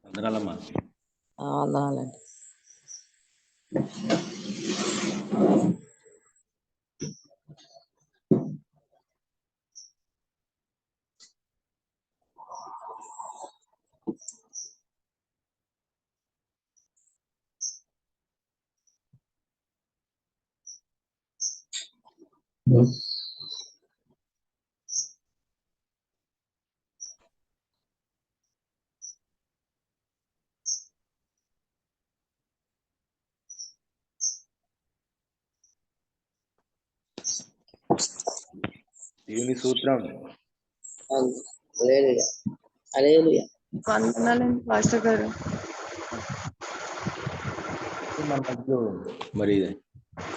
వందనాలమ్మా. వందనాలండి. దేవుని సూత్రం. హల్లెలూయా. హల్లెలూయా. వందనాలండి పాస్టర్ గారు. మన మధ్యలో మరి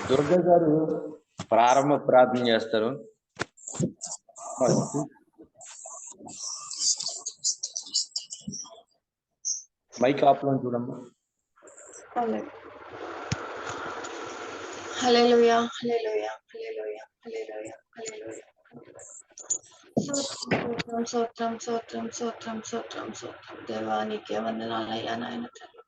దుర్గ గారు ప్రారంభ ప్రార్థన చేస్తారు. మైక్ ఆఫ్ లో చూడమ్మా. హల్లెలూయా. హల్లెలూయా. హల్లెలూయా. హల్లెలూయా. హల్లెలూయా. స్తోత్రం స్తోత్రం స్తోత్రం స్తోత్రం స్తోత్రం స్తోత్రం దేవానికి వందనాలయ్యా నాయన తండ్రి.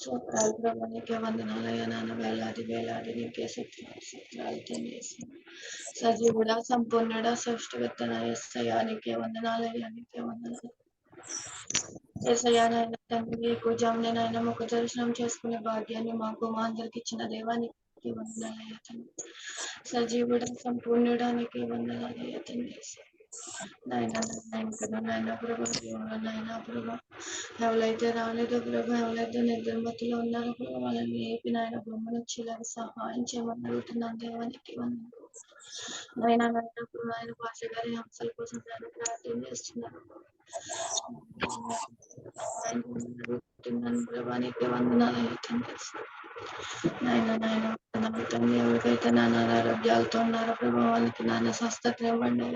స్తోత్రాలు ప్రభా నీకే వందనాలయ్యా నాన్న. వేలాది వేలాది నీకే సూత్రాలు తెలియజేసి సజీవుడా సంపూర్ణుడా సృష్టికర్తన యేసయ్యా నీకే వందనాలయ్యా నీకే వందనాలు. యేసయ్యా నాయన తండ్రి నీకు జామునైనా ముఖ దర్శనం చేసుకునే భాగ్యాన్ని మాకు మా అందరికి ఇచ్చిన దేవానికి వందనాలయ్యా తండ్రి. సజీవుడా సంపూర్ణుడా నీకే వందనాలయ్యా తండ్రి. నాయన ప్రభా ఎవరైతే రాలేదో ప్రభా ఎవరైతే నిద్రమతిలో ఉన్నారో ప్రభా వాళ్ళని లేపి నాయన బొమ్మను వచ్చేలాగా సహాయం చేయమని అడుగుతున్నాను దేవానికి నాయన ఆయన భాష గారి అంశాల కోసం నేను ప్రార్థన చేస్తున్నాను ప్రభానికి వందనాలు నాయన తండ్రి ఎవరికైతే నాన్న ఆరోగ్యాలతో ఉన్నారో ప్రభావ వాళ్ళకి నాన్న స్వస్థత ఇవ్వండి.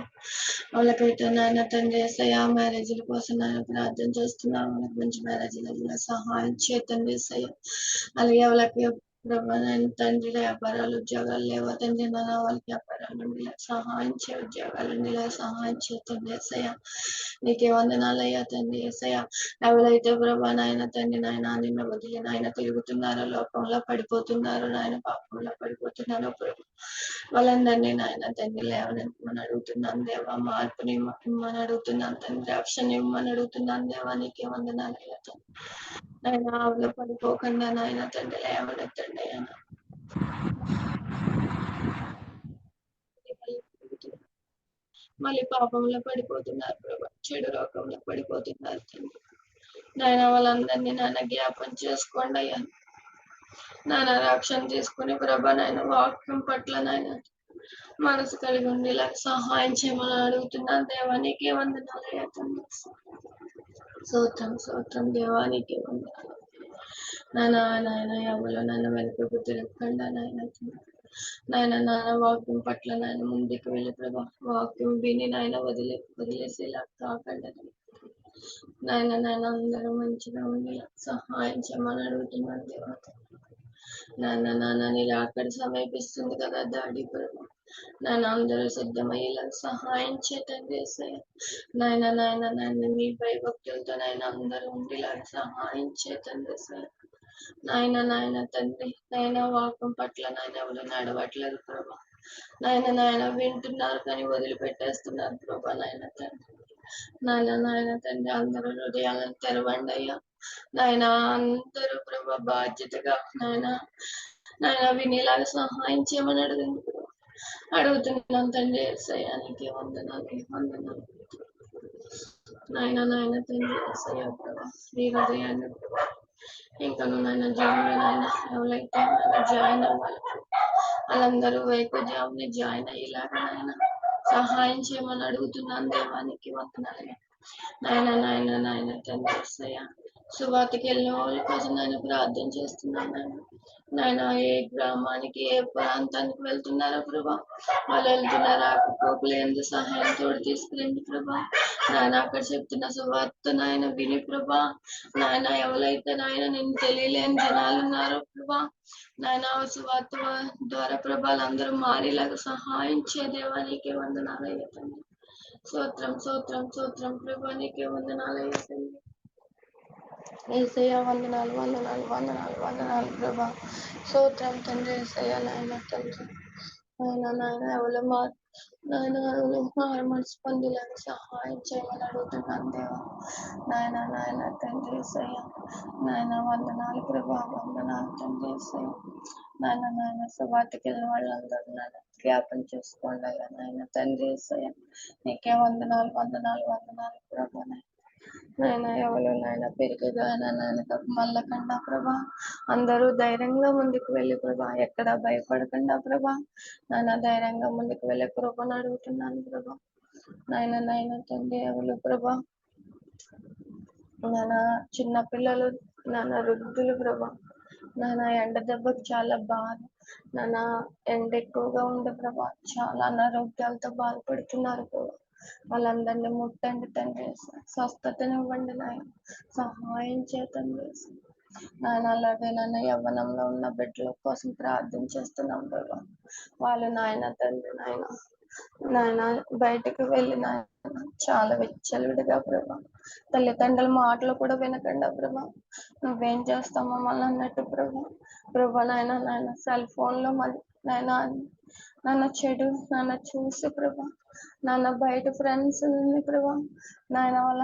వాళ్ళకైతే నాయన తండ్రి యేసయ్యా మ్యారేజ్ల కోసం నాయన ప్రార్థన చేస్తున్నాం. వాళ్ళకి మంచి మ్యారేజ్ల సహాయం చేతండి యేసయ్య. అలాగే వాళ్ళకి ప్రభా నాయన తండ్రి వ్యాపారాలు ఉద్యోగాలు లేవో తండ్రి నాన్న వాళ్ళకి వ్యాపారాలు ఉండేలా సహాయం చే ఉద్యోగాలు ఉండేలా సహాయం చేతండి యేసయ్య. నీకే వందనాలయ్యా తండ్రి యేసయ్య. ఎవరైతే ప్రభా నాయన తండ్రి నాయన నిన్న వదిలి నాయన తిరుగుతున్నారో లోకంలో పడిపోతున్నారు నాయన పాపంలో పడిపోతున్నారు ప్రభు వాళ్ళందరినీ నాయన తండ్రి లేవనెత్తమని అడుగుతున్నాను దేవా. మార్పుని ఇమ్మని అడుగుతున్నాను తండ్రి. రక్షణ ఇమ్మని అడుగుతున్నాను దేవా. నీకే వందనాలయ్యా తండ్రి. నాయన ఆవులో పడిపోకుండా నాయన తండ్రి లేవనెత్తండి అయ్యా. మళ్ళీ పాపంలో పడిపోతున్నారు ప్రభా. చెడు లోకంలో పడిపోతున్నారు తండ్రి. నాయన వాళ్ళందరినీ నాన్న జ్ఞాపం చేసుకోండి అయ్యా. నాన్న రక్షణ తీసుకుని ప్రభా నాయన వాక్యం పట్ల నాయన మనసు కలిగి ఉండేలా సహాయం చేయమని అడుగుతున్నాను దేవానికి వందనాలయ్యా తండ్రి. స్తోత్రం దేవానికి వందనాలు. నాయన ఎవరు నన్ను వెనుకకు తిరగకుండా నాయన వాక్యం పట్ల నాయన ముందుకు వెళ్ళి ప్రభా వాక్యం విని నాయన వదిలేసేలా కాకుండా నాయన అందరూ మంచిగా ఉండేలా సహాయం చేయమని అడుగుతున్నాను దేవా. నాన్న నీళ్ళు అక్కడ సమీపిస్తుంది కదా దాడి ప్రభా. నాయన అందరూ సిద్ధమయ్యేలా సహాయం చేతండి నాయన మీ భయభక్తులతో నాయన అందరూ ఉండేలా సహాయం చేతండి నాయన తండ్రి నాయన వాక్యం పట్ల నాయన ఎవరు నడవట్లేదు ప్రభా. నాయన వింటున్నారు కానీ వదిలిపెట్టేస్తున్నారు ప్రభా. నాయన తండ్రి అందరూ హృదయాలను తెరవండి అయ్యా. నాయన అందరూ ప్రభా బాధ్యతగా నాయన వినేలాగా సహాయం చేయమని అడుగుతున్నాం తండ్రి. యేసయ్యానికి వందనాలు నాయన తండ్రి యేసయ్య ప్రభా. నీ హృదయాన్ని ఇంకా నాయన జాయిన్ ఎవరైతే జాయిన్ అవ్వాలి వాళ్ళందరూ వైపు జాయిన్ అయ్యేలాగా నాయన సహాయం చేయమని అడుగుతున్నాను దేవానికి వందనాలు నాయన తండ్రి యేసయ్య. సువార్తకి వెళ్ళిన వాళ్ళ కోసం నేను ప్రార్థన చేస్తున్నాను నాయన. ఏ గ్రామానికి ఏ ప్రాంతానికి వెళ్తున్నారో ప్రభా వాళ్ళు వెళ్తున్నారు ఆకుపోకులు ఎందుకు సహాయం తోడు తీసుకురండి ప్రభా. నాయన అక్కడ చెప్తున్న సువార్త నాయన విని ప్రభా నాయన ఎవరైతే నాయన నేను తెలియలేని జనాలు ఉన్నారో ప్రభా నాయన సువార్త ద్వారా ప్రభాలు అందరూ మారేలాగా సహాయం చేదేవా. నీకే వందనాలు అయ్యతండి. స్తోత్రం ప్రభా. నీకే వందనాలు అయ్యతండి. యేసయ్య వందనాలు వందనాలు వందనాలు వందనాలు ప్రభా. స్తోత్రం తండ్రి యేసయ్య నాయన తండ్రి. నాయన ఎవరు మనసు పొందేలాగా సహాయం చేయమని అడుగుతున్నాను దేవా. నాయన తండ్రి యేసయ్య నాయన వందనాలు ప్రభా, వందనాలు తండ్రి యేసయ్య. నాయన సువార్తకి వెళ్ళిన వాళ్ళందరూ నాయన జ్ఞాపం చేసుకోండి అయ్యా నాయన తండ్రి యేసయ్య. నీకే వందనాలు వందనాలు వందనాలు ప్రభా. నాయన ఎవరు నాయన పెరిగిగా నాయన మల్లకండా ప్రభా. అందరూ ధైర్యంగా ముందుకు వెళ్ళి ప్రభా, ఎక్కడ భయపడకుండా ప్రభా నాయన ధైర్యంగా ముందుకు వెళ్ళే కృపను అడుగుతున్నాను ప్రభా. నాయన తండ్రి ఎవరు ప్రభా, నాన్న చిన్న పిల్లలు నాన్న వృద్ధులు ప్రభా. నాన్న ఎండ దెబ్బకు చాలా బాధ నాన్న, ఎండ ఎక్కువగా ఉంది ప్రభా, చాలా అనారోగ్యాలతో బాధపడుతున్నారు ప్రభా. వాళ్ళందరినీ ముట్టండి తండ్రి, స్వస్థతనివ్వండి నాయన, సహాయం చేతండి నాయన. అలాగే నాన్న యవ్వనంలో ఉన్న బిడ్డల కోసం ప్రార్థన చేస్తున్నాం ప్రభా. వాళ్ళు నాయన తండ్రి నాయన బయటకు వెళ్ళి నాయన చాలా విచ్చలవిడిగా ప్రభా, తల్లిదండ్రుల మాటలు కూడా వినకుండా ప్రభా, నువ్వేం చేస్తావు మమ్మల్ని అన్నట్టు ప్రభా నాయన సెల్ ఫోన్ లో నాన్న చెడు చూసి ప్రభా, నాన్న బయట ఫ్రెండ్స్ ప్రభా నాయన వాళ్ళ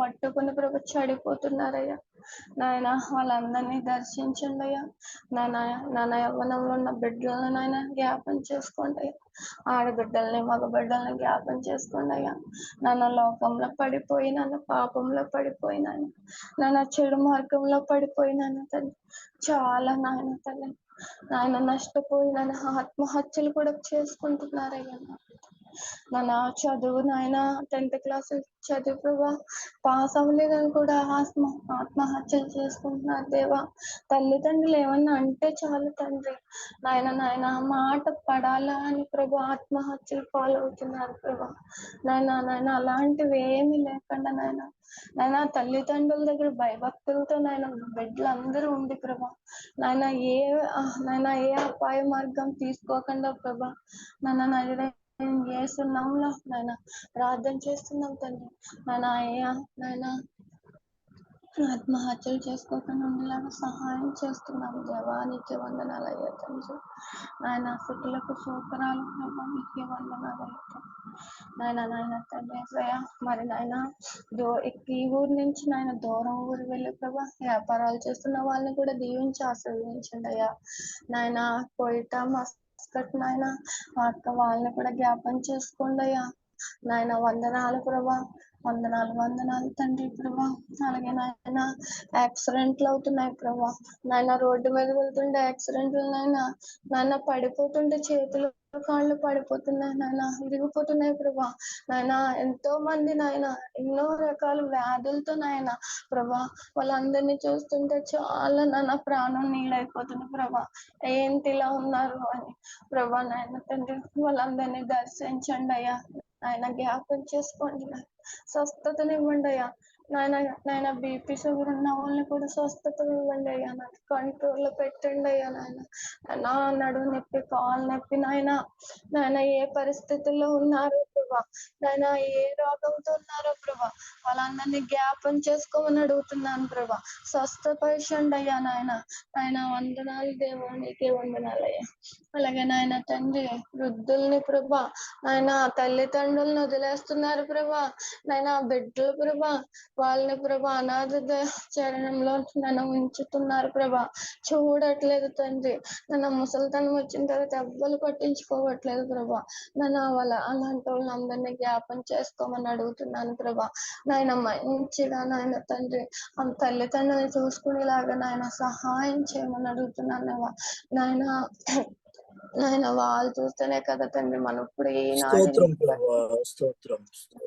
పట్టుకుని ప్రభా చెడిపోతున్నారయ్యా నాయన. వాళ్ళందరినీ దర్శించండి అయ్యా నాన్న యవ్వనంలో ఉన్న బిడ్డలను నాయన జ్ఞాపం చేసుకోండి అయ్యా. ఆడబిడ్డల్ని మగబిడ్డల్ని జ్ఞాపం చేసుకోండి అయ్యా. నాన్న లోకంలో పడిపోయి పాపంలో పడిపోయినాను నాన్న, చెడు మార్గంలో పడిపోయినాను తల్లి. చాలా నాయన తల్లి నాయన నష్టపోయి ఆత్మహత్యలు కూడా చేసుకుంటున్నారయ్యా. నాన్న చదువు నాయన 10th క్లాస్ చదువు ప్రభా, పాస్ అవ్వలేదని కూడా ఆత్మహత్యలు చేసుకుంటున్నారు దేవా. తల్లిదండ్రులు ఏమన్నా అంటే చాలు తండ్రి నాయన మాట పడాలా అని ప్రభా ఆత్మహత్యలు పాలవుతున్నారు ప్రభా. నాయన అలాంటివి ఏమీ లేకుండా నాయన తల్లిదండ్రుల దగ్గర భయభక్తులతో నాయన బిడ్డలందరూ ఉంది ప్రభా. నాయన ఏ అపాయ మార్గం తీసుకోకుండా ప్రభా నాయన ఏసునామములో నాయన ప్రార్థన చేస్తున్నాం తండ్రి. నాయన ఆత్మహత్యలు చేసుకోకుండా ఉండేలాగా సహాయం చేస్తున్నాం దేవా. నీకే వందనాలు అయ్యా తండ్రి. నాయన స్థుతులకు సూత్రాలు ప్రభా, నీకే వందనాలు అయ్యా నాయన తండ్రి. మరి నాయన ఈ ఊరు నుంచి నాయన దూరం ఊరు వెళ్ళి ప్రభా వ్యాపారాలు చేస్తున్న వాళ్ళని కూడా దీవించి ఆశీర్వదించండి అయ్యా నాయన. కోయిట మస్కట్ నాయన వాళ్ళని కూడా జ్ఞాపం చేసుకోండి అయ్యా నాయన. వందనాలు ప్రభా, వందనాలు తండ్రి ప్రభా. అలాగే యాక్సిడెంట్లు అవుతున్నాయి ప్రభా నాయన. రోడ్డు మీద వెళ్తుండే యాక్సిడెంట్లు నాయన పడిపోతుంటే చేతులు కాళ్ళు పడిపోతున్నాయి నాయన, విరిగిపోతున్నాయి ప్రభా నాయన. ఎంతో మంది నాయన ఎన్నో రకాల వ్యాధులతో నాయన ప్రభా, వాళ్ళందరినీ చూస్తుంటే చాలా నాన్న ప్రాణం నీళ్ళైపోతుంది ప్రభా. ఏంటిలా ఉన్నారు అని ప్రభా నాయన తండ్రి. వాళ్ళందరినీ దర్శించండి అయ్యా నాయన, జ్ఞాపం చేసుకోండి, స్వస్థతనివ్వండి అయ్యా నాయన. బీపీ షుగర్ ఉన్న వాళ్ళని కూడా స్వస్థతను ఇవ్వండి అయ్యా, నాకు కంట్రోల్లో పెట్టండి అయ్యా నాయన. నడుము నొప్పి, కాలు నొప్పి నాయన ఏ పరిస్థితుల్లో ఉన్నారో ప్రభా నాయన, ఏ రోగంతో ఉన్నారో ప్రభా, వాళ్ళందరినీ జ్ఞాపం చేసుకోమని అడుగుతున్నాను ప్రభా. స్వస్థపరచండి అయ్యా నాయన. వందనాలు దేవా, నీకే వందనాలు అయ్యా. అలాగే నాయన తండ్రి వృద్ధుల్ని ప్రభా నాయన, తల్లిదండ్రులను వదిలేస్తున్నారు ప్రభా నాయన. బిడ్డలు ప్రభా వాళ్ళని ప్రభా అనాథ చరణంలో నన్ను ఉంచుతున్నారు ప్రభా. చూడట్లేదు తండ్రి ముసలితనం వచ్చిన తర్వాత ఎవ్వరు పట్టించుకోవట్లేదు ప్రభా అలాంటి వాళ్ళందరినీ జ్ఞాపం చేసుకోమని అడుగుతున్నాను ప్రభా నాయన. మంచిగా నాయన తండ్రి తల్లిదండ్రులను చూసుకునేలాగా నాయన సహాయం చేయమని అడుగుతున్నాను నాయన. వాళ్ళు చూస్తేనే కదా తండ్రి మనం ఇప్పుడు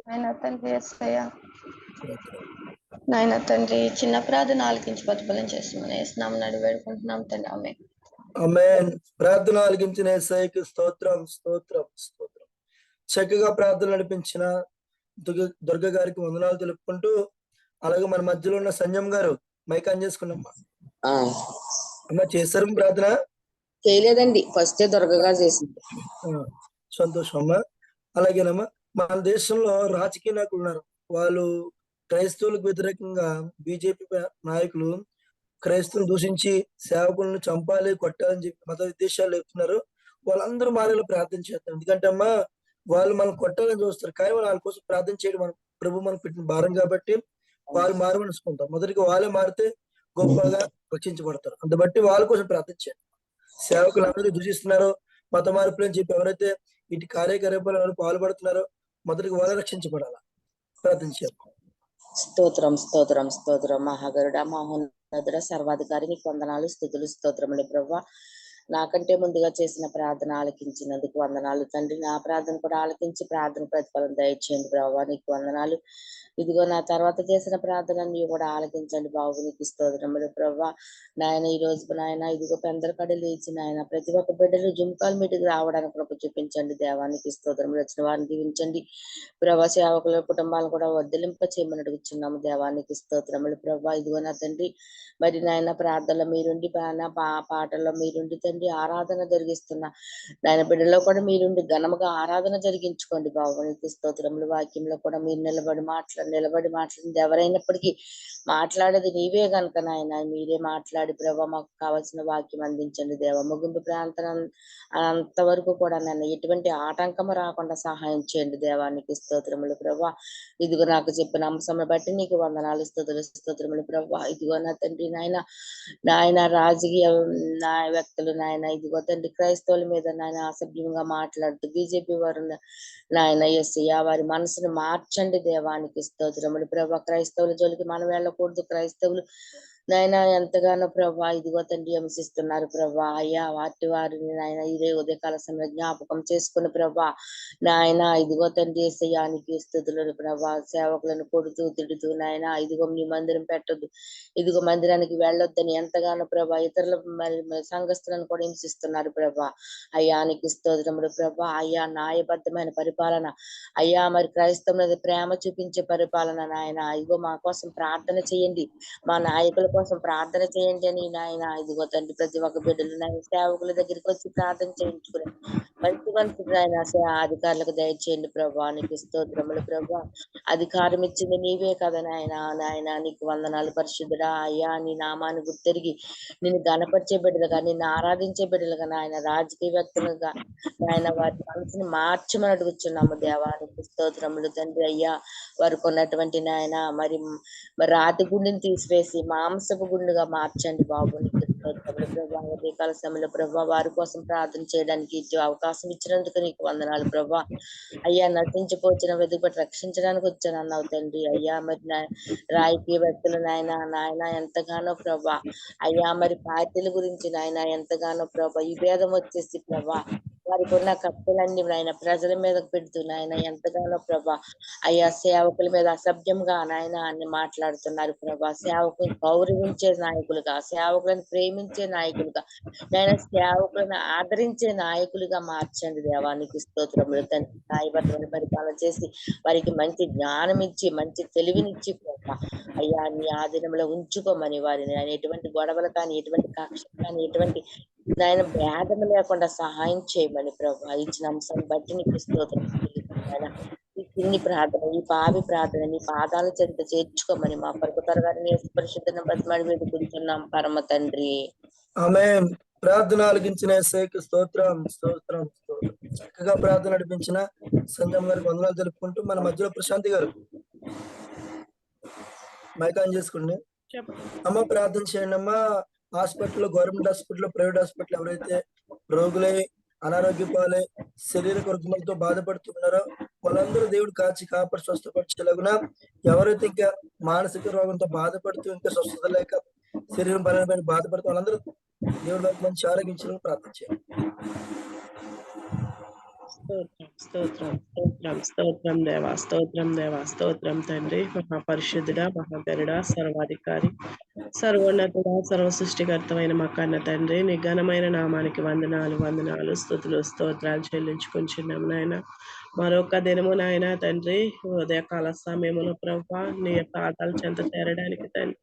నాయన తండ్రి యేసయ్యా. నాయన తండ్రి చిన్న ప్రార్థన ఆలకించి ప్రతిఫలం చేస్తున్నాను వేస్తున్నాం నడి వేడుకుంటున్నాం తండ్రి. ఆమేన్. ప్రార్థన ఆలకించిన యేసయ్యకి స్తోత్రం స్తోత్రం స్తోత్రం. చక్కగా ప్రార్థన నడిపించిన దుర్గ గారికి వందనాలు తెలుపుకుంటూ, అలాగే మన మధ్యలో ఉన్న సంజయ్ గారు మైక్ ఆన్ చేసుకున్నామ్మా. అమ్మా చేశారు ప్రార్థన? చేయలేదండి, ఫస్ట్ దుర్గ గారు చేసింది. సంతోషం అమ్మా. అలాగేనమ్మా, మన దేశంలో రాజకీయ నాయకులు ఉన్నారు, వాళ్ళు క్రైస్తవులకు వ్యతిరేకంగా బీజేపీ నాయకులు క్రైస్తవులను దూషించి సేవకులను చంపాలి, కొట్టాలని చెప్పి మత ఉద్దేశాలు చెప్తున్నారు. వాళ్ళందరూ మారేలా ప్రార్థన చేస్తారు. ఎందుకంటే అమ్మా వాళ్ళు మనం కొట్టాలని చూస్తారు, కానీ వాళ్ళ కోసం ప్రార్థన చేయడం మన ప్రభు మనకు పెట్టిన భారం కాబట్టి వాళ్ళు మారమనుకుంటాం. మొదటిగా వాళ్ళే మారితే గొప్పగా రక్షించబడతారు. అందుబట్టి వాళ్ళ కోసం ప్రార్థన చేయండి. సేవకులు అందరూ దూషిస్తున్నారు, మత మార్పులు అని చెప్పి ఎవరైతే ఇటు కార్యకలాపాలు పాల్పడుతున్నారో మొదటిగా వాళ్ళే రక్షించబడాలి. ప్రార్థన చేయాలి. స్తోత్రం స్తోత్రం స్తోత్రం. మహాగరుడ మహోన్నతుడ సర్వాధికారి నీకు వందనాలు, స్తుతులు, స్తోత్రములు ప్రభువా. నాకంటే ముందుగా చేసిన ప్రార్థన ఆలకించినందుకు వందనాలు తండ్రి. నా ప్రార్థన కూడా ఆలకించి ప్రార్థన ప్రతిఫలం దయచేయండి ప్రభువా, నీకు వందనాలు. ఇదిగో నా తర్వాత చేసిన ప్రార్థన నీవు కూడా ఆలకించండి బాబు, నీకు స్తోత్రములు ప్రభువా. నాయన ఈ రోజు నాయన ఇదిగో పెందరకడ లేచి నాయన ప్రతి ఒక్క బిడ్డలు జుమ్కాల్ మీటికి రావడానికి కృప చూపించండి దేవానికి స్తోత్రములు. వచ్చిన వారిని దీవించండి ప్రభా. సేవకుల కుటుంబాలను కూడా వర్ధలింప చేయమని అడుగుచున్నాము దేవానికి స్తోత్రములు ప్రభా. ఇదిగో నా తండ్రి మరి నాయన ప్రార్థనలో మీరుండి పాటల్లో మీరుండి తండ్రి ఆరాధన జరిగిస్తున్న నాయన బిడ్డలో కూడా మీరుండి ఘనముగా ఆరాధన జరిగించుకోండి బాబు, నీకు స్తోత్రములు. వాక్యంలో కూడా మీరు నిలబడి మాట్లాడింది ఎవరైనప్పటికీ మాట్లాడేది నీవే గనుక నాయన మీరే మాట్లాడి ప్రభా మాకు కావాల్సిన వాక్యం అందించండి దేవ. ముగింపు ప్రాంతం అంతవరకు కూడా నన్ను ఎటువంటి ఆటంకము రాకుండా సహాయం చేయండి దేవానికి స్తోత్రములు ప్రభా. ఇదిగో నాకు చెప్పిన అంశంను బట్టి నీకు వందనాలు, స్తోత్రములు ప్రభా. ఇదిగో నా తండ్రి నాయన రాజకీయ వ్యక్తులు నాయన ఇదిగో తండ్రి క్రైస్తవుల మీద నాయన అసభ్యంగా మాట్లాడుతూ బీజేపీ వారు నాయన యేసయ్యా వారి మనసును మార్చండి దేవానికి స్తోత్రములు ప్రభా. క్రైస్తవుల జోలికి మనం వెళ్ళకూడదు. క్రైస్తవులు నాయన ఎంతగానో ప్రభా ఇదిగో తండ్రి హింసిస్తున్నారు ప్రభా. అయ్యా వారిని నాయన ఇదే ఉదయకాల సమయంలో జ్ఞాపకం చేసుకుని ప్రభా నాయన ఇదిగో తండ్రి యేసయ్యానికి స్తుతులు ప్రభా. సేవకులను కొడుతూ తిడుతూ నాయన ఇదిగో మీ మందిరం పెట్టొద్దు, ఇదిగో మందిరానికి వెళ్ళొద్దని ఎంతగానో ప్రభా ఇతరుల మరి సంఘస్థులను కూడా హింసిస్తున్నారు ప్రభా. అయ్యానికి స్తోత్రములు ప్రభా. అయ్యా న్యాయబద్ధమైన పరిపాలన అయ్యా, మరి క్రైస్తవ మీద ప్రేమ చూపించే పరిపాలన నాయన ఇదిగో మా కోసం ప్రార్థన చేయండి, మా నాయకుల కోసం ప్రార్థన చేయండి అని నాయన ఇదిగో తండ్రి ప్రతి ఒక్క బిడ్డలు నాయన సేవకుల దగ్గరికి వచ్చి ప్రార్థన చేయించుకుని మంచి నాయన అధికారులకు దయచేయండి ప్రభా, నీకు స్తోత్రములు ప్రభా. అధికారం ఇచ్చింది నీవే కదా నాయన నీకు వందనాలు పరిశుద్ధుడా. అయ్యా నీ నామాన్ని గుర్తెరిగి నిన్ను గణపరిచే బిడ్డలుగా నిన్ను ఆరాధించే బిడ్డలుగా నాయన రాజకీయ వ్యక్తులుగా నాయన వారి మనసుని మార్చమని అడుగుతున్నాము దేవానికి స్తోత్రములు తండ్రి. అయ్యా వారికి ఉన్నటువంటి నాయన మరి రాతి గుండెని తీసివేసి మాంసపు గుండుగా మార్చండి బాబు, నీకు స్తోత్రములు ప్రభా. ఉదయకాల సమయంలో ప్రభా వారి కోసం ప్రార్థన చేయడానికి అవకాశం ఇచ్చినందుకు నీకు వందనాలు ప్రభా. అయ్యా నశించిపోచిన వెతుకుబట్టి రక్షించడానికి వచ్చాను అన్నావు తండ్రి. అయ్యా మరి రాజకీయ వ్యక్తులు నాయన ఎంతగానో ప్రభా. అయ్యా మరి పార్టీల గురించి నాయన ఎంతగానో ప్రభా ఈ భేదం వచ్చేసి ప్రభా వారికి ఉన్న కష్టలన్నీ నాయన ప్రజల మీద పెడుతూ నాయన ఎంతగానో ప్రభా. అయ్యా సేవకుల మీద అసభ్యంగా నాయన అని మాట్లాడుతున్నారు ప్రభా. సేవకులను గౌరవించే నాయకులుగా, సేవకులను ప్రేమించే నాయకులుగా, నాయన సేవకులను ఆదరించే నాయకులుగా మార్చండి దేవానికి స్తోత్రములు తండ్రి. న్యాయబద్ధమైన పరిపాలన చేసి వారికి మంచి జ్ఞానం ఇచ్చి మంచి తెలివినిచ్చి ప్రభా అయ్యా నీ ఆధీనంలో ఉంచుకోమని వారిని ఆయన ఎటువంటి గొడవలు కానీ ఎటువంటి కక్ష కానీ ఎటువంటి నాయన భేదం లేకుండా సహాయం చేయమని ప్రభా ఇచ్చిన అంశాన్ని బట్టి నీకు స్తోత్రం ఆయన. ఈ చిన్ని ప్రార్థన ఈ పావి ప్రార్థన నీ పాదాల చెంత చేర్చుకోమని మా పరుపు తరగారిని పరిశుద్ధన బతిమాడి వేడుకుంటున్నాం పరమ తండ్రి. ఆమేన్. ప్రార్థన ఆలకించిన యేసయ్యకు స్తోత్రం స్తోత్రం స్తోత్రం. చక్కగా ప్రార్థన నడిపించిన సంజయ్ గారికి వందనాలు తెలుపుకుంటూ మన మధ్యలో ప్రశాంతి గారు మైక్ ఆన్ చేసుకోండి. అమ్మ ప్రార్థన చేయండి అమ్మా. Hospital, government hospital, private hospital ఎవరైతే రోగులై అనారోగ్య పాలై శరీర రుగ్మలతో బాధపడుతున్నారో వాళ్ళందరూ దేవుడు కాపాడి స్వస్థపరిచేలాగున, ఎవరైతే ఇంకా మానసిక రోగంతో బాధపడుతూ ఇంకా స్వస్థత లేక శరీరం బలమైన బాధపడుతూ వాళ్ళందరూ దేవుడి వైపు మంచి ఆరోగించాలని ప్రార్థించారు. స్తోత్రం దేవా, స్తోత్రం తండ్రి. మహాపరిశుద్ధుడా, మహాగరుడా, సర్వాధికారి, సర్వోన్నతుడా, సర్వ సృష్టికర్తమైన మా కన్న తండ్రి, నీ ఘనమైన నామానికి వందనాలు స్తుతులు స్తోత్రాలు చెల్లించుకుంటున్నాం నాయన. మరొక దినము నాయన తండ్రి ఉదయకాల సమయమున ప్రభా నీ పాదాలు చెంత చేరడానికి తండ్రి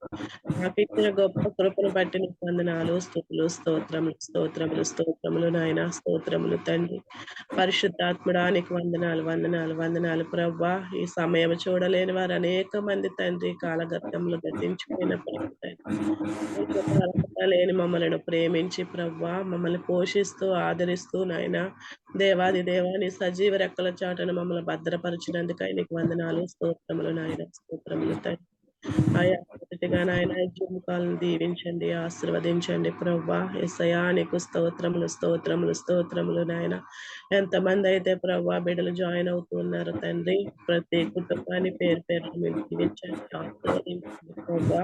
నాకు ఇచ్చిన గొప్ప కృపను బట్టి నీకు వందనాలు, స్తుతులు, స్తోత్రములు, స్తోత్రములు, స్తోత్రములు నాయన, స్తోత్రములు తండ్రి. పరిశుద్ధాత్ముడా నీకు వందనాలు, వందనాలు, వందనాలు ప్రభా. ఈ సమయం చూడలేని వారు అనేక మంది తండ్రి కాలగతంలో గతించిపోయినప్పటికీ తండ్రి లేని మమ్మల్ని ప్రేమించి ప్రభా మమ్మల్ని పోషిస్తూ ఆదరిస్తూ నాయన దేవాది దేవాని సజీవ రెక్కల చాటును మమ్మల్ని భద్రపరిచినందుకై నీకు వందనాలు, స్తోత్రములు నాయన, స్తోత్రములు తండ్రి. ఆయా మొదటిగా నాయన జుమ్ముకాలను దీవించండి, ఆశీర్వదించండి ప్రభా. యేసయ్యా నీకు స్తోత్రములు, స్తోత్రములు, స్తోత్రములు నాయన. ఎంతమంది అయితే ప్రభా బిడ్డలు జాయిన్ అవుతున్నారు తండ్రి, ప్రతి కుటుంబాన్ని పేరు పేరు మీరు దీవించండి, ఆశీర్వదించండి ప్రభా.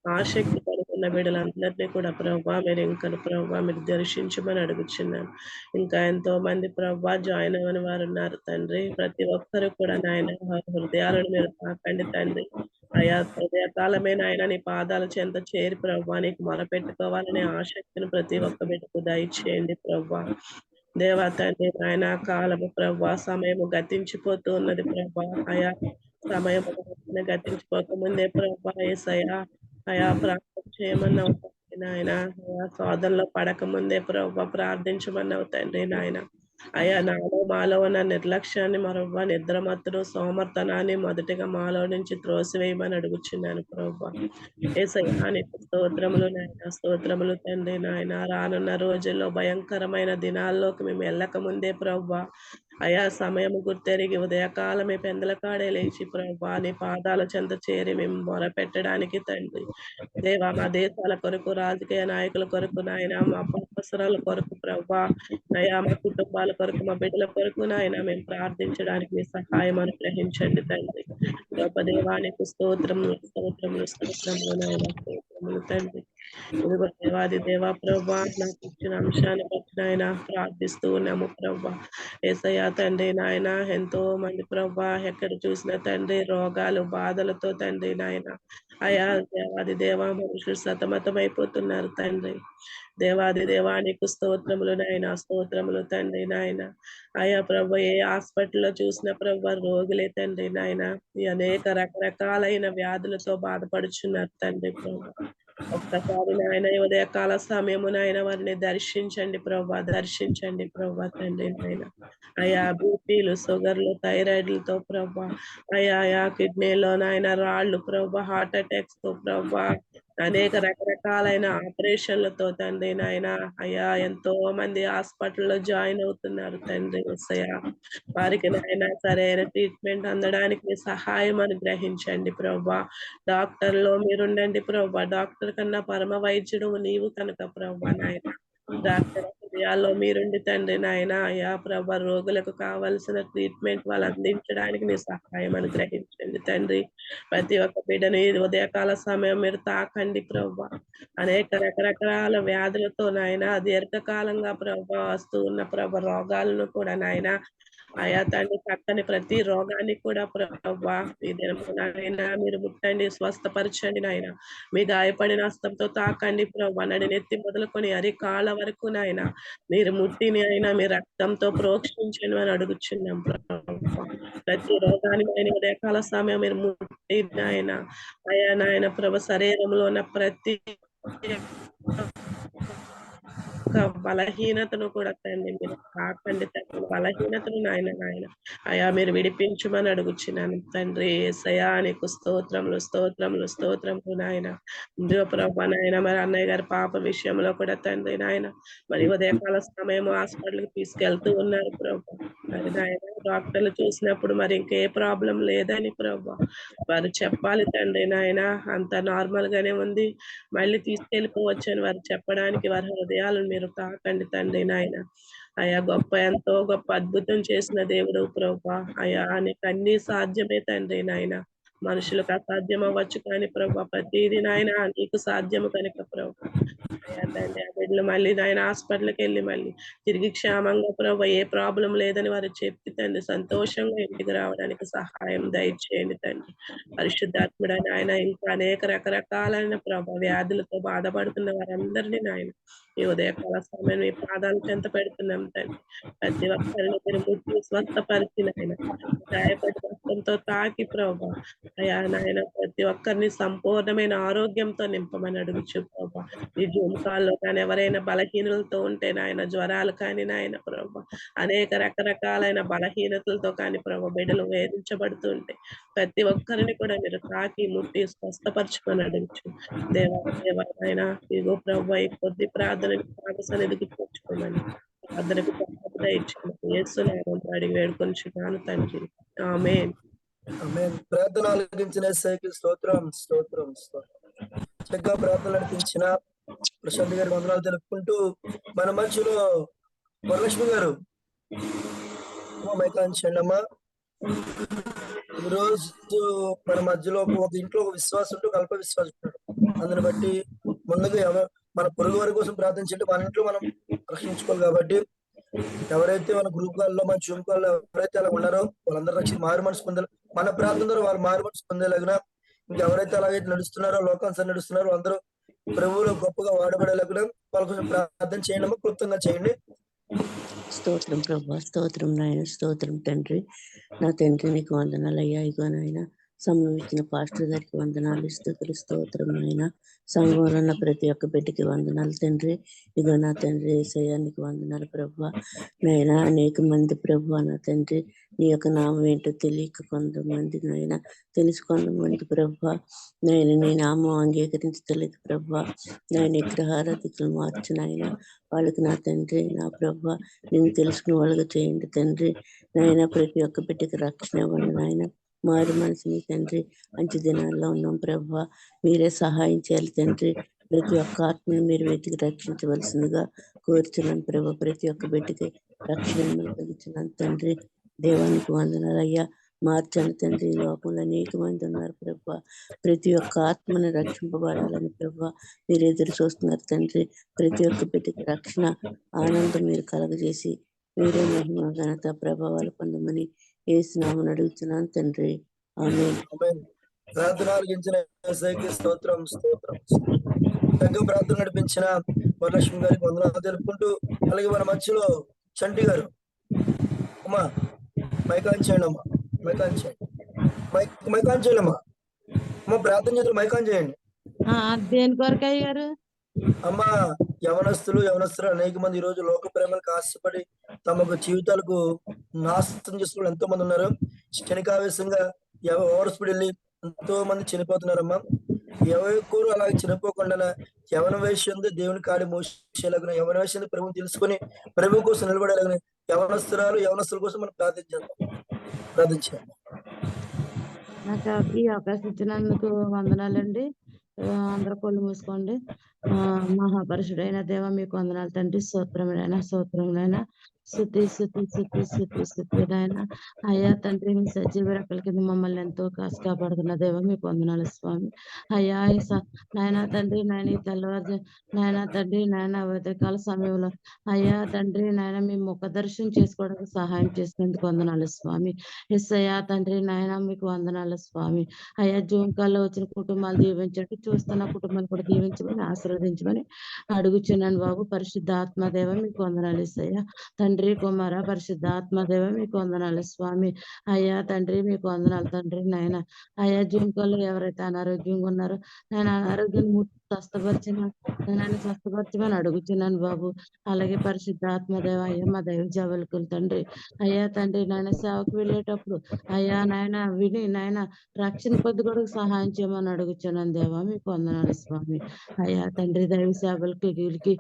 ఆసక్తి పడుతున్న బిడ్డలందరినీ కూడా ప్రభా మీరు ఇంకా ప్రభా మీరు దర్శించమని అడుగుచున్నాను. ఇంకా ఎంతో మంది ప్రభా జాయిన్ అవ్వని వారు ఉన్నారు తండ్రి. ప్రతి ఒక్కరు కూడా నాయన హృదయాలను మీరు తాకండి తండ్రి. అయా హృదయకాలమే నాయన నీ పాదాల చెంత చేరి ప్రభా నీకు మొరపెట్టుకోవాలనే ఆసక్తిని ప్రతి ఒక్క బిడ్డకు దయచేయండి ప్రభా. దేవా తండ్రి నాయన కాలము ప్రభా సమయము గతించిపోతూ ఉన్నది ప్రభా. అయా సమయం గతించిపోకముందే ప్రభా యేసయ్యా అయా ప్రార్థన చేయమన్నావు తండ్రి నాయన. అయా శోధనలో పడక ముందే ప్రభా ప్రార్థించమన్నావు తండ్రి నాయన. అయా నాలో మాలో ఉన్న నిర్లక్ష్యాన్ని మరొక నిద్రమత్తును సోమర్తనాన్ని మొదటిగా మాలో నుంచి త్రోసివేయమని అడుగుచున్నాను ప్రభా. యేసయ్యా నీకు స్తోత్రములు నాయన, స్తోత్రములు తండ్రి నాయన. రానున్న రోజుల్లో భయంకరమైన దినాల్లోకి మేము వెళ్ళక ముందే ప్రభా అయా సమయం గుర్తెరిగి ఉదయకాలమే పెందల కాడే లేచి ప్రభా నీ పాదాల చెంత చేరి మేము మొరపెట్టడానికి తండ్రి. దేవా మా దేశాల కొరకు, రాజకీయ నాయకుల కొరకు నాయన, మా అవసరాల కొరకు ప్రభా అయా మా కుటుంబాల కొరకు, మా బిడ్డల కొరకు నాయన మేము ప్రార్థించడానికి మీ సహాయం అనుగ్రహించండి తండ్రి. గొప్ప దేవానికి స్తోత్రములు, స్తోత్రములు, స్తోత్రములు నాయన, స్తోత్రములు తండ్రి. ఇదిగో దేవాది దేవా ప్రభా నాకు ఇచ్చిన అంశాన్ని బట్టి నాయన ప్రార్థిస్తూ ఉన్నాము ప్రభా. యేసయ్యా తండ్రి నాయన ఎంతో మంది ప్రభా ఎక్కడ చూసిన తండ్రి రోగాలు బాధలతో తండ్రి నాయన అయా దేవాది దేవా మనుషులు సతమతమైపోతున్నారు తండ్రి. దేవాది దేవానికి స్తోత్రములు నాయన, స్తోత్రములు తండ్రి నాయన. అయా ప్రభు ఏ హాస్పిటల్లో చూసిన ప్రభు రోగులే తండ్రి నాయన. ఈ అనేక రకరకాలైన వ్యాధులతో బాధపడుచున్నారు తండ్రి ప్రభు. ఒక్కసారి నాయన ఉదయకాల సమయము నాయన వారిని దర్శించండి ప్రభా, దర్శించండి ప్రభా తండ్రి నాయన. అయా బీపీలు, షుగర్లు, థైరాయిడ్లతో ప్రభా అయా కిడ్నీలో నాయన రాళ్ళు ప్రభా, హార్ట్ అటాక్స్ తో ప్రభా అనేక రకరకాలైన ఆపరేషన్లతో తండ్రి నాయన అయ్యా ఎంతో మంది హాస్పిటల్లో జాయిన్ అవుతున్నారు తండ్రి యేసయ్యా. వారికి నాయన సరైన ట్రీట్మెంట్ అందడానికి మీ సహాయం అనుగ్రహించండి ప్రభా. డాక్టర్లో మీరుండండి ప్రభా, డాక్టర్ కన్నా పరమ వైద్యుడు నీవు కనుక ప్రభా నాయన. డాక్టర్ హృదయాల్లో మీరుండి తండ్రి నాయన అయా ప్రభా రోగులకు కావలసిన ట్రీట్మెంట్ వాళ్ళు అందించడానికి మీ సహాయం అనుగ్రహించండి తండ్రి. ప్రతి ఒక్క బిడ్డని ఉదయకాల సమయం మీరు తాకండి ప్రభా. అనేక రకరకాల వ్యాధులతో నాయన దీర్ఘకాలంగా ప్రభా వస్తూ ఉన్న ప్రభా రోగాలను కూడా నాయన అయా తండ్రి చక్కని ప్రతి రోగాన్ని కూడా ప్రభా ఈ దినమునైనా మీరు ముట్టండి, స్వస్థపరచండి నాయన. మీ గాయపడిన హస్తంతో తాకండి ప్రభా. నడినెత్తి మొదలుకొని అరికాళ్ళ వరకు నాయన మీరు ముట్టిని అయినా మీ రక్తంతో ప్రోక్షించండి అని అడుగుచున్నాం ప్రభా. ప్రతి రోగాన్ని ఆయన ఉదయకాల సమయం మీరు ముట్టి నాయన అయా నాయన ప్రభు శరీరంలో ఉన్న ప్రతి బలహీనతను కూడా తండ్రి మీరు కాకండి తండ్రి. బలహీనతను నాయన అయా మీరు విడిపించమని అడుగుచున్నాను తండ్రి. యేసయ్యా నీకు స్తోత్రములు, స్తోత్రములు, స్తోత్రములు నాయన. ప్రభా నాయన మరి అన్నయ్య గారి పాప విషయంలో కూడా తండ్రి నాయన మరి ఉదయకాల సమయం హాస్పిటల్కి తీసుకెళ్తూ ఉన్నారు ప్రభా. మరి నాయన డాక్టర్లు చూసినప్పుడు మరి ఇంకే ప్రాబ్లం లేదని ప్రభా వారు చెప్పాలి తండ్రి నాయన. అంత నార్మల్ గానే ఉంది, మళ్ళీ తీసుకెళ్ళిపోవచ్చు అని వారు చెప్పడానికి వారి హృదయాలను మీరు తాకండి తండ్రి నాయన. అయా గొప్ప ఎంతో గొప్ప అద్భుతం చేసిన దేవుడు ప్రభా. అయా నీకు అన్ని సాధ్యమే తండ్రి నాయన. మనుషులకు అసాధ్యం అవ్వచ్చు కానీ ప్రభా ప్రతిదీ నాయన నీకు సాధ్యము కనుక ప్రభా అయ్యా తండ్రి ఆ బిడ్డలు మళ్ళీ నాయన హాస్పిటల్కి వెళ్ళి మళ్ళీ తిరిగి క్షేమంగా ప్రభా ఏ ప్రాబ్లం లేదని వారు చెప్పి తండ్రి సంతోషంగా ఇంటికి రావడానికి సహాయం దయచేయండి తండ్రి. పరిశుద్ధాత్ముడైన ఆయన ఇంకా అనేక రకరకాలైన ప్రభా వ్యాధులతో బాధపడుతున్న వారందరినీ నాయన ఈ ఉదయకాల సమయం మీ పాదాల చెంత పెడుతున్నాం తండ్రి. ప్రతి ఒక్కరిని మీరు ముట్టి స్వస్థపరిచిన ఆయన గాయపడి రక్తంతో తాకి ప్రభా అయ్యా నాయన ప్రతి ఒక్కరిని సంపూర్ణమైన ఆరోగ్యంతో నింపమని అడుగుచు ప్రభా. ఈ జూమ్ కాల్లో కానీ ఎవరైనా బలహీనలతో ఉంటే నాయన జ్వరాలు కానీ నాయన ప్రభా అనేక రకరకాలైన బలహీనతలతో కానీ ప్రభా బిడ్డలు వేధించబడుతుంటే ప్రతి ఒక్కరిని కూడా మీరు తాకి ముట్టి స్వస్థపరచుకొని అడుగుచు దేవాయన ఇగో ప్రభా ఈ కొద్ది ప్రార్థనని పాద సన్నిధికి తెచ్చుకోమని ప్రార్థనకు ఇచ్చిన యేసునామములో అడిగి వేడుకొనిచున్నాను తండ్రి. ఆమేన్. ఆమేన్. ప్రార్థన ఆలకించిన యేసయ్యకి స్తోత్రం స్తోత్రం స్తోత్రం. చక్కగా ప్రార్థన నడిపించిన ప్రశాంత్ గారి వందనాలు తెలుపుకుంటూ మన మధ్యలో వరలక్ష్మి గారు మైకాంచండి అమ్మా. ఈరోజు మన మధ్యలో ఒక ఇంట్లో ఒక విశ్వాసం ఉంటూ కల్ప విశ్వాసం ఉంటాడు. అందుని బట్టి ముందుగా మన పొరుగు వారి కోసం ప్రార్థించండి. మన ఇంట్లో మనం రక్షించుకోవాలి కాబట్టి ఎవరైతే మన గ్రూప్ కాల్లో మన జూమ్ కాల్లో ఎవరైతే అలా ఉన్నారో వాళ్ళందరూ రక్షించి మారు మనసు పొందాలి. మన ప్రార్థన ద్వారా వాళ్ళు మారు మనసు పొందేలాగిన ఇంకెవరైతే అలాగైతే నడుస్తున్నారో లోకానుసారి నడుస్తున్నారో అందరూ ప్రభువులో గొప్పగా వాడబడేలాగా వాళ్ళ కోసం ప్రార్థన చేయండి అమ్మా. క్లుప్తంగా చేయండి. స్తోత్రం ప్రభా, స్తోత్రం నాయన, స్తోత్రం తండ్రి. నా తండ్రి నీకు వందనాలు అయ్యా. ఇగో నాయన సమయం ఇచ్చిన పాస్టర్ గారికి వందనాలు, స్తుతులు, స్తోత్రం నాయన. సంఘంలో ఉన్న ప్రతి ఒక్క బిడ్డకి వందనాలు తండ్రి. ఇగో నా తండ్రి యేసయ్యా నీకు వందనాలు ప్రభా. నాయన అనేక మంది ప్రభా నా తండ్రి నీ యొక్క నామం ఏంటో తెలియక కొంతమంది నాయన తెలుసు కొంతమంది ప్రభా నాయన నీ నామం అంగీకరించలేదు ప్రభా. నాయన విగ్రహారాధికులు మార్చు నాయన వాళ్ళకి నా తండ్రి నా ప్రభా నేను తెలుసుకునే వాళ్ళగా చేయండి తండ్రి. నాయన ప్రతి ఒక్క బిడ్డకి రక్షణ ఇవ్వండి నాయన. మారు మనసుని తండ్రి మంచి దినాల్లో ఉన్నాం ప్రభా. మీరే సహాయం చేయాలి తండ్రి. ప్రతి ఒక్క ఆత్మను మీరు వెతికి రక్షించవలసిందిగా కోరుచున్నాను ప్రభా. ప్రతి ఒక్క బిడ్డకి రక్షణ కలిగించున్నాను తండ్రి. దేవానికి వందనాలు అయ్యా. మార్చండి తండ్రి. ఈ లోకంలో అనేక మంది ఉన్నారు ప్రభా. ప్రతి ఒక్క ఆత్మను రక్షింపబడాలని ప్రభా మీరు ఎదురు చూస్తున్నారు తండ్రి. ప్రతి ఒక్క బిడ్డకి రక్షణ ఆనందం మీరు కలగజేసి మీరే మహిమ ఘనత ప్రభావాలు పొందమని యేసునామమున అడుగుతున్నాను తండ్రి. ఆమేన్. ఆమేన్. ప్రార్థన ఆలకించిన యేసయ్యకి స్తోత్రం స్తోత్రం. చక్కగా ప్రార్థన నడిపించిన వరలక్ష్మి గారికి వందనాలు తెలుపుకుంటూ అలాగే మన మధ్యలో చంటి గారు అమ్మా మైకాన్ చేయండి అమ్మా. మైకాన్ చేయండి. మైకాన్ చేయండి అమ్మా. అమ్మ ప్రార్థన చేతులు మైకాన్ చేయండి దేని కొరకు అయ్యారు? అమ్మా. యవనస్తులు అనేక మంది ఈ రోజు లోక ప్రేమలకు ఆశపడి తమ జీవితాలకు నాశనం చేసుకుని ఎంతో మంది ఉన్నారు. క్షణికావేశంగా ఓవర్స్పీడ్ వెళ్ళి ఎంతో మంది చనిపోతున్నారమ్మా. ఎవరు అలాగే చనిపోకుండా యవన వయసు దేవుని కాడి మోసేలాగా యవన వయసు ప్రభుని తెలుసుకొని ప్రభు కోసం నిలబడేలాగా యవనస్తుల కోసం మనం ప్రార్థించాలి. నాకు ఈ అవకాశం ఇచ్చినందుకు వందనాలండి. అందరూ కొళ్ళు మూసుకోండి. మహాపరుషుడైన దేవ మీకు వందనాలు తండ్రి. స్తోత్రములైన స్తుతి నాయన. అయ్యా తండ్రి మీ సజీవ రెక్కల కింద మమ్మల్ని ఎంతో కాపాడుతున్న దేవ మీకు వందనాలు స్వామి. అయ్యా నాయన తండ్రి నాయన తెల్లవారు నాయన తండ్రి నాయన ఉదయకాల సమయంలో అయ్యా తండ్రి నాయన మేము ముఖ దర్శనం చేసుకోవడానికి సహాయం చేసినందుకు వందనాలు స్వామి. ఎస్ అయ్యా తండ్రి నాయన మీకు వందనాలు స్వామి. అయ్యా జూమ్ కాల్లో వచ్చిన కుటుంబాలు దీవించండి. చూస్తున్న కుటుంబాలు కూడా దీవించమని ఆశీర్వదించమని అడుగుచున్నాను బాబు. పరిశుద్ధ ఆత్మదేవ మీకు వందనాలు ఇస్తాయా తండ్రి. కుమార పరిశుద్ధ ఆత్మదేవ మీకు వందనాలు స్వామి. అయ్యా తండ్రి మీకు వందనాలు తండ్రి నాయన. అయ్యా జూమ్ కాల్లో ఎవరైతే అనారోగ్యంగా ఉన్నారో నేను అనారోగ్యాన్ని స్వస్థపరచమని అడుగుతున్నాను బాబు. అలాగే పరిశుద్ధ ఆత్మదేవ అయ్యా మా దైవ జవలకులు తండ్రి. అయ్యా తండ్రి నాయన సేవకు వెళ్ళేటప్పుడు అయ్యా నాయన విని నాయన రక్షణ కొద్ది కూడా సహాయం చేయమని అడుగుతున్నాను దేవా మీకు వందనాలు స్వామి. అయ్యా తండ్రి దైవ సేవలకి వీళ్ళకి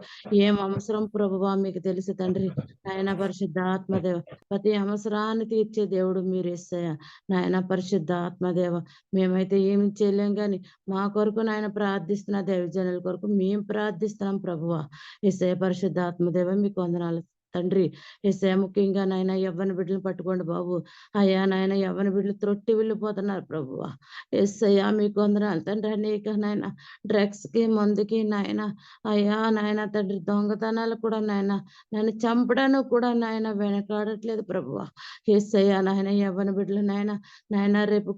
ఏం అవసరం ప్రభువా మీకు తెలుసు తండ్రి. నాయన పరిశుద్ధ ఆత్మదేవ ప్రతి అవసరాన్ని తీర్చే దేవుడు మీరు యేసయ్యా. నాయన పరిశుద్ధ ఆత్మదేవ మేమైతే ఏమి చేయలేం గాని మా కొరకు నాయన ప్రార్థిస్తున్న దైవజనుల కొరకు మేము ప్రార్థిస్తున్నాం ప్రభువా. యేసయ్య పరిశుద్ధ ఆత్మదేవ మీకు వందనాలు తండ్రి. యేసయ్య ముఖ్యంగా నాయన యవ్వన బిడ్డలను పట్టుకోండి బాబు. అయ్యా నాయన యవ్వన బిడ్డలు త్రొట్టి వెళ్ళిపోతున్నారు ప్రభువా. యేసయ్య మీకు వందనాలు తండ్రి. అనేక నాయన డ్రగ్స్‌కి, మందుకి నాయన అయ్యా నాయన తండ్రి దొంగతనాలకు కూడా నాయన నన్ను చంపడానికి కూడా నాయన వెనకాడట్లేదు ప్రభువా. యేసయ్య నాయన యవ్వన బిడ్డలు నాయన నాయన రేపు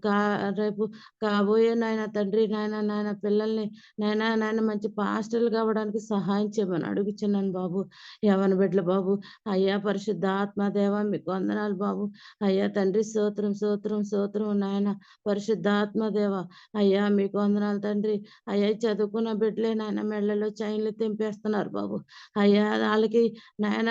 కాబోయే నాయన తండ్రి నాయన పిల్లల్ని నాయన మంచి పాస్టర్లుగా అవ్వడానికి సహాయం చేయమని అడుగుచున్నాను బాబు. యవ్వన బిడ్డలు బాబు. అయ్యా పరిశుద్ధాత్మ దేవ మీకు వందనాలు బాబు. అయ్యా తండ్రి స్తోత్రం నాయన పరిశుద్ధాత్మ దేవ. అయ్యా మీకు వందనాలు తండ్రి. అయ్యా చదువుకున్న బిడ్డలే నాయన మెడలలో చైన్లు తెంపేస్తున్నారు బాబు. అయ్యా వాళ్ళకి నాయన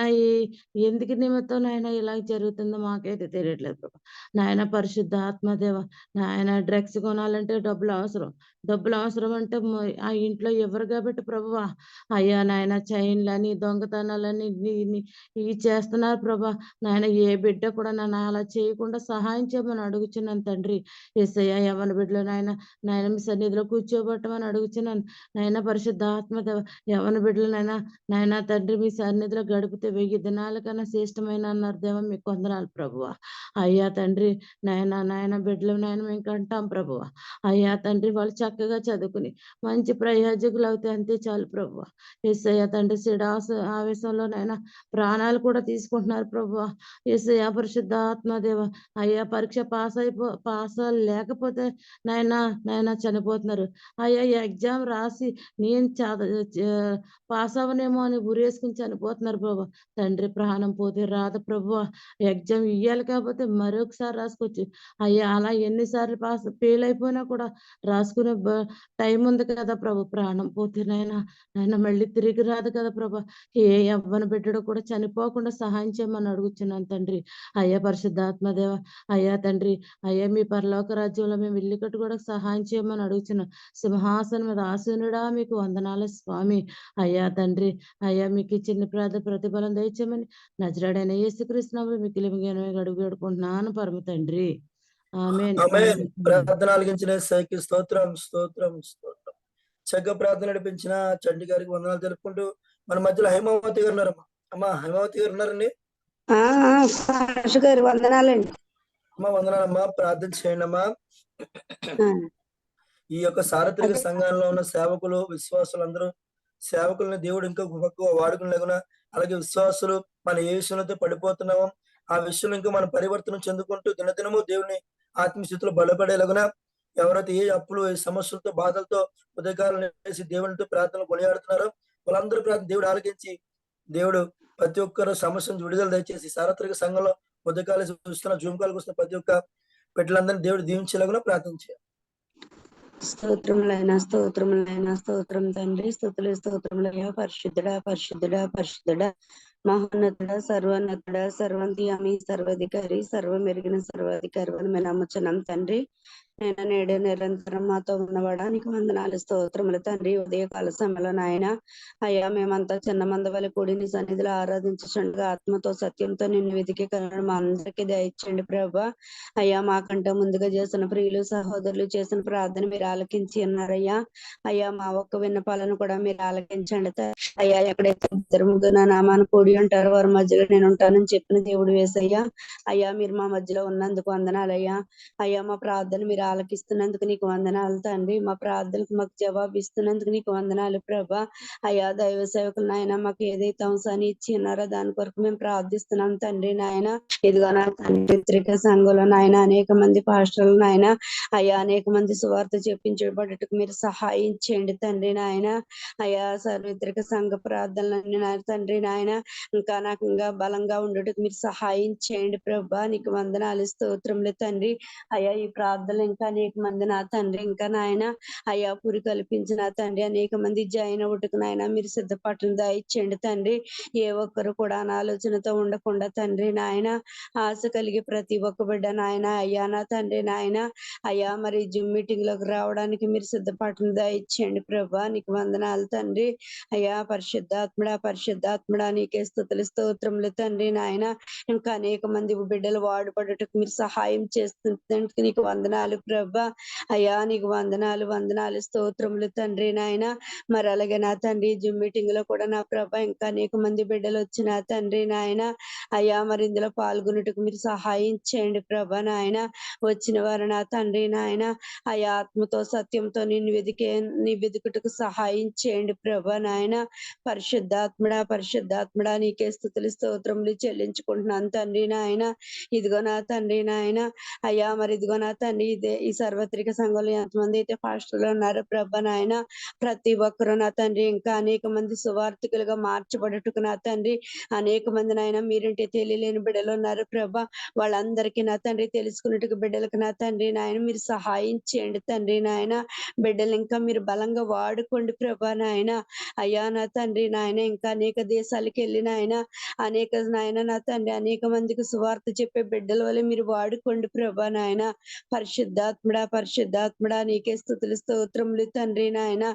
ఎందుకు నిమిత్తం నాయన ఇలా జరుగుతుందో మాకైతే తెలియట్లేదు ప్రభు. నాయన పరిశుద్ధాత్మ దేవ. నాయన డ్రగ్స్ కొనాలంటే డబ్బులు అవసరం అంటే ఆ ఇంట్లో ఎవరు కాబట్టి ప్రభువా. అయ్యా నాయన చైన్లని దొంగతనాలని ఇవి చేస్తున్నారు ప్రభా. నాయన ఏ బిడ్డ కూడా నన్ను అలా చేయకుండా సహాయం చేయమని అడుగుచున్నాను తండ్రి. యేసయ్య యవ్వన బిడ్డలు నాయన మీ సన్నిధిలో కూర్చోబెట్టమని అడుగుచున్నాను. నాయన పరిశుద్ధాత్మ దేవ. యవ్వన బిడ్డలు నాయన తండ్రి మీ సన్నిధిలో గడిపితే 1000 దినాల కన్నా శ్రేష్టమైన అన్నారు దేవ మీకు వందనాలు ప్రభువా. అయ్యా తండ్రి నాయన బిడ్డలు మేము కంటాం ప్రభువా. అయ్యా తండ్రి వాళ్ళు చక్కగా చదువుకుని మంచి ప్రయోజకులు అవుతే అంతే చాలు ప్రభువా. యేసయ్య తండ్రి ఆవేశంలో నాయన ప్రాణాలు కూడా తీసుకుంటున్నారు ప్రభువా. యేసయ్య పరిశుద్ధాత్మ దేవ. అయ్యా పరీక్ష పాస్ లేకపోతే నాయన చనిపోతున్నారు. అయ్యా ఎగ్జామ్ రాసి నేను పాస్ అవ్వనేమో అని ఉరేసుకుని చనిపోతున్నారు ప్రభు. తండ్రి ప్రాణం పోతే రాదు ప్రభువా. ఎగ్జామ్ ఇయ్యాలి కాకపోతే మరొకసారి రాసుకోవచ్చు. అయ్యా అలా ఎన్నిసార్లు ఫెయిల్ అయిపోయినా కూడా రాసుకునే టైం ఉంది కదా ప్రభు. ప్రాణం పోతే నాయన మళ్ళీ తిరిగి రాదు కదా ప్రభు. ఏ యవ్వన బిడ్డడు కూడా చనిపోకుండా సహాయం చేయమని అడుగుచున్నాను తండ్రి. అయ్యా పరిశుద్ధాత్మ దేవ. అయ్యా తండ్రి అయ్యా మీ పరలోక రాజ్యంలో మేము ఇల్లు కట్టుకోవడానికి సహాయం చేయమని అడుగుచున్నాం. సింహాసనం మీద ఆసీనుడా మీకు వందనాలు స్వామి. అయ్యా తండ్రి అయ్యా మీకు చిన్న ప్రతిఫలం దయచేయమని నజరేయుడైన యేసుక్రీస్తు నామములో మిక్కిలి అడుగు వేడుకుంటున్నాను పరమ తండ్రి. ఆమేన్. ప్రార్థన ఆలకించిన యేసయ్యకి స్తోత్రం. చక్కగా ప్రార్థన నడిపించిన చండి గారికి వందనాలు తెలుపుకుంటూ మన మధ్యలో హైమావతి గారు ఉన్నారమ్మా. అమ్మా హైమావతి గారు ఉన్నారండి. గారు వందనాలండి. అమ్మా వందనాలమ్మా. ప్రార్థన చేయండి అమ్మా. ఈ యొక్క సార్వత్రిక సంఘంలో ఉన్న సేవకులు విశ్వాసులు అందరూ సేవకులను దేవుడు ఇంకా గొప్పగా వాడుకునేలాగున, అలాగే విశ్వాసులు మన ఏ విషయంలో పడిపోతున్నామో ఆ విషయంలో ఇంకా మనం పరివర్తన చెందుకుంటూ దినదినము దేవుని ఆత్మస్థితిలో బలపడేలాగున, ఎవరైతే ఏ అప్పులు ఏ సమస్యలతో బాధలతో ఉదయకాలం వేసి దేవునితో ప్రార్థనలు కొనియాడుతున్నారో వాళ్ళందరూ ప్రార్థన దేవుడు ఆలకించి దేవుడు ప్రతి ఒక్కరు సమస్యను విడుదల దయచేసి సార్వత్రిక సంఘంలో ఉదయకాలం చూస్తున్న జూమ్ కాల్కి వస్తున్న ప్రతి ఒక్క బిడ్డలందరినీ దేవుడు దీవించేలాగా ప్రార్థించారు. స్తోత్రం తండ్రి. స్తోత్రములయ్యా. పరిశుద్ధుడా మహోన్నతుడ సర్వోన్నతుడ సర్వంతియామి సర్వాధికారి సర్వమెరిగిన సర్వాధికారి అని మేము నమ్ముచున్నాం తండ్రి. నేను నేడు నిరంతరం మాతో ఉన్నవాడా నీకు వందనాలు స్తోత్రములు తండ్రి. ఉదయకాల సమయంలో నాయన అయ్యా మేమంతా చిన్న మంద వల్ల కూడి నీ సన్నిధిలో ఆరాధించుండగా ఆత్మతో సత్యంతో నిన్ను వెతికి కలగడం మా అందరికీ దయచేయండి ప్రభా. అయ్యా మాకంటే ముందుగా చేసిన ప్రియులు సహోదరులు చేసిన ప్రార్థన మీరు ఆలకించి ఉన్నారయ్యా. అయ్యా మా ఒక్క విన్నపాలను కూడా మీరు ఆలకించండి. అయ్యా ఎక్కడైతే ఇద్దరు ముగ్గురు నా నామాన్ని కూడి ఉంటారు వారి మధ్యలో నేను ఉంటానని చెప్పిన దేవుడు వేసయ్యా. అయ్యా మీరు మా మధ్యలో ఉన్నందుకు వందనాలయ్యా. అయ్యా మా ప్రార్థన మీరు ఆలకిస్తున్నందుకు నీకు వందనాలు తండ్రి. మా ప్రార్థనకు మాకు జవాబు ఇస్తున్నందుకు నీకు వందనాలు ప్రభా. అయ్యా దైవ సేవకులు నాయన మాకు ఏదైతే అంశాన్ని ఇచ్చి ఉన్నారో దాని కొరకు మేము ప్రార్థిస్తున్నాం తండ్రి. నాయన ఇదిగో నా పత్రిక సంఘంలో నాయన అనేక మంది పాస్టర్లు నాయన అయ్యా అనేక మంది సువార్త చెప్పించబడటకు మీరు సహాయం చేయండి తండ్రి. నాయన అయ్యా సార్వత్రిక సంఘ ప్రార్థనలన్నీ తండ్రి నాయన ఇంకా నాకు ఇంకా బలంగా ఉండటకు మీరు సహాయం చేయండి ప్రభా. నీకు వందనాలు స్తోత్రములు తండ్రి. అయ్యా ఈ ప్రార్థనలు ఇంకా అనేక మంది నా తండ్రి ఇంకా నాయన అయ్యా పురి కల్పించిన తండ్రి అనేక మంది జాయిన్ అవ్వటకు నాయన మీరు సిద్ధపాటును దయచేయండి తండ్రి. ఏ ఒక్కరు కూడా అనాలోచనతో ఉండకుండా తండ్రి నాయన ఆశ కలిగి ప్రతి ఒక్క బిడ్డ నాయన అయ్యా నా తండ్రి నాయన అయ్యా మరి జూమ్ మీటింగ్ లోకి రావడానికి మీరు సిద్ధపాటును దయచేయండి ప్రభా. నీకు వందనాలు తండ్రి. అయ్యా పరిశుద్ధాత్ముడా నీకే స్తుతులు స్తోత్రములు తండ్రి నాయన. ఇంకా అనేక మంది బిడ్డలు వాడుపడటకు మీరు సహాయం చేస్తున్నందుకు నీకు వందనాలు ప్రభా. అయ్యా నీకు వందనాలు స్తోత్రములు తండ్రి నాయన. మరి అలాగే నా తండ్రి జూమ్ మీటింగ్ లో కూడా నా ప్రభా ఇంకా అనేక మంది బిడ్డలు వచ్చిన తండ్రి నాయన. అయ్యా మరి ఇందులో పాల్గొనుటకు మీరు సహాయం చేయండి ప్రభా నాయన. వచ్చిన వారు నా తండ్రి నాయన అయ్యా ఆత్మతో సత్యంతో నీ వెతుకుటకు సహాయం చేయండి ప్రభా నాయన. పరిశుద్ధాత్మడా నీకే స్తుతులు స్తోత్రములు చెల్లించుకుంటున్నాను తండ్రి నాయన. ఇదిగో నా తండ్రి నాయన అయ్యా మరి ఇదిగో నా తండ్రి ఇదే ఈ సార్వత్రిక సంఘంలో ఎంతమంది అయితే పాస్టర్లు ఉన్నారో ప్రభా నాయన ప్రతి ఒక్కరు నా తండ్రి ఇంకా అనేక మంది సువార్థికులుగా మార్చబడుటకు నా తండ్రి అనేక మంది నాయన మీరంటే తెలియలేని బిడ్డలు ఉన్నారు ప్రభా. వాళ్ళందరికీ నా తండ్రి తెలుసుకున్నట్టుగా బిడ్డలకు నా తండ్రి నాయన మీరు సహాయం చేయండి తండ్రి నాయన. బిడ్డలు ఇంకా మీరు బలంగా వాడుకోండి ప్రభా నాయన. అయ్యా నా తండ్రి నాయన ఇంకా అనేక దేశాలకు వెళ్ళిన ఆయన అనేక నాయన నా తండ్రి అనేక మందికి సువార్త చెప్పే బిడ్డల వల్ల మీరు వాడుకోండి ప్రభా నాయన. పరిశుద్ధాత్మడా నీకే స్తుతులు స్తోత్రములు తండ్రి నాయన.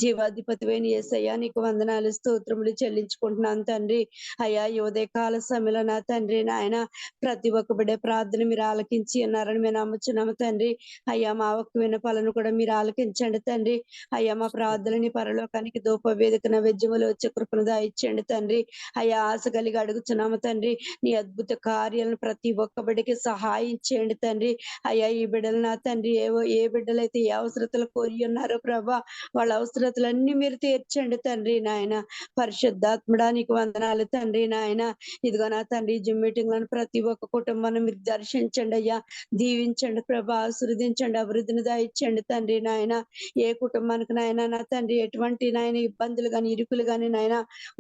జీవాధిపతివైన యేసయ్యా నీకు వందనాలు స్తోత్రములు చెల్లించుకుంటున్నాను తండ్రి. అయ్యా ఈ ఉదయకాల సమయంలో నా తండ్రి నాయన ప్రతి ఒక్క బిడ్డ ప్రార్థన మీరు ఆలకించి ఉన్నారని మేము నమ్ముచున్నాము తండ్రి. అయ్యా మా ఒక్క విన్నపాలను కూడా మీరు ఆలకించండి తండ్రి. అయ్యా మా ప్రార్థనని పరలోకానికి ధూప వేదిక నైవేద్యములు వచ్చే కృపను దయచేయండి తండ్రి. అయ్యా ఆశ కలిగి అడుగుచున్నాము తండ్రి. నీ అద్భుత కార్యాలను ప్రతి ఒక్క బిడ్డకి సహాయం చేయండి తండ్రి. అయ్యా ఈ బిడ్డలు నా తండ్రి ఏ బిడ్డలైతే ఏ అవసరతలు కోరి ఉన్నారో ప్రభా వాళ్ళ అవసరతలన్నీ మీరు తీర్చండి తండ్రి నాయన. పరిశుద్ధాత్మడా నీకు వందనాలు తండ్రి నాయన. ఇదిగో నా తండ్రి జూమ్ మీటింగ్ లను ప్రతి ఒక్క కుటుంబాన్ని మీరు దర్శించండి అయ్యా. దీవించండి ప్రభా. ఆశీర్వదించండి అభివృద్ధిని దయచేయండి తండ్రి నాయన. ఏ కుటుంబానికి నాయన నా తండ్రి ఎటువంటి నాయన ఇబ్బందులు గాని ఇరుకులు గాని నాయన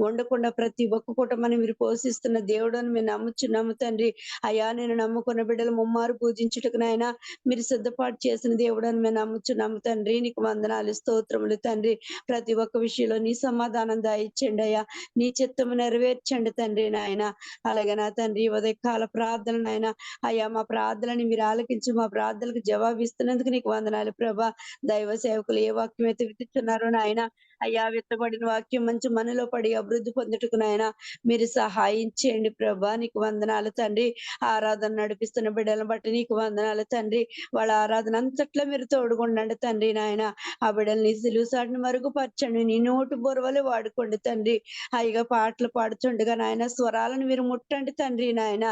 ఉండకుండా ప్రతి ఒక్క కుటుంబాన్ని మీరు పోషిస్తున్న దేవుడు అని మేము నమ్ముచున్నాము తండ్రి. అయ్యా నేను నమ్ముకున్న బిడ్డలు ముమ్మారు పూజించుటకు నాయన మీరు సిద్ధపాటు చేసిన దేవుడు అని మేము నమ్ముచున్నాము తండ్రి. నీకు వందనాలు స్తోత్రములు తండ్రి. ప్రతి ఒక్క విషయంలో నీ సమాధానం దయచేయండి అయ్యా. నీ చిత్తము నెరవేర్చండి తండ్రి నాయన. అలాగే నా తండ్రి ఉదయకాల ప్రార్థన నాయన అయ్యా మా ప్రార్థనని మీరు ఆలకించి మా ప్రార్థనలకు జవాబిస్తున్నందుకు నీకు వందనాలు ప్రభా. దైవ సేవకులు ఏ వాక్యం అయితే విత్తుతున్నారో నాయన అయ్యా విత్తబడిన వాక్యం మంచి మనలో పడి అభివృద్ధి పొందుటకు నాయన మీరు సహాయం చేయండి ప్రభా. నీకు వందనాలు తండ్రి. ఆరాధన నడిపిస్తున్న బిడ్డలను బట్టి నీకు వందనాలు తండ్రి. వాళ్ళ ఆరాధన అంతట్లో మీరు తోడుకుండండి తండ్రి నాయన. ఆ బిడ్డల్ని సిలుసాటిని మరుగుపరచండి. నీ నోటు బొరవలు వాడుకోండి తండ్రి. అయ్యగా పాటలు పాడుచుండగా నాయన స్వరాలను మీరు ముట్టండి తండ్రి నాయన.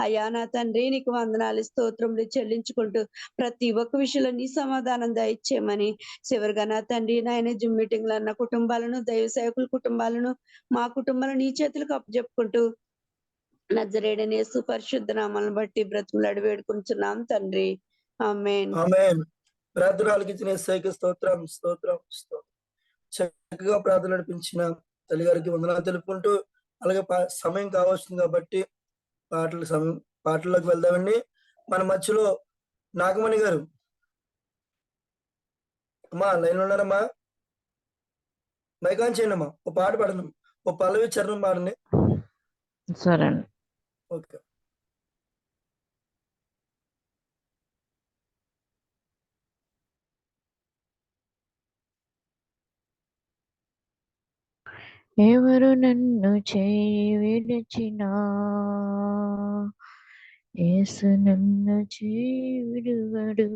అయ్యా నా తండ్రి నీకు వందనాలు స్తోత్రములు చెల్లించుకుంటూ ప్రతి ఒక్క విషయంలో నీ సమాధానం దయచేయమని చివరిగా నా తండ్రి నాయన జూమ్ మీటింగ్ లో అన్న కుటుంబాలను దైవ సేవకుల కుటుంబాలను మా కుటుంబాలను నీ చేతులకు అప్పచెప్పుకుంటూ నజరేయుడైన యేసు పరిశుద్ధ నామాలను బట్టి బ్రతుకులాడి వేడుకుంటున్నాం తండ్రి. ఆమేన్. ఆమేన్. ప్రార్థన ఆలకించిన యేసయ్యకి స్తోత్రం స్తోత్రం స్తోత్రం. చక్కగా ప్రార్థన నడిపించిన తల్లి గారికి వందనాలు తెలుపుకుంటూ అలాగే సమయం కావాల్సింది కాబట్టి పాటల్లోకి వెళ్దామండి. మన మధ్యలో నాగమణి గారు అమ్మా లైన్ లో ఉన్నారమ్మా? మైకాన్ చేయండి అమ్మా. ఓ పాట పాడండి. ఓ పల్లవి చరణం పాడండి. సరే అండి. ఓకే. ఎవరు నన్ను చేయి విడిచినా యేసు నన్ను చేయి విడువడు.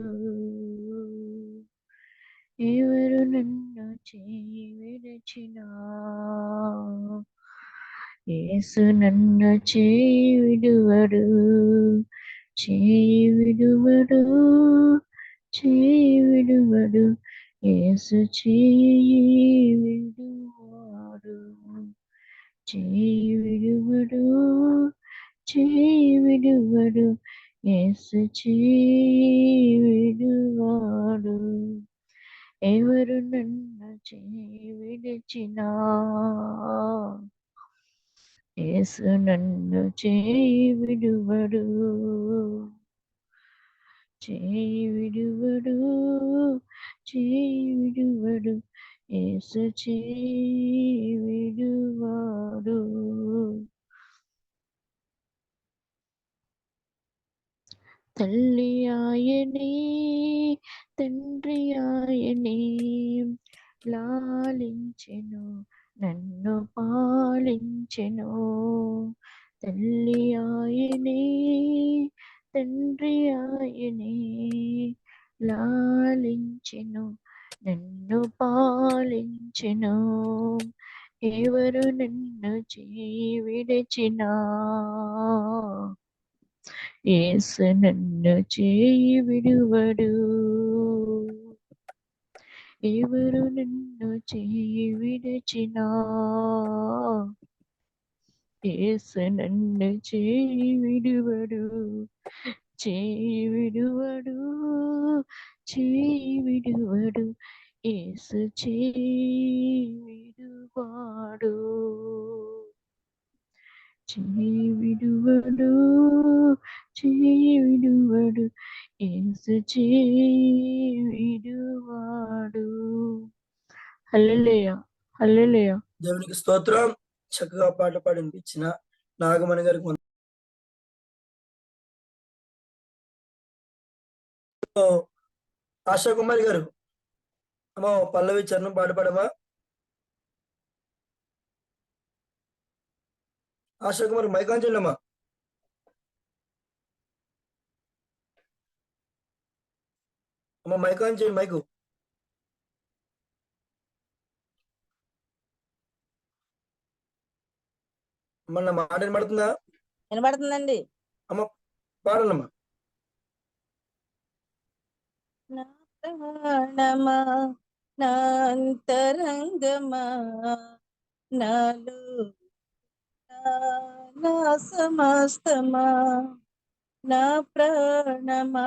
ఎవరు నన్ను చేయి విడిచినా యేసు నన్ను చేయి విడువడు. చేయి విడువడు, చేయి విడువడు, యేసు చేయి విడువాడు. చేయి విడువడు, చేయి విడువడు, యేసు చేయి విడువాడు. ఎవరు నన్ను చేయి విడిచినా యేసు నన్ను చేయి విడువడు. చేయి విడువడు, చేయి విడువడు, యేసు చేయి విడువాడు. తల్లి ఆయనే తండ్రి ఆయనే లాలించెను నన్ను పాలించెను. తల్లి ఆయనే, తండ్రి ఆయనే, లాలించెను, నన్ను పాలించెను. ఎవరు నన్ను చేయి విడిచినా, యేసు నన్ను చేయి విడువడు. ఎవరు నన్ను చేయి విడిచినా, యేసు నన్ను చేయి విడువడు. చేయి విడువడు, చేయి విడువడు, యేసు చేయి విడువాడు. చేయి విడువడు, చేయి విడువడు, యేసు చేయి విడువాడు. హల్లెలూయా, హల్లెలూయా. దేవునికి స్తోత్రం. చక్కగా పాట పాడి వినిపించిన నాగమణి గారికి ఆశా కుమారి గారు అమ్మా పల్లవి చరణం పాట పాడమా. ఆశా కుమారి మైక్ ఆన్ చేయండి అమ్మా. అమ్మా మైక్ ఆన్ చేయండి. మైకు మన మాట వినబడుతుందా? వినబడుతుందండి. అమ్మ పాడండమ్మా. నా ప్రాణమా, నా అంతరంగమా, నాలో నా సమస్తమా, నా ప్రాణమా,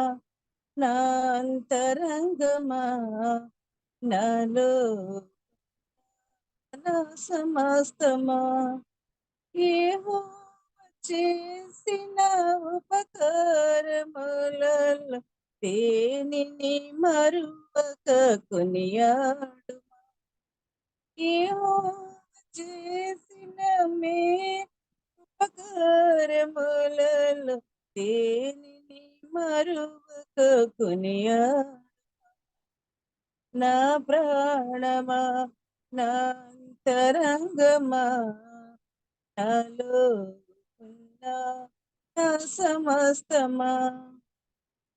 నా అంతరంగమా, నాలో నా సమస్తమా, యెహోవా చేసిన ఉపకారములలో దేనిని మరువక కొనియాడు. యెహోవా చేసిన ఉపకారములలో దేనిని మరువక కొనియాడు. నా ప్రాణమా, నా అంతరంగమా, నాలో ఉన్న నా సమస్తమా,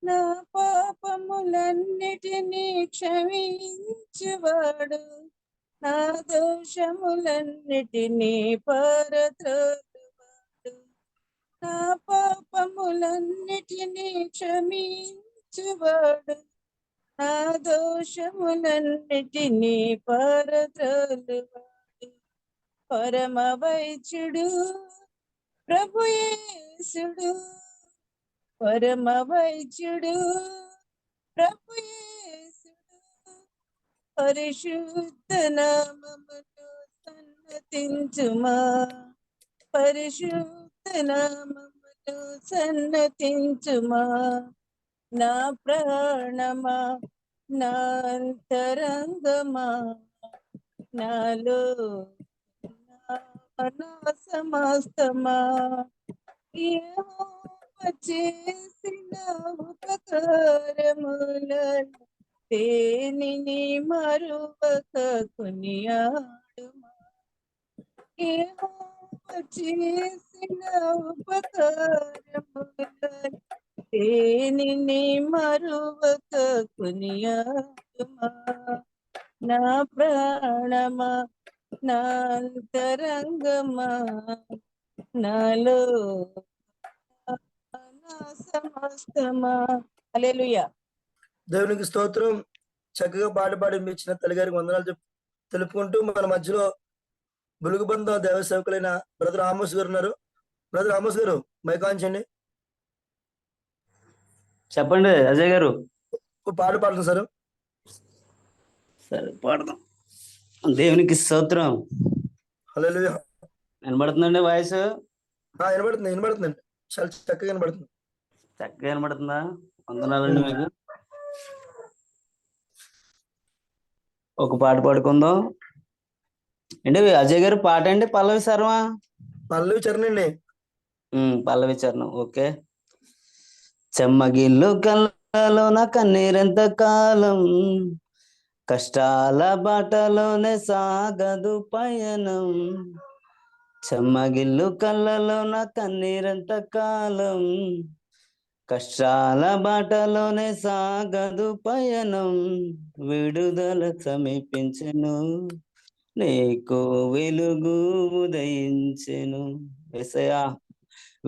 నా పాపములన్నిటినీ క్షమించువాడు, నా దోషములన్నిటినీ పరద్రోలువాడు, నా పాపములన్నిటినీ క్షమించువాడు, నా దోషములన్నిటినీ పరద్రోలువాడు. పరమ వైద్యుడు ప్రభు యేసుడు, పరమ వైద్యుడు ప్రభు యేసుడు, పరిశుద్ధ నామమును సన్నతించుమా, పరిశుద్ధ నామమును సన్నతించుమా. నా ప్రాణమా, నా అంతరంగమా, నాలో నా సమస్తమా, యెహోవా చేసిన ఉపకారములను దేనిని మరువక కొనియాడుమా. యెహోవా చేసిన ఉపకారములను దేనిని మరువక కొనియాడుమా. నా ప్రాణమా, నా అంతరంగమా, నాలో నా సమస్తమా. హల్లెలూయా. దేవునికి స్తోత్రం. చక్కగా పాట పాడి వినిపించిన తల్లి గారికి వందనాలు తెలుపుకుంటూ మన మధ్యలో బులుగుబంద దేవ సేవకులైన బ్రదర్ ఆమోస్ గారు ఉన్నారు. బ్రదర్ ఆమోస్ గారు మైక్ ఆన్ చేయండి. చెప్పండి అజయ్ గారు. పాట పాడుతుంది సార్. సరే పాడదాం. దేవునికి స్తోత్రం. హల్లెలూయా. వినబడుతుందండి వాయిస్? వినబడుతుందండి. చాలా చక్కగా వినబడుతుంది. చక్కగా వినబడుతుందా? వందనాలండి మీకు. ఒక పాట పాడుకుందాం అండి. అజయ్ గారు పాట అండి పల్లవి శర్మ? పల్లవి చరణం అండి. పల్లవి చరణం. ఓకే. చెమ్మగిల్లు కళ్ళలో నా కన్నీరెంత కాలం, కష్టాల బాటలోనే సాగదు పయనం, చెమ్మగిల్లు కళ్ళలోన కన్నీరంత కాలం. కష్టాల బాటలోనే సాగదు పయనం, విడుదల సమీపించెను, నీకు వెలుగు ఉదయించెను. యేసయ్యా,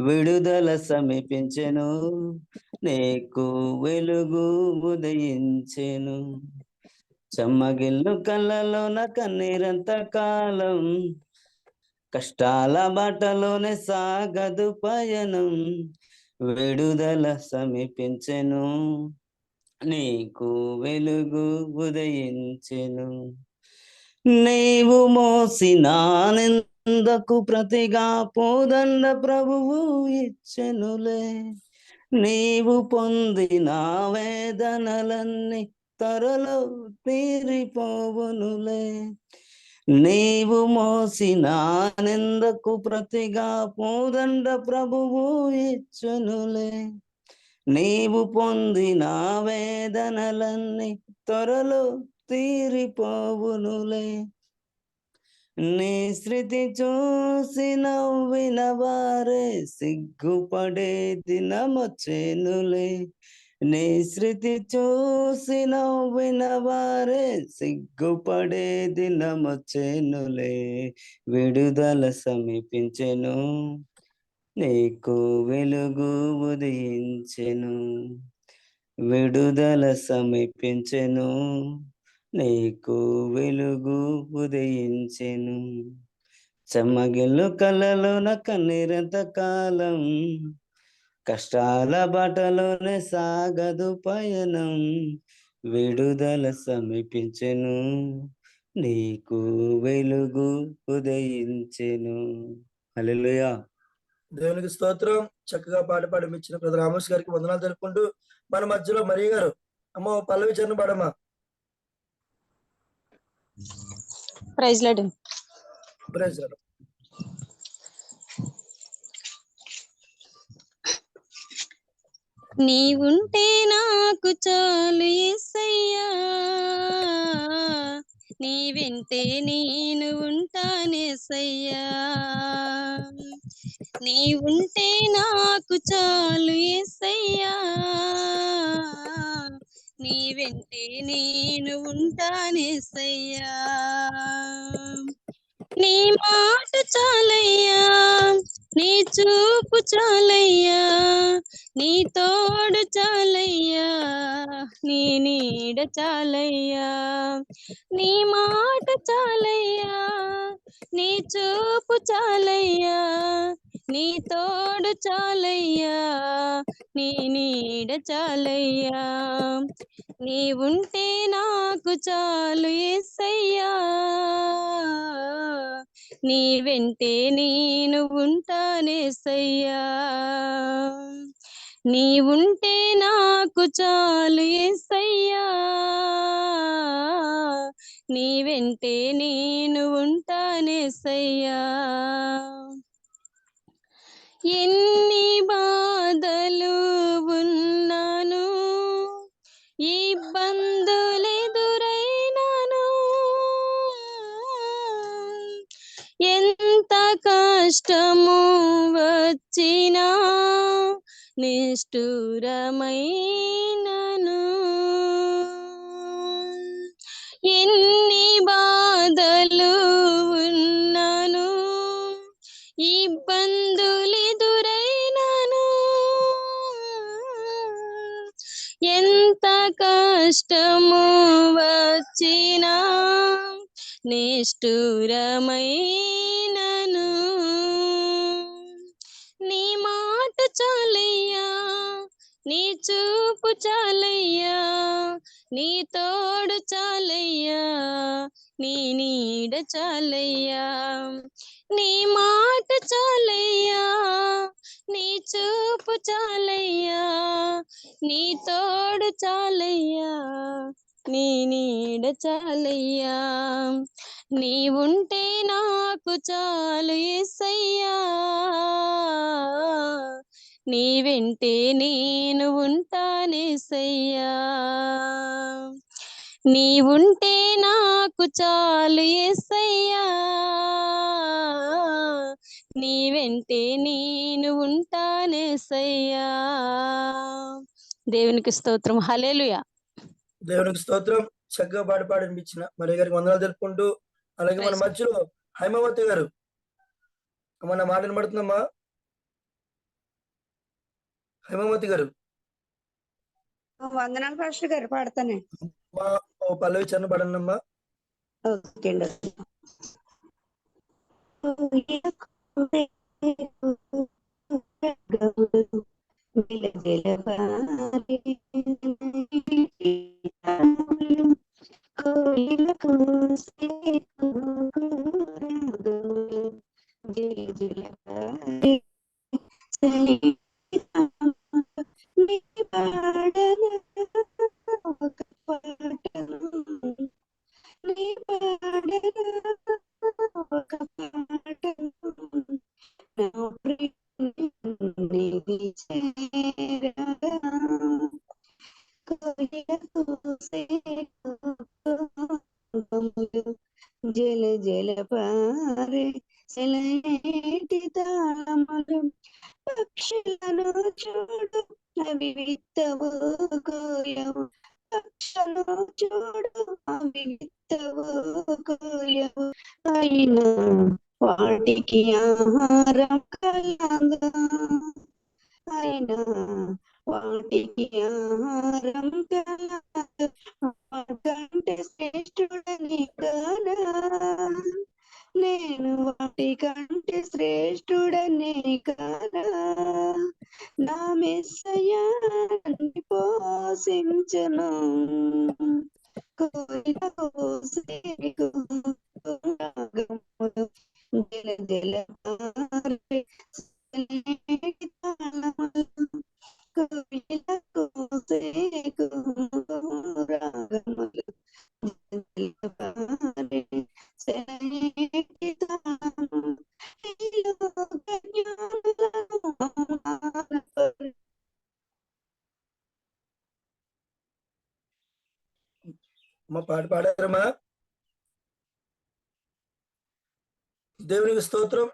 విడుదల సమీపించెను, నీకు వెలుగు ఉదయించెను. చెమ్మగిల్లు కళ్ళలోన కన్నీరంత కాలం, కష్టాల బాటలోనే సాగదు పయనం, విడుదల సమీపించెను, నీకు వెలుగు ఉదయించెను. నీవు మోసిన నిందకు ప్రతిగా పోదండ ప్రభువు ఇచ్చెనులే, నీవు పొందిన వేదనలన్నీ త్వరలో తీరిపోవునులే. నీవు మోసిన నిందకు ప్రతిగా పోదండ ప్రభువు ఇచ్చెనులే, నీవు పొందిన వేదనలన్నీ త్వరలో తీరిపోవునులే. నీ స్థితి చూసి నవ్విన వారే సిగ్గుపడే దినమొచ్చెనులే, నీ స్థితి చూసి నవ్విన వారే సిగ్గుపడే దినమొచ్చెనులే. విడుదల సమీపించెను, నీకు వెలుగు ఉదయించెను. విడుదల సమీపించెను, నీకు వెలుగు ఉదయించెను. చెమ్మగిల్లు కళ్ళలోన కన్నీరంత కాలం, కష్టాల బాటలోనే సాగదు పయనం, విడుదల సమీపించెను, నీకు వెలుగు ఉదయించెను. హల్లెలూయా. దేవునికి స్తోత్రం. చక్కగా పాట పాడిపించిన బ్రదర్ రామోస్ గారికి వందనాలు తెలుపుకుంటూ మన మధ్యలో మరియ గారు, అమ్మ పల్లవి చరణం పాడమ్మా. Praise Lord. Praise Lord. నీవుంటే నాకు చాలు యేసయ్యా, నీ వెంటే నేను ఉంటానేసయ్యా. నీవుంటే నాకు చాలు యేసయ్యా, నీ వెంటే నేను ఉంటానేసయ్యా. నీ మాట చాలయ్యా, నీ చూపు చాలయ్యా, నీ తోడు చాలయ్యా, నీ నీడ చాలయ్యా. నీ మాట చాలయ్యా, నీ చూపు చాలయ్యా, నీ తోడు చాలయ్యా, నీ నీడ చాలయ్యా. నీవుంటే నాకు చాలు యేసయ్యా, నీ వెంటే నేను ఉంటానేసయ్యా. నీవుంటే నాకు చాలు యేసయ్యా, నీ వెంటే నేను ఉంటానేసయ్యా. ఎన్ని బాధలు ఉన్నాను, ఇబ్బందులెదురైనాను, ఎంత కష్టము వచ్చినా నిష్ఠురమైనను, ఎన్ని బాధలు ఉన్నాను, ఇబ్బందులెదురైనాను, ఎంత కష్టము వచ్చినా నిష్ఠురమైనను, నీ మాట చాలయ్యా, నీ చూపు చాలయ్యా, నీ తోడు చాలయ్యా, నీ నీడ చాలయ్యా. నీ మాట చాలయ్యా, నీ చూపు చాలయ్యా, నీ తోడు చాలయ్యా, నీ నీడ చాలయ్యా. నీవుంటే నాకు చాలు యేసయ్యా, నీ వెంటే నేను ఉంటానేసయ్యా. నీవుంటే నాకు చాలు యేసయ్యా, నీ వెంటే నేను ఉంటానేసయ్యా. దేవునికి స్తోత్రం. హల్లెలూయా. దేవునికి స్తోత్రం. చక్కగా పాడి అనిపించిన మరి గారికి వందనాలు తెలుపుకుంటూ, అలాగే మన మధ్యలో హైమావతి గారు మన మాట వినబడుతుందమ్మా? హైమావతి గారు వందనాలు పాస్టర్ గారు, పాడతానే. ఓ పల్లవి చరణ పాడండమ్మా. ఓకే అండి. జల జల పారే సెలయేటి తాళములు పక్షులను చూడు అవి విత్తవు కోయవు, పక్షులను చూడు అవి విత్తవు కోయవు, అయినా వాటికి ఆహారం కలదు, అయినా వాటికి ఆహారం కలదు, వాటికంటే శ్రేష్ఠుడని కానా, నేను వాటికంటే శ్రేష్ఠుడని కానా, నా మెస్సయ్యా నన్ను పోషించును, కోయిల కోసే రాగములు జల జల పారే సెలయేటి తాళములు, కోయిల కోసే రాగములు జల పారే సెలయేటి తాళములు, ఈ లోక జ్ఞానులను అవమానపరు. అమ్మ పాట పాడారమ్మా? దేవునికి స్తోత్రం.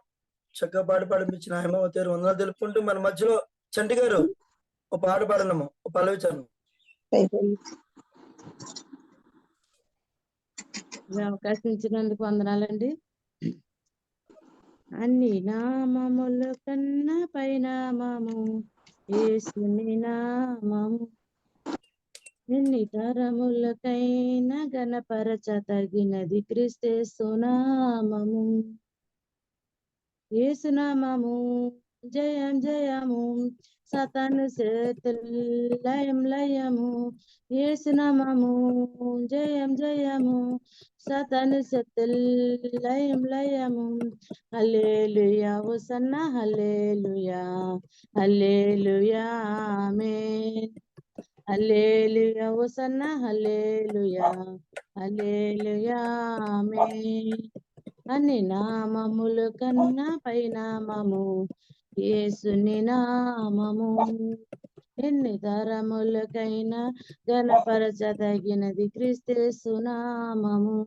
చక్కగా పాడిపించిన హేమావతి గారు వందనాలు తెలుపుకుంటూ, మన మధ్యలో చంటి గారు ఓ పాట పాడనమ్మా, ఓ పల్లవి చరణం. అవకాశం ఇచ్చినందుకు వందనాలండి. అన్ని నామముల కన్నా పైనామము యేసుని నామము, ఎన్ని తరములకైనా గణపరచ తగినది క్రీస్తు నామము, యేసునామము జయం జయము, సతాను చేతులు లయం లయము, యేసునామము జయం జయము, సతాను చేతులు లయం లయము, హల్లెలూయా హోసన్నా హల్లెలూయా, హల్లెలూయా ఆమేన్, హల్లెలూయా హోసన్నా హల్లెలూయా, హల్లెలూయా ఆమేన్. అన్ని నామముల కన్నా పైనామము యేసుని నామము, ఎన్ని తరములకైనా గణపరచదగినది క్రీస్తు నామము,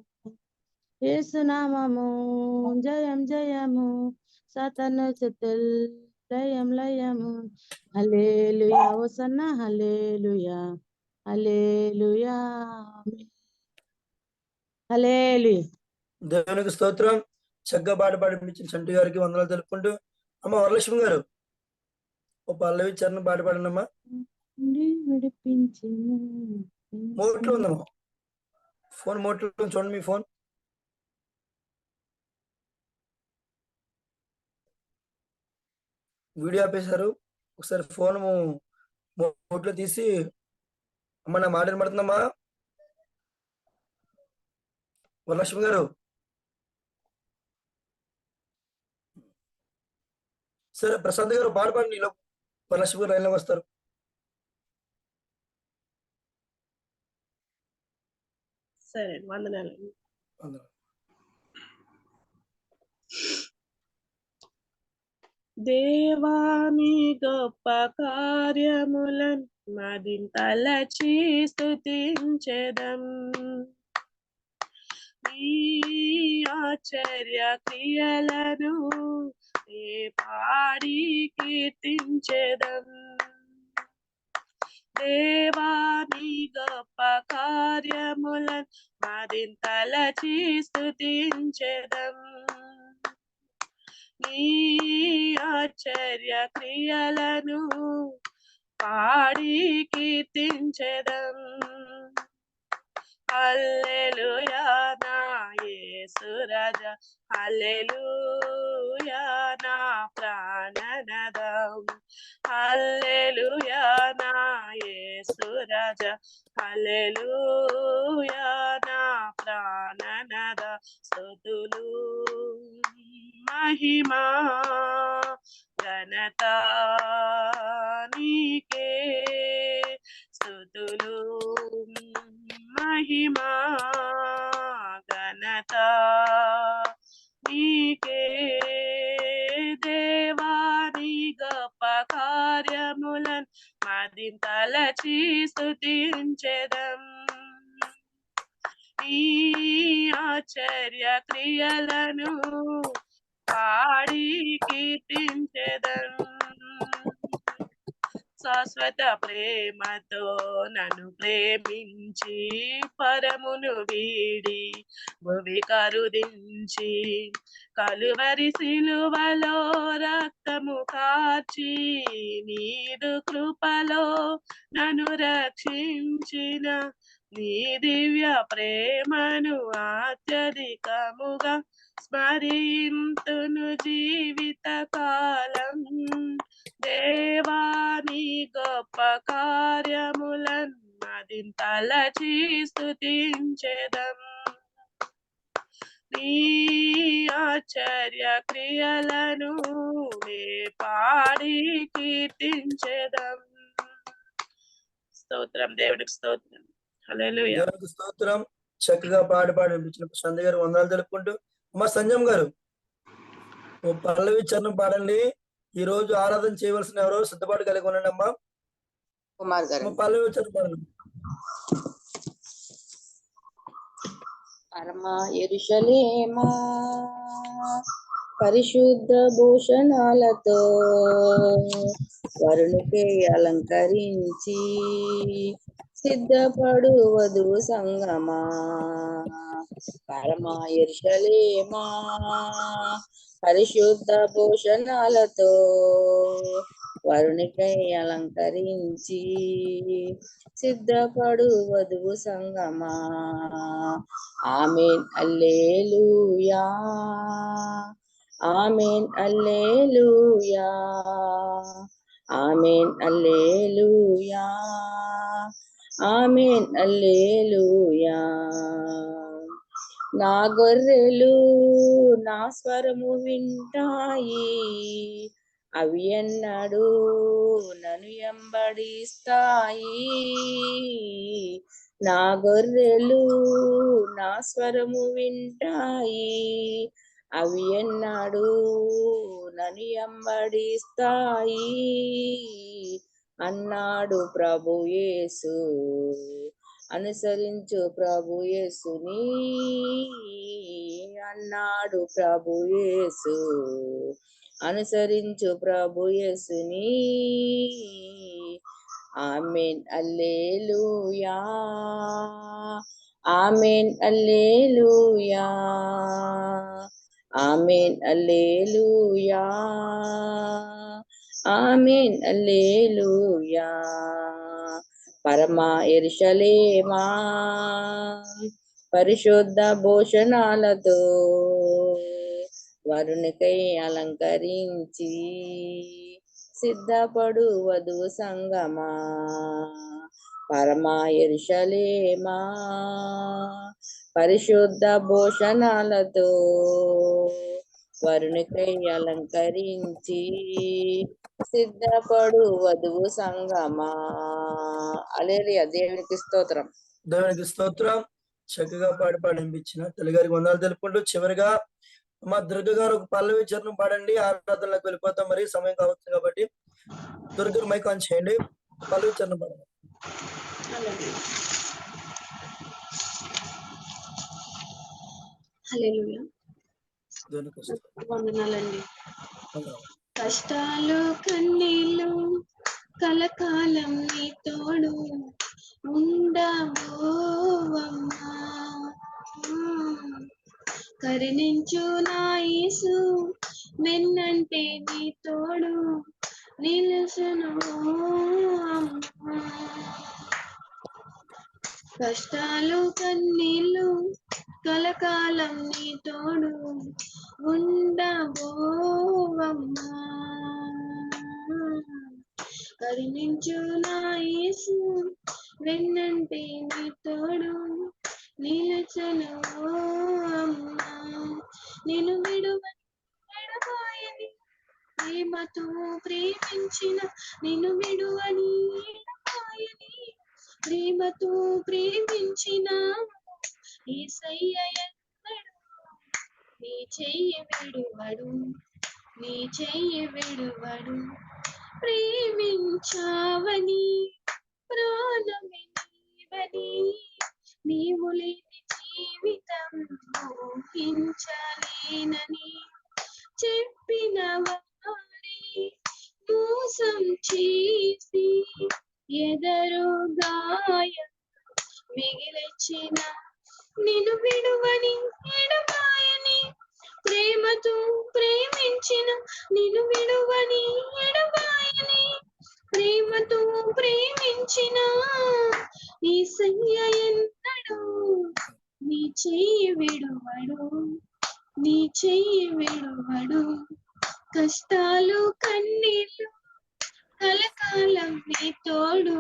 యేసునామము జయం జయము, సతను చుతుల్ లయం లయము, హల్లెలూయా హోసన్నా హల్లెలూయా, హల్లెలూయా హల్లెలూయా. దేవునికి స్తోత్రం. చక్కగా పాడిపించిన చంటి గారికి వందనాలు తెలుపుకుంటూ, అమ్మ వరలక్ష్మి గారు ఓ పల్లవి చరణం పాడమ్మా. మోట్లో ఉందమ్మా, ఫోన్ మోట్లో చూడండి, మీ ఫోన్ వీడియో ఆపేశారు. ఒకసారి ఫోన్ మోట్లో తీసి, అమ్మ నా మాట వినబడుతుందమ్మా? వరలక్ష్మి గారు సరే, ప్రశాంత్ గారు పాడపాడి, నీలో వరలక్ష్మి గారు లైన్లోకి వస్తారు. సరే, వందనాలు. దేవాని గొప్ప కార్యములను మదింతలచి స్తుతించెదం. నీ ఆశ్చర్య క్రియలను పాడి కీర్తించెదం. దేవాని గొప్ప కార్యములను మదింతలచి స్తుతించెదం. నీ ఆశ్చర్య క్రియలను పాడి కీర్తించెదం. హల్లెలూయా నా యేసు రాజా, హల్లెలూయా నా ప్రాణనాదం. హల్లెలూయా నా యేసు రాజా, హల్లెలూయా నా ప్రాణనాద. స్తుతులు మహిమా ఘనత నీకే, స్తుతులు మహిమా ఘనత నీకే. దేవాని గొప్ప కార్యములను మదింతలచి స్తుతించెదం. ఈ ఆశ్చర్య క్రియలను పాడి కీర్తించెదం. శాశ్వత ప్రేమతో నన్ను ప్రేమించి పరమును వీడి భువి కరుదించి కలువరి సిలువలో రక్తము కార్చి నీదు కృపలో నన్ను రక్షించిన నీ దివ్య ప్రేమను అత్యధికముగా స్మరింతును జీవిత కాలం. దేవాని గొప్ప కార్యములను మదింతలచి స్తుతించెదం. నీ ఆశ్చర్య క్రియలను పాడి కీర్తించెదం. స్తోత్రం దేవుడికి స్తోత్రం. హల్లెలూయా. దేవునికి స్తోత్రం. చక్కగా పాడి వినిపించిన సంధ్య గారు వందనాలు తెలుపుకుంటూ, అమ్మ సంజయ్ గారు ఓ పల్లవి చరణం పాడండి. ఈ రోజు ఆరాధన చేయవలసిన ఎవరో సిద్ధపాటు కలిగి ఉండండి అమ్మా. కుమార్ గారు పల్లవి చరణం పాడండి. పరమా యెరూషలేమా పరిశుద్ధ భూషణాలతో వరుణికి అలంకరించి సిద్ధపడు వధువు సంగమా. పరమా యెరూషలేమా పరిశుద్ధ భూషణాలతో వరుణికై అలంకరించి సిద్ధపడు వధువు సంగమా. ఆమేన్ హల్లెలూయా, ఆమేన్ హల్లెలూయా, ఆమేన్ హల్లెలూయా, ఆమేన్ హల్లెలూయా. నా గొర్రెలు నా స్వరము వింటాయి, అవి ఎన్నడూ నన్ను ఎంబడిస్తాయి. నా గొర్రెలు నా స్వరము వింటాయి, అవి ఎన్నడూ నన్ను ఎంబడిస్తాయి అన్నాడు ప్రభు యేసు. అనుసరించు ప్రభు యేసుని అన్నాడు ప్రభు యేసు. అనుసరించు ప్రభు యేసుని. ఆమేన్ హల్లెలూయా, ఆమేన్ హల్లెలూయా, ఆమేన్ హల్లెలూయా, ఆమేన్ హల్లెలూయా. పరమా యెరూషలేమా పరిశుద్ధ భూషణాలతో వరుణికై అలంకరించి సిద్ధపడు వధువు సంగమా. పరమా యెరూషలేమా పరిశుద్ధ భూషణాలతో వరుణికై అలంకరించి సిద్ధపడు వధువు సంగమా. హల్లెలూయా. దేవునికి స్తోత్రం. దేవునికి స్తోత్రం. చక్కగా పాడి వినిపించిన తల్లి గారికి వందనాలు తెలుపుకుంటూ, చివరిగా అమ్మ దుర్గ గారు ఒక పల్లవి చరణం పాడండి, ఆరాధనలోకి వెళ్ళిపోతాం, మరి సమయం కావచ్చు కాబట్టి. దుర్గ గారు మైక్ ఆన్ చేయండి, పల్లవి చరణం పాడండి. హల్లెలూయా. వందనాలండి. కష్టాలు కన్నీళ్ళు కలకాలం నీ తోడు ఉండబోవమ్మా, కరుణించు నా యేసు వెన్నంటే నీ తోడు నిలుసును అమ్మా. కష్టాలు కన్నీళ్ళు కలకాలం నీ తోడు ఉండబోవమ్మా, కరుణించు నా యేసు వెన్నంటే నీ తోడు నిలుచును అమ్మా. నేను విడువని ప్రేమతో ప్రేమించిన నిన్ను విడువని ఎడబాయని ప్రేమతో ప్రేమించిన యేసయ్య ఎన్నడు నీ చెయ్యి విడువడు, నీ చెయ్యి విడువడు. ప్రేమించావని ప్రాణమే నీవని నీవు లేని జీవితం ఊహించలేనని చెప్పిన వారి మోసం చేసి ఎదరు గాయం మిగిలిచిన నిన్ను విడువని ఎడబాయని ప్రేమతో ప్రేమించిన నిన్ను విడువని ఎడబాయని ప్రేమతో ప్రేమించిన యేసయ్య ఎన్నడు నీ చెయ్యి విడువడు, నీ చెయ్యి విడువడు. కష్టాలు కన్నీళ్ళు కలకాలం నీ తోడు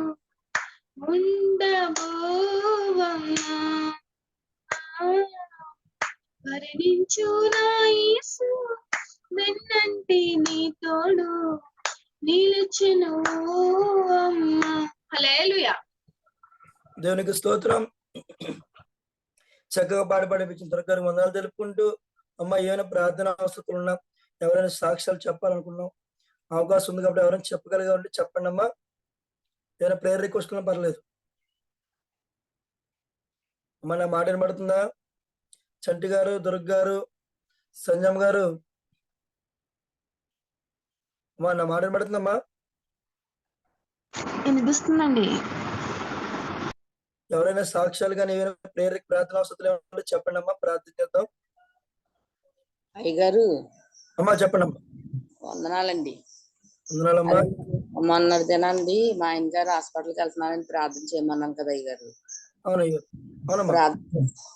ఉండబోవమ్మా, కరుణించు నా యేసు వెన్నంటి నీ తోడు నిలుచును అమ్మా. హల్లెలూయా. దేవునికి స్తోత్రం. చక్కగా పాడిపించిన దుర్గారు వందనాలు తెలుపుకుంటూ, అమ్మ ఏమైనా ప్రార్థన అవసరం ఉన్నా, ఎవరైనా సాక్ష్యాలు చెప్పాలనుకున్నాం, అవకాశం ఉంది కాబట్టి ఎవరైనా చెప్పగలిగా ఉంటే చెప్పండి అమ్మా. ఏమైనా ప్రేయర్ రిక్వెస్ట్ ఉన్నా పర్లేదు. అమ్మ నా మాట వినబడుతుందా? చంటి గారు, దుర్గ గారు, సంజమ్ గారు, అమ్మా నా మాట వినబడుతుందమ్మా? వినిపిస్తుందండి. ఎవరైనా సాక్ష్యాలు కానీ ఏమైనా ప్రేయర్ ప్రార్థన అవసరం చెప్పండి అమ్మా, ప్రార్థిద్దాం. అయ్యగారు అమ్మా చెప్పండి అమ్మా. వందనాలండి. వందనాలమ్మా. మొన్నటి దినాండి మా ఆయన గారు హాస్పిటల్కి వెళ్తున్నారని ప్రార్థన చేయమన్నాను కదా అయ్యగారు.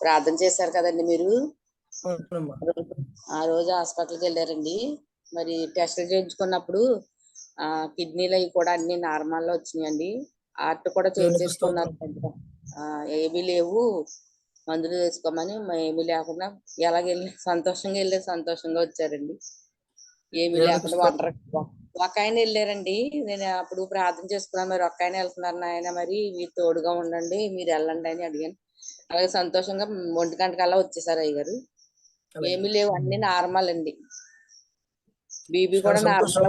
ప్రార్థన చేశారు కదండి మీరు. ఆ రోజు హాస్పిటల్కి వెళ్ళారండి. మరి టెస్టులు చేయించుకున్నప్పుడు కిడ్నీలు అవి కూడా అన్ని నార్మల్ లో వచ్చినాయండి. హార్ట్ కూడా చేయించేసుకున్నారు. ఏమీ లేవు, మందులు వేసుకోమని ఏమీ లేకుండా ఎలాగెళ్ళి సంతోషంగా వెళ్ళి సంతోషంగా వచ్చారండి. ఏమీ లేకుండా ఒక ఆయన వెళ్ళారండి. నేను అప్పుడు ప్రార్థన చేసుకున్నాను, మరి ఒక ఆయన వెళ్తున్నారు నాయన, మరి మీరు తోడుగా ఉండండి, మీరు వెళ్ళండి అని అడిగాను. అలాగే సంతోషంగా 1 గంటకల్లా వచ్చేసారు అయ్యగారు. ఏమీ లేవు, అన్ని నార్మల్ అండి. బీపీ కూడా నార్మల్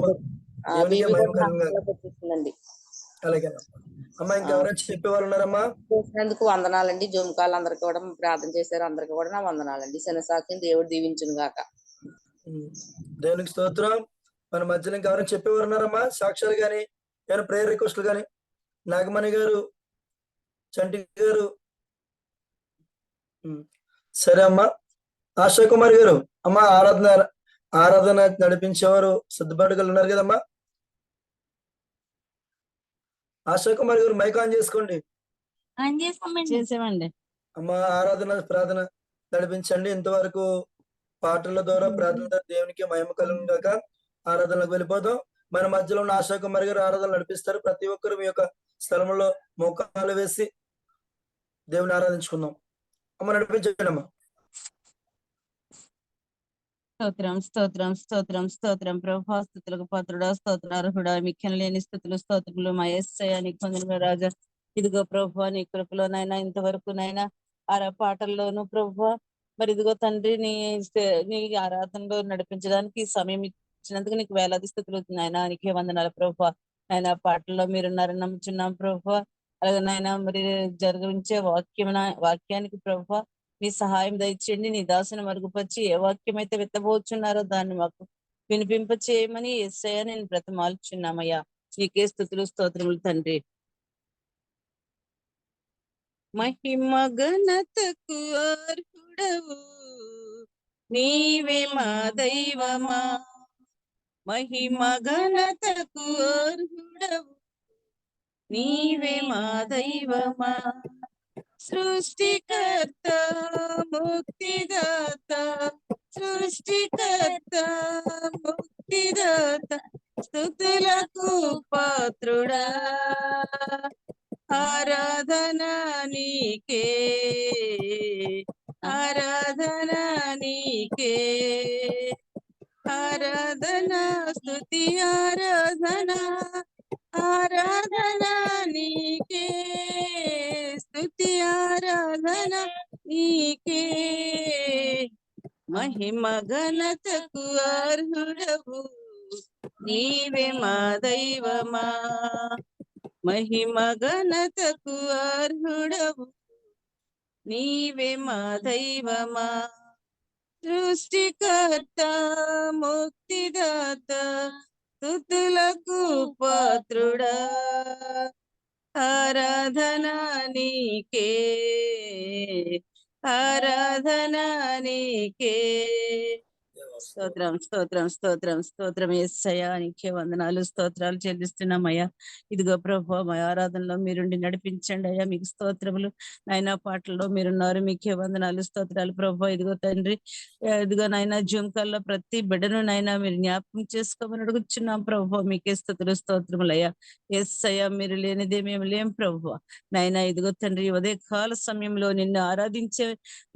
వచ్చేసిందండి. చేసినందుకు వందనాలండి. జూమ్ కాల్ అందరికి కూడా ప్రార్థన చేశారు, అందరికి కూడా నా వందనాలండి. శనసాక్షిని దేవుడు దీవించును గాక. దేవునికి స్తోత్రం. మన మధ్యలో ఇంకెవరైనా చెప్పేవారు ఉన్నారమ్మా? సాక్ష్యాలు కానీ ఏమైనా ప్రేయర్ రిక్వెస్ట్లు కానీ? నాగమణి గారు, చంటి గారు, సరే అమ్మా. ఆశా కుమార్ గారు, అమ్మా ఆరాధన నడిపించేవారు సిద్ధపాటు ఉన్నారు కదమ్మా. ఆశా కుమార్ గారు మైక్ ఆన్ చేసుకోండి. చేసామండి. అమ్మా ఆరాధన ప్రార్థన నడిపించండి. ఇంతవరకు పాటల ద్వారా ప్రార్థన ద్వారా దేవునికి మహిమ కలుగును గాక. ఆరాధనలకు వెళ్ళిపోదాం. మన మధ్యలో ఉన్న ఆశా కుమార్ గారు ఆరాధన నడిపిస్తారు. ప్రతి ఒక్కరు మీ యొక్క స్థలంలో మోకాలు వేసి దేవుని ఆరాధించుకుందాం. అమ్మ నడిపించండి అమ్మా. స్తోత్రం స్తోత్రం స్తోత్రం స్తోత్రం ప్రభా, స్తుతులకు పాత్రుడా, స్తోత్ర అర్హుడా, మిఖ్యం లేని స్థుతులు స్తోత్రములు మా యేసయ్యా నీకు వందనములు రాజా. ఇదిగో ప్రభా నీ కృపలోనైనా ఇంతవరకు నైనా పాటల్లోను ప్రభా మరి ఇదిగో తండ్రి నీ ఆరాధనలో నడిపించడానికి ఈ సమయం ఇచ్చినందుకు నీకు వేలాది స్థుతులు నాయన. నీకే వందనాలు ప్రభువా. ఆయన పాటల్లో మీరున్నారని నమ్ముచున్నాం ప్రభువా. అలాగే నాయన మరి జరిగించే వాక్యానికి ప్రభువా మీ సహాయం దయచేయండి. నీ దాసుని మరుగుపరిచి ఏ వాక్యం అయితే విత్తబోచున్నారో దాన్ని మాకు వినిపింప చేయమని యేసయ్యా నేను బ్రతమాలుచున్నామయ్యా. నీకే స్తుతులు స్తోత్రములు తండ్రి. మహిమ ఘనతకు అర్హుడవు నీవే మా దైవమా. మహిమ ఘనతకు అర్హుడవు నీవే మా దైవమా. సృష్టికర్త ముక్తిదాత సృష్టికర్త ముక్తిదాత స్తుతులకు పాత్రుడా. ఆరాధన నీకే ఆరాధన నీకే ఆరాధన స్తుతి ఆరాధన ఆరాధన నీకే స్తుతి ఆరాధన నీకే. మహిమ ఘనతకు అర్హుడవు నీవే మా దైవమా. మహిమ ఘనతకు అర్హుడవు నీవే మా దైవమా. సృష్టికర్త ముక్తిదాత స్తుతులకు పాత్రుడా. ఆరాధన నీకే ఆరాధన నీకే. స్తోత్రం స్తోత్రం స్తోత్రం స్తోత్రం యేసయ్యా. నీకే వందనాలు స్తోత్రాలు చెల్లిస్తున్నామయ్యా. ఇదిగో ప్రభు మా ఆరాధనలో మీరుండి నడిపించండి అయ్యా. మీకు స్తోత్రములు నాయన. పాటల్లో మీరున్నారు. మీకే వందనాలు స్తోత్రాలు ప్రభు. ఇదిగో తండ్రి ఇదిగో నాయన జూమ్ కాల్లో ప్రతి బిడ్డను నాయన మీరు జ్ఞాపకం చేసుకోమని అడుగుచున్నాం ప్రభు. మీకే స్తుతులు స్తోత్రములయ్యా. యేసయ్యా మీరు లేనిదే మేము లేం ప్రభు నాయన. ఇదిగో తండ్రి ఉదయ కాల సమయంలో నిన్ను ఆరాధించే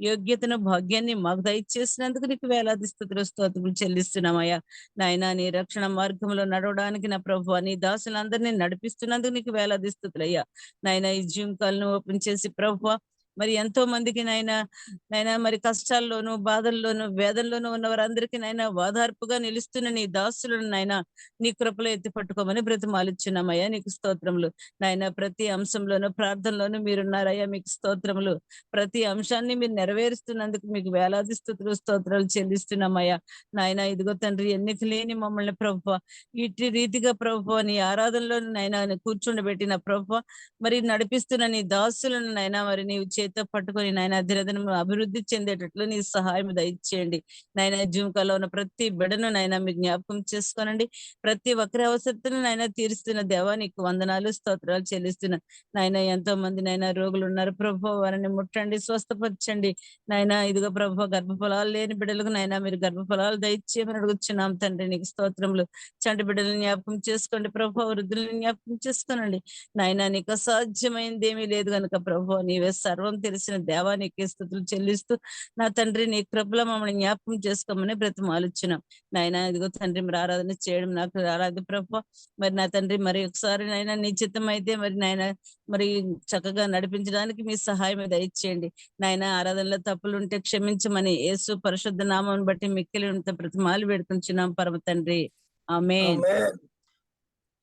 యోగ్యతను భాగ్యాన్ని మాకు దయచేసినందుకు నీకు వేలాది స్థుతులు స్తోత్రములు చెల్లిస్తున్నామయ్యా. నాయన నీ రక్షణ మార్గంలో నడవడానికి నా ప్రభు నీ దాసులందరినీ నడిపిస్తున్నందుకు నీకు వేలాది స్థుతులయ్యా. నాయన ఈ జూమ్ కాల్ను ఓపెన్ చేసి ప్రభు మరి ఎంతో మందికి నైనా మరి కష్టాల్లోనూ బాధల్లోనూ వేదనలోనూ ఉన్న వారందరికీ నైనా ఓదార్పుగా నిలుస్తున్న నీ దాసులను నాయన నీ కృపలో ఎత్తి పట్టుకోమని బ్రతిమాలుచున్నామయ్యా. నీకు స్తోత్రములు నాయన. ప్రతి అంశంలోనూ ప్రార్థనలోనూ మీరున్నారయ్యా. మీకు స్తోత్రములు. ప్రతి అంశాన్ని మీరు నెరవేరుస్తున్నందుకు మీకు వేలాది స్తుతులు స్తోత్రాలు చెల్లిస్తున్నామయ్యా. నాయన ఇదిగో తండ్రి ఎన్నిక లేని మమ్మల్ని ప్రభు ఇటు రీతిగా ప్రభు నీ ఆరాధనలో నైనా కూర్చుండబెట్టిన ప్రభు మరి నడిపిస్తున్న నీ దాసులను నైనా మరి నీవు చేతితో పట్టుకొని నాయన దినదినం అభివృద్ధి చెందేటట్లు నీ సహాయం దయచేయండి నాయన. జూమ్కాలో ఉన్న ప్రతి బిడ్డను నాయన మీరు జ్ఞాపకం చేసుకోనండి. ప్రతి ఒక్కరి అవసరతను నాయన తీరుస్తున్న దేవా నీకు వందనాలు స్తోత్రాలు చెల్లిస్తున్నా నాయన. ఎంతో మంది నాయన రోగులు ఉన్నారు ప్రభు. వారిని ముట్టండి, స్వస్థపరచండి నాయన. ఇదిగో ప్రభు గర్భఫలాలు లేని బిడ్డలకు నాయన మీరు గర్భఫలాలు దయచేయమని అడుగుచున్నాం తండ్రి. నీకు స్తోత్రములు. చంటి బిడ్డలను జ్ఞాపకం చేసుకోండి ప్రభు. వృద్ధులను జ్ఞాపకం చేసుకోనండి నాయన. నీకు అసాధ్యమైంది ఏమీ లేదు కనుక ప్రభు నీవే సర్వం తెలిసిన దేవా నీకే స్తుతులు చెల్లిస్తూ నా తండ్రి నీ కృపలో మమ్మల్ని జ్ఞాపకం చేసుకోమని బ్రతిమాలుచున్నాం నాయన. ఇదిగో తండ్రి మరి ఆరాధన చేయడం నాకు రాలేదు ప్రభు. మరి నా తండ్రి మరి ఒకసారి నాయన నీ చిత్తం అయితే మరి నాయన మరి చక్కగా నడిపించడానికి మీ సహాయం దయచేయండి నాయన. ఆరాధనలో తప్పులు ఉంటే క్షమించమని యేసు పరిశుద్ధ నామం బట్టి మిక్కిలి బ్రతిమాలు వేడుకుంటున్నాం పరమ తండ్రి. ఆమేన్.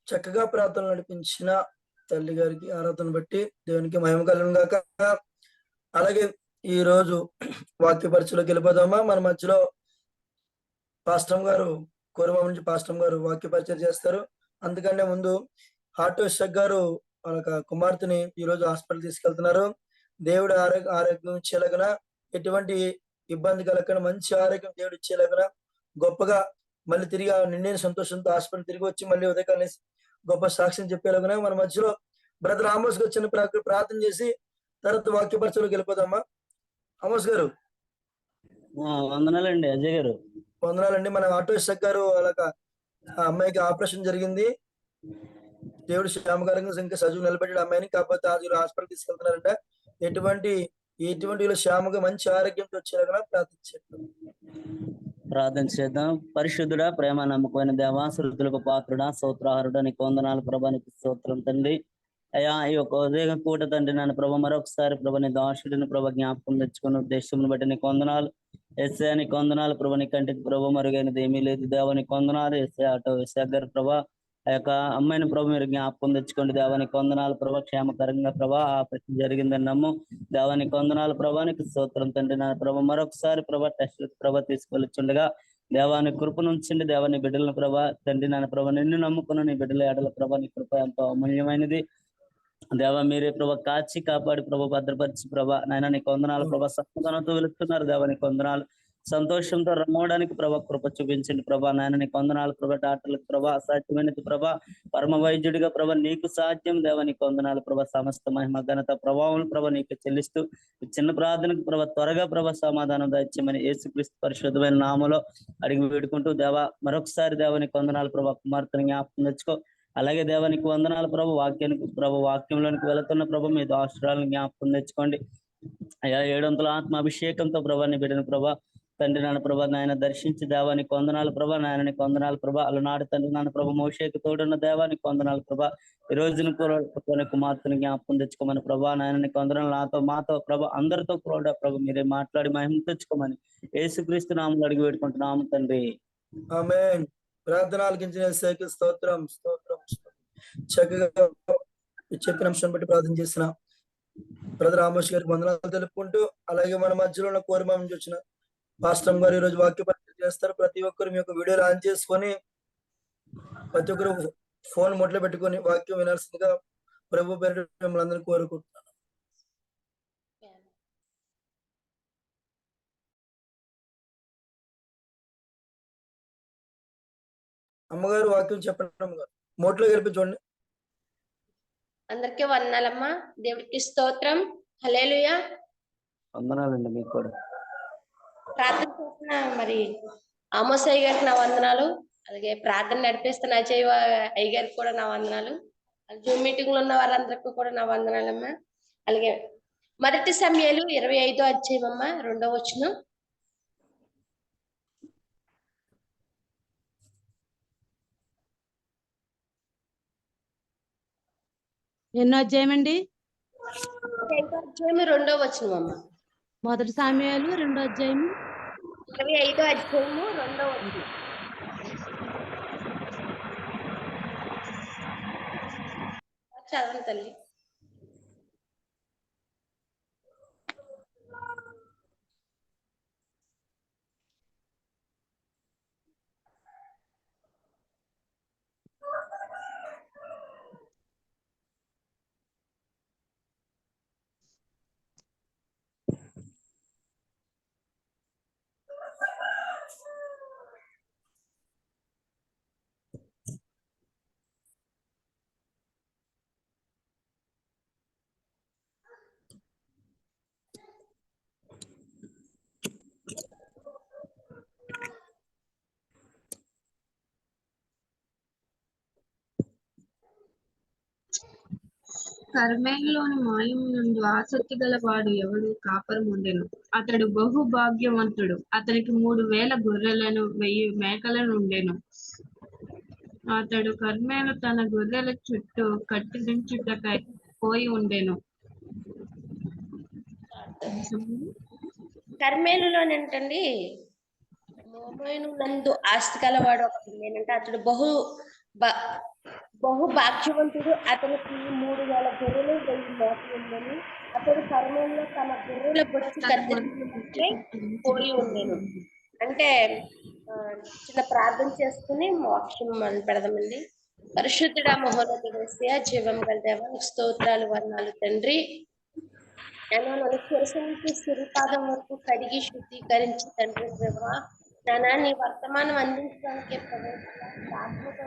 చక్కగా ప్రార్థన నడిపించిన తల్లి గారికి ఆరాధన బట్టి దేవునికి మహిమ కలుగును గాక. అలాగే ఈ రోజు వాక్య పరిచయలోకి వెళ్ళిపోదామా. మన మధ్యలో పాస్టమ్ గారు కోరమా నుంచి పాస్టమ్ గారు వాక్య పరిచయం చేస్తారు. అందుకనే ముందు ఆటో షక్ గారు మన కుమార్తెని ఈ రోజు హాస్పిటల్ తీసుకెళ్తున్నారు. దేవుడు ఆరోగ్యం ఇచ్చేలాగన, ఎటువంటి ఇబ్బంది కలగకుండా మంచి ఆరోగ్యం దేవుడు ఇచ్చేలాగన, గొప్పగా మళ్ళీ తిరిగి నిండిన సంతోషంతో హాస్పిటల్ తిరిగి వచ్చి మళ్ళీ ఉదయకాలం గొప్ప సాక్ష్యం చెప్పేలాగనే మన మధ్యలో బ్రదర్ ఆమోస్ వచ్చిన ప్రార్థన చేసి తర్వాత వాక్య పరిచయలోకి వెళ్ళిపోదామా. ఆమోస్ గారు వందనాలండి. అజయ్ గారు వందనాలండి. మన ఆటో షక్ గారు అలాగా ఆ అమ్మాయికి ఆపరేషన్ జరిగింది. దేవుడు శ్యామకారంగా ఇంకా సజీవు నిలబెట్టాడు అమ్మాయిని. కాకపోతే ఆ హాస్పిటల్ తీసుకెళ్తున్నారంట. ఎటువంటి శ్యామగా మంచి ఆరోగ్యంతో వచ్చేలాగా ప్రార్థన చేద్దాం. పరిశుద్ధుడా, ప్రేమ నమ్మకమైన దేవా, శృతులకు పాత్రుడా, స్తోత్రాహారుడా, నీకు వందనాలు ప్రభా, నీకు స్తోత్రం తండ్రి. అయ్యా ఈ యొక్క ఉదయం పూట తండ్రి నన్ను ప్రభ మరొకసారి ప్రభ నీ దాసుడిని ప్రభ జ్ఞాపకం తెచ్చుకున్న ఉద్దేశం బట్టి నీకు వందనాలు. ఎస్ఐ నీకు వందనాలు ప్రభ, నీ కంటికి ప్రభ మరుగైనది ఏమీ లేదు దేవా, నీకు వందనాలు. ఎస్ఐ ఆటో ఎస్ఐ గారు ప్రభ ఆ యొక్క అమ్మాయిని ప్రభ మీరు జ్ఞాపకం తెచ్చుకోండి దేవా, నీకు వందనాలు ప్రభ. క్షేమకరంగా ప్రభ ఆపరేషన్ జరిగిందని నమ్ము దేవా, నీకు వందనాలు ప్రభ. నీకు స్తోత్రం తండ్రి నా ప్రభ. మరొకసారి ప్రభ టెస్ట్ ప్రభ తీసుకెళ్ళొచ్చుండగా దేవాని కృప నుంచండి దేవా, నీ బిడ్డలను ప్రభ తండ్రి నాన్న ప్రభ. నిన్ను నమ్ముకున్న నీ బిడ్డల ఏడల ప్రభ నీ కృప ఎంతో అమూల్యమైనది దేవా. మీరే ప్రభ కాచి కాపాడి ప్రభ భద్రపరిచి ప్రభ నాయన నీకు వందనాలు ప్రభ. సమాధానంతో వెళుతున్నారు దేవా, నీకు వందనాలు. సంతోషంతో రమ్మవడానికి ప్రభ కృప చూపించండి ప్రభా. నాయన నీకు వందనాలు ప్రభ. డాక్టర్లకు ప్రభ అసాధ్యమైనది ప్రభ, పరమ వైద్యుడిగా ప్రభ నీకు సాధ్యం దేవా, నీకు వందనాలు ప్రభ. సమస్త మహిమ ఘనత ప్రభావం ప్రభ నీకు చెల్లిస్తూ చిన్న ప్రార్థనకు ప్రభ త్వరగా ప్రభ సమాధానం దాయిచ్చమని యేసుక్రీస్తు పరిశుద్ధమైన నామములో అడిగి వేడుకుంటూ దేవా మరొకసారి దేవా నీకు వందనాలు ప్రభ. కుమార్తెను జ్ఞాపకం తెచ్చుకో. అలాగే దేవానికి వందనాలు ప్రభు. వాక్యానికి ప్రభు వాక్యంలోనికి వెళుతున్న ప్రభు మీ దాసురాలను జ్ఞాపకం తెచ్చుకోండి అయ్యా. 700 ఆత్మాభిషేకంతో ప్రభా నీ బిడ్డను ప్రభా తండ్రి నాన్న ప్రభా నాయన దర్శించి దేవానికి వందనాలు ప్రభా. నాయననికి వందనాలు ప్రభా. అలనాడు తండ్రి నాన్న ప్రభా మోషేకు తోడున్న దేవానికి వందనాలు ప్రభా. ఈ రోజున కూడా కుమార్తెను జ్ఞాపకం తెచ్చుకోమని ప్రభా. నాయననికి వందనాలు. నాతో మాతో ప్రభా అందరితో కూడా ప్రభు మీరే మాట్లాడి మహిమ తెచ్చుకోమని యేసుక్రీస్తు నామములో అడిగి వేడుకుంటున్నాము తండ్రి. ఆమేన్. ప్రార్థన ఆలకించిన యేసయ్యకి స్తోత్రం స్తోత్రం. చక్కగా చెప్పిన అంశాన్ని బట్టి ప్రార్థన చేసిన బ్రదర్ రామోష్ గారికి వందనాలు తెలుపుకుంటూ, అలాగే మన మధ్యలో ఉన్న కోరిమ నుంచి వచ్చిన పాస్టర్ గారు ఈ రోజు వాక్య పరిచయం చేస్తారు. ప్రతి ఒక్కరు మీ యొక్క వీడియోలు ఆన్ చేసుకొని ప్రతి ఒక్కరు ఫోన్ మొదలు పెట్టుకొని వాక్యం వినాల్సిందిగా ప్రభు పేరు మిమ్మల్ని అందరినీ కోరుకుంటున్నాను. అమ్మగారు వాక్యం చెప్పండి. అమ్మగారు మోట్లో కలిపి చూడండి. అందరికీ వందనాలమ్మా. దేవుడికి స్తోత్రం. హల్లెలూయా. వందనాలండి మీకు కూడా. ప్రార్థన చేసిన మరి ఆమోసయ్య గారికి నా వందనాలు. అలాగే ప్రార్థన నడిపిస్తున్న అజయ్ అయ్య గారికి కూడా నా వందనాలు. జూమ్ మీటింగ్ లో ఉన్న వారందరికీ కూడా నా వందనాలమ్మా. అలాగే మొదటి సమయాలు 25వ అధ్యాయం అమ్మా 2వ వచనం. ఎన్నో అధ్యాయం అండి? 25వ అధ్యాయం 2వ వచనం అమ్మా. మొదటి సామ్యాలు 2వ అధ్యాయం 25వ అధ్యాయం 2వ వచనం. చదవండి తల్లి. కర్మేలులోని మాయం నుండి ఆసక్తి గల వాడు ఎవడు కాపరం ఉండెను. అతడు బహు భాగ్యవంతుడు. అతనికి 3000 గొర్రెలను 1000 మేకలను ఉండెను. అతడు కర్మేలు తన గొర్రెల చుట్టూ కట్టించుటకై పోయి ఉండెను. కర్మేలులోనేంటండి మోమోను నందు ఆస్తి గలవాడు ఒకడు ఏంటంటే అతడు బహు భాగ్యవంతుడు. అతనికి 3000 గొర్రెలు 1000 మేకలు ఉండేను. అతడు కర్మేలులో తన గొర్రెల బొచ్చు కత్తిరించుటకై పోయి ఉండేను. అంటే చిన్న ప్రార్థన చేసుకుని మోక్షం మొదలు పెడదామండి. పరిశుద్ధుడా మహోన్నతుడా జీవం గల దేవా స్తోత్రాలు వందనాలు తండ్రి. నేను నన్ను శిరస్సు నుంచి సిరిపాదం వరకు కడిగి శుద్ధీకరించి తండ్రి ప్రభా నానా నీ వర్తమానం అందించడానికి ఆత్మతో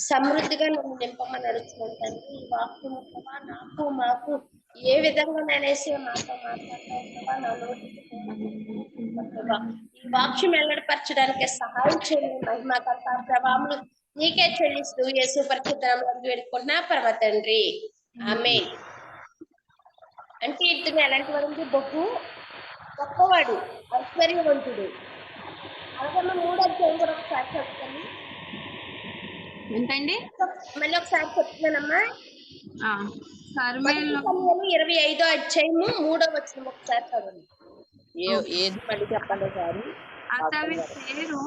సమృద్ధిగా నన్ను నింపమని అడుగుతున్నాను తండ్రి. ఈ వాక్యం ప్రభా నాకు మాకు ఏ విధంగా నేనేసి మాతో మాట్లాడతావా నా నోటికి ఈ వాక్యం వెల్లడిపరచడానికి సహాయం చేయండి. మహిమ కర్త ప్రభావములు నీకే చెల్లిస్తూ యేసు పరిశుద్ధంలో వేడుకుంటున్నా పరమ తండ్రి. ఆమేన్. అంటే ఇతను ఎలాంటి వాడు? బహు గొప్పవాడు, ఐశ్వర్యవంతుడు. అలాగే 3వ అధ్యాయం కూడా ఒకసారి చెప్తాను. ఏంటండి? మళ్ళీ ఒకసారి చెప్తున్నానమ్మా. కర్మేల్లో 25వ అధ్యాయము 3వ వచనం ఒకసారి చదవండి. ఏది మళ్ళీ చెప్పండి సారి. అతని పేరు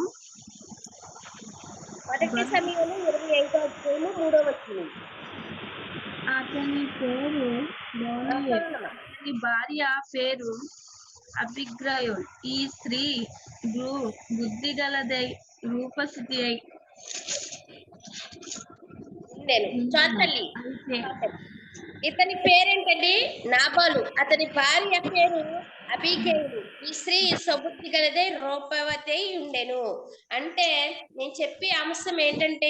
మొదటి సమయంలో 25వ అధ్యాయము 3వ వచనం. అతని పేరు అతని భార్య పేరు అబిగ్రయోల్. ఈ స్త్రీ బుద్ధి గలదై రూపసిద్ధి అయి చాలు. ఇతని పేరేంటండి? నాబాలు. అతని భార్య పేరు అబీగైలు. ఈ స్త్రీ సబుద్ధి గలదై రూపవతి ఉండెను. అంటే నేను చెప్పే అంశం ఏంటంటే,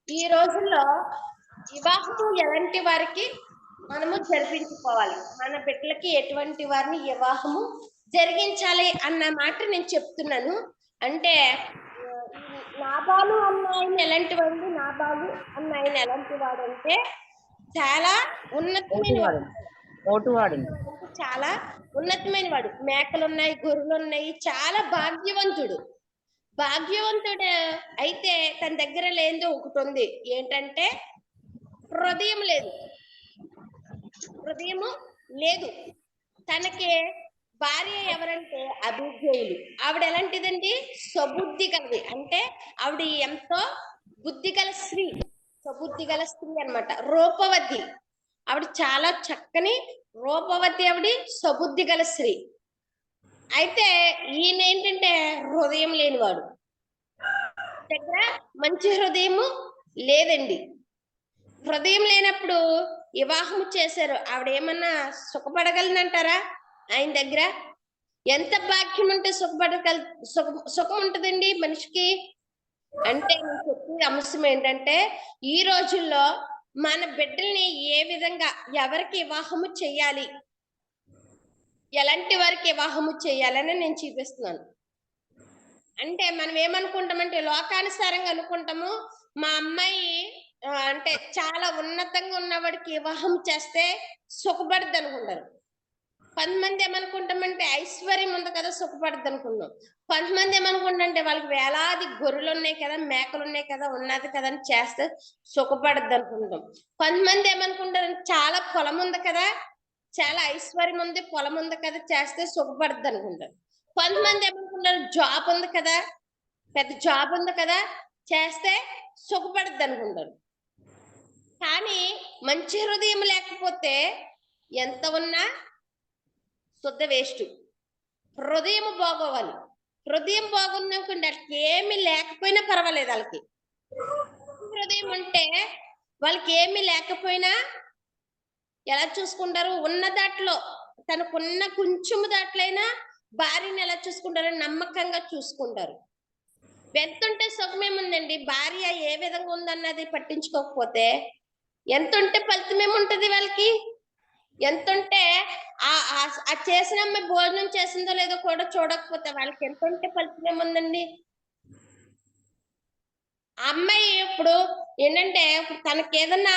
ఈ రోజుల్లో వివాహము ఎలాంటి వారికి మనము జరిపించుకోవాలి, మన బిడ్డలకి ఎటువంటి వారిని వివాహము జరిగించాలి అన్న మాట నేను చెప్తున్నాను. అంటే నాబాలు అన్న ఆయన ఎలాంటి వాడు? నాబాలు అన్న ఆయన ఎలాంటి వాడు అంటే చాలా ఉన్నతమైన వాడు, చాలా ఉన్నతమైన వాడు. మేకలు ఉన్నాయి, గొర్రెలు ఉన్నాయి, చాలా భాగ్యవంతుడు అయితే తన దగ్గర లేనిది ఒకటి ఉంది. ఏంటంటే హృదయం లేదు. తనకి భార్య ఎవరంటే అబీగైలు. ఆవిడ ఎలాంటిదండి? సబుద్ధి కలది. అంటే ఆవిడ ఎంతో బుద్ధి గల స్త్రీ, సబుద్ధి గల స్త్రీ అన్నమాట. రూపవతి. ఆవిడ చాలా చక్కని రూపవతి, ఆవిడ సబుద్ధి గల స్త్రీ. అయితే ఈయన ఏంటంటే హృదయం లేనివాడు, దగ్గర మంచి హృదయము లేదండి. హృదయం లేనప్పుడు వివాహం చేశారు. ఆవిడ ఏమన్నా సుఖపడగలనంటారా? ఆయన దగ్గర ఎంత భాగ్యం ఉంటే సుఖం ఉంటుందండి మనిషికి. అంటే నేను చెప్పే అంశం ఏంటంటే, ఈ రోజుల్లో మన బిడ్డల్ని ఏ విధంగా ఎవరికి వివాహము చెయ్యాలి, ఎలాంటి వారికి వివాహము చేయాలని నేను చూపిస్తున్నాను. అంటే మనం ఏమనుకుంటామంటే లోకానుసారంగా అనుకుంటాము, మా అమ్మాయి అంటే చాలా ఉన్నతంగా ఉన్నవాడికి వివాహం చేస్తే సుఖపడుద్ది అనుకుంటారు. కొంతమంది ఏమనుకుంటామంటే ఐశ్వర్యం ఉంది కదా సుఖపడుద్ది అనుకున్నాం. కొంతమంది ఏమనుకుంటారంటే వాళ్ళకి వేలాది గొర్రెలు ఉన్నాయి కదా, మేకలు ఉన్నాయి కదా, ఉన్నది కదా అని చేస్తే సుఖపడుద్ది అనుకుంటాం. కొంతమంది ఏమనుకుంటారు, చాలా పొలం ఉంది కదా, చాలా ఐశ్వర్యం ఉంది, పొలం ఉంది కదా, చేస్తే సుఖపడుద్ది అనుకుంటారు. కొంతమంది ఏమనుకుంటారు, జాబ్ ఉంది కదా, పెద్ద జాబ్ ఉంది కదా, చేస్తే సుఖపడుద్ది అనుకుంటారు. కానీ మంచి హృదయం లేకపోతే ఎంత ఉన్నా శుద్ధ వేస్ట్. హృదయం బాగోవాలి. హృదయం బాగుందనుకోండి, వాళ్ళకి ఏమి లేకపోయినా పర్వాలేదు. వాళ్ళకి హృదయం ఉంటే వాళ్ళకి ఏమి లేకపోయినా ఎలా చూసుకుంటారు? ఉన్న దాంట్లో, తనకున్న కొంచెం దాంట్లైనా భార్యని ఎలా చూసుకుంటారు? నమ్మకంగా చూసుకుంటారు. ఎంతుంటే సుఖమేముందండి? భార్య ఏ విధంగా ఉందన్నది పట్టించుకోకపోతే ఎంత ఉంటే ఫలితం ఏముంటది వాళ్ళకి? ఎంతుంటే ఆ చేసిన అమ్మాయి భోజనం చేసిందో లేదో కూడా చూడకపోతే వాళ్ళకి ఎంత ఉంటే ఫలితం ఏముందండి? అమ్మాయి ఇప్పుడు ఏంటంటే, తనకి ఏదన్నా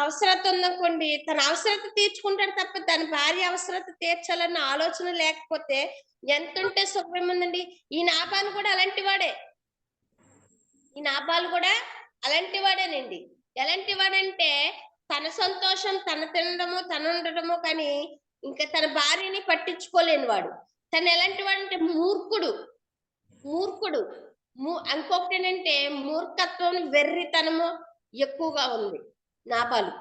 అవసరత ఉందనుకోండి, తన అవసరత తీర్చుకుంటాడు తప్ప తన భార్య అవసరత తీర్చాలన్న ఆలోచన లేకపోతే ఎంత ఉంటే సుఖం ఏముందండి? ఈ నాబాలు కూడా అలాంటి వాడేనండి. ఎలాంటి వాడంటే తన సంతోషం తన తినడము, తను ఉండడము, కానీ ఇంకా తన భార్యని పట్టించుకోలేని వాడు. తను ఎలాంటి వాడంటే మూర్ఖుడు. ఇంకొకటి ఏంటంటే మూర్ఖత్వం, వెర్రితనము ఎక్కువగా ఉంది నాబాలు.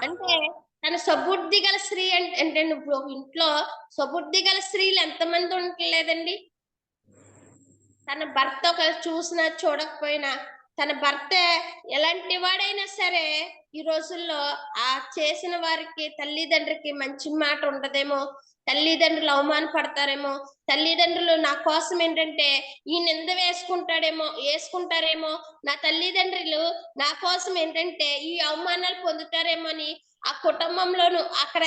అంటే తన సబుద్ధి గల స్త్రీ అంటే ఇంట్లో సబుద్ధి గల స్త్రీలు ఎంతమంది ఉండలేదండి? తన భర్త ఒక చూసినా చూడకపోయినా, తన భర్త ఎలాంటి వాడైనా సరే ఈ రోజుల్లో ఆ చేసిన వారికి తల్లిదండ్రికి మంచి మాట ఉండదేమో, తల్లిదండ్రులు అవమానపడతారేమో, తల్లిదండ్రులు నా కోసం ఏంటంటే ఈ నింద వేసుకుంటారేమో, నా తల్లిదండ్రులు నా కోసం ఏంటంటే ఈ అవమానాలు పొందుతారేమో అని ఆ కుటుంబంలోను అక్కడ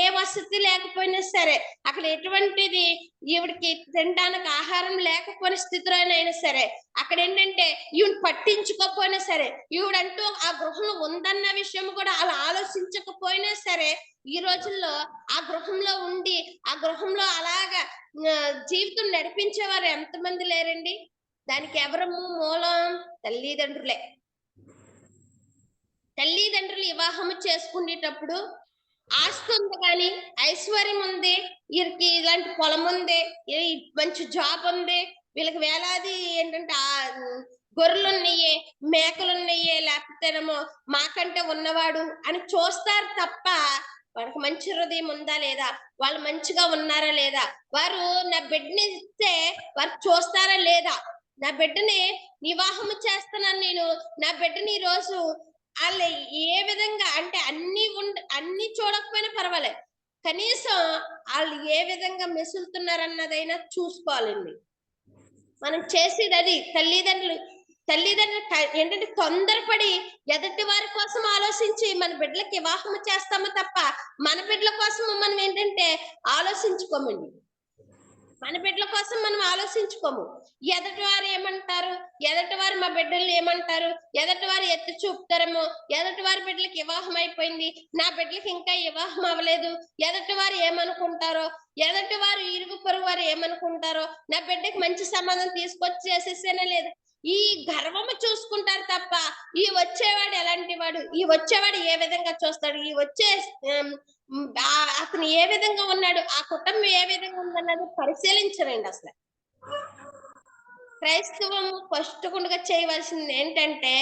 ఏ వసతి లేకపోయినా సరే, అక్కడ ఎటువంటిది ఈవిడికి తినడానికి ఆహారం లేకపోయిన స్థితిలోనైనా సరే, అక్కడ ఏంటంటే ఈవిడ పట్టించుకోకపోయినా సరే, ఈవిడంటూ ఆ గృహంలో ఉందన్న విషయం కూడా అలా ఆలోచించకపోయినా సరే, ఈ రోజుల్లో ఆ గృహంలో ఉండి ఆ గృహంలో అలాగా జీవితం నడిపించేవారు ఎంతమంది లేరండి? దానికి ఎవరము మూలం? తల్లిదండ్రులే. తల్లిదండ్రులు వివాహము చేసుకునేటప్పుడు ఆస్తి ఉంది కానీ, ఐశ్వర్యం ఉంది, వీరికి ఇలాంటి పొలం ఉంది, మంచి జాబ్ ఉంది, వీళ్ళకి వేలాది ఏంటంటే గొర్రెలు ఉన్నాయి, మేకలు ఉన్నాయి, లేకపోతేనేమో మాకంటే ఉన్నవాడు అని చూస్తారు తప్ప వాడికి మంచి హృదయం ఉందా లేదా, వాళ్ళు మంచిగా ఉన్నారా లేదా, వారు నా బిడ్డని ఇస్తే వారు చూస్తారా లేదా, నా బిడ్డని వివాహము చేస్తున్నాను నేను, నా బిడ్డని ఈ రోజు వాళ్ళు ఏ విధంగా అంటే అన్ని చూడకపోయినా పర్వాలేదు, కనీసం వాళ్ళు ఏ విధంగా మెసులుతున్నారన్నదైనా చూసుకోవాలండి. మనం చేసేది అది. తల్లిదండ్రులు ఏంటంటే తొందరపడి ఎదుటి వారి కోసం ఆలోచించి మన బిడ్డలకి వివాహం చేస్తాము తప్ప మన బిడ్డల కోసం మనం ఏంటంటే ఆలోచించుకోమండి. మన బిడ్డల కోసం మనం ఆలోచించుకోము. ఎదటి వారు ఏమంటారు, ఎదటి వారు మా బిడ్డలు ఏమంటారు, ఎదటి వారు ఎత్తి చూపుతారేమో, ఎదటి వారి బిడ్డలకి వివాహం అయిపోయింది, నా బిడ్డలకి ఇంకా వివాహం అవ్వలేదు, ఎదటి వారు ఏమనుకుంటారో, ఎదటి వారు ఇరుగు పొరుగు వారు ఏమనుకుంటారో, నా బిడ్డకి మంచి సంబంధం తీసుకొచ్చి చేసేసేనే లేదు, ఈ గర్వము చూసుకుంటారు తప్ప ఈ వచ్చేవాడు ఎలాంటి వాడు, ఈ వచ్చేవాడు ఏ విధంగా చూస్తాడు, ఈ వచ్చే అతను ఏ విధంగా ఉన్నాడు, ఆ కుటుంబం ఏ విధంగా ఉందన్నది పరిశీలించరండి. అసలు క్రైస్తవము ఫస్ట్ గుండగా చేయవలసింది ఏంటంటే,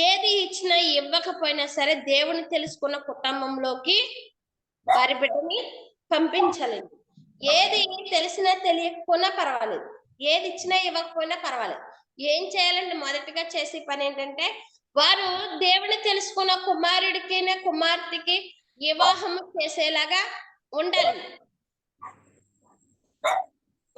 ఏది ఇచ్చినా ఇవ్వకపోయినా సరే దేవుని తెలుసుకున్న కుటుంబంలోకి వారి బిడ్డని పంపించాలండి. ఏది తెలిసినా తెలియకపోయినా పర్వాలేదు, ఏది ఇచ్చినా ఇవ్వకపోయినా పర్వాలేదు. ఏం చేయాలంటే మొదటిగా చేసే పని ఏంటంటే, వారు దేవుని తెలుసుకున్న కుమారుడికి కుమార్తెకి వివాహం చేసేలాగా ఉండాలి.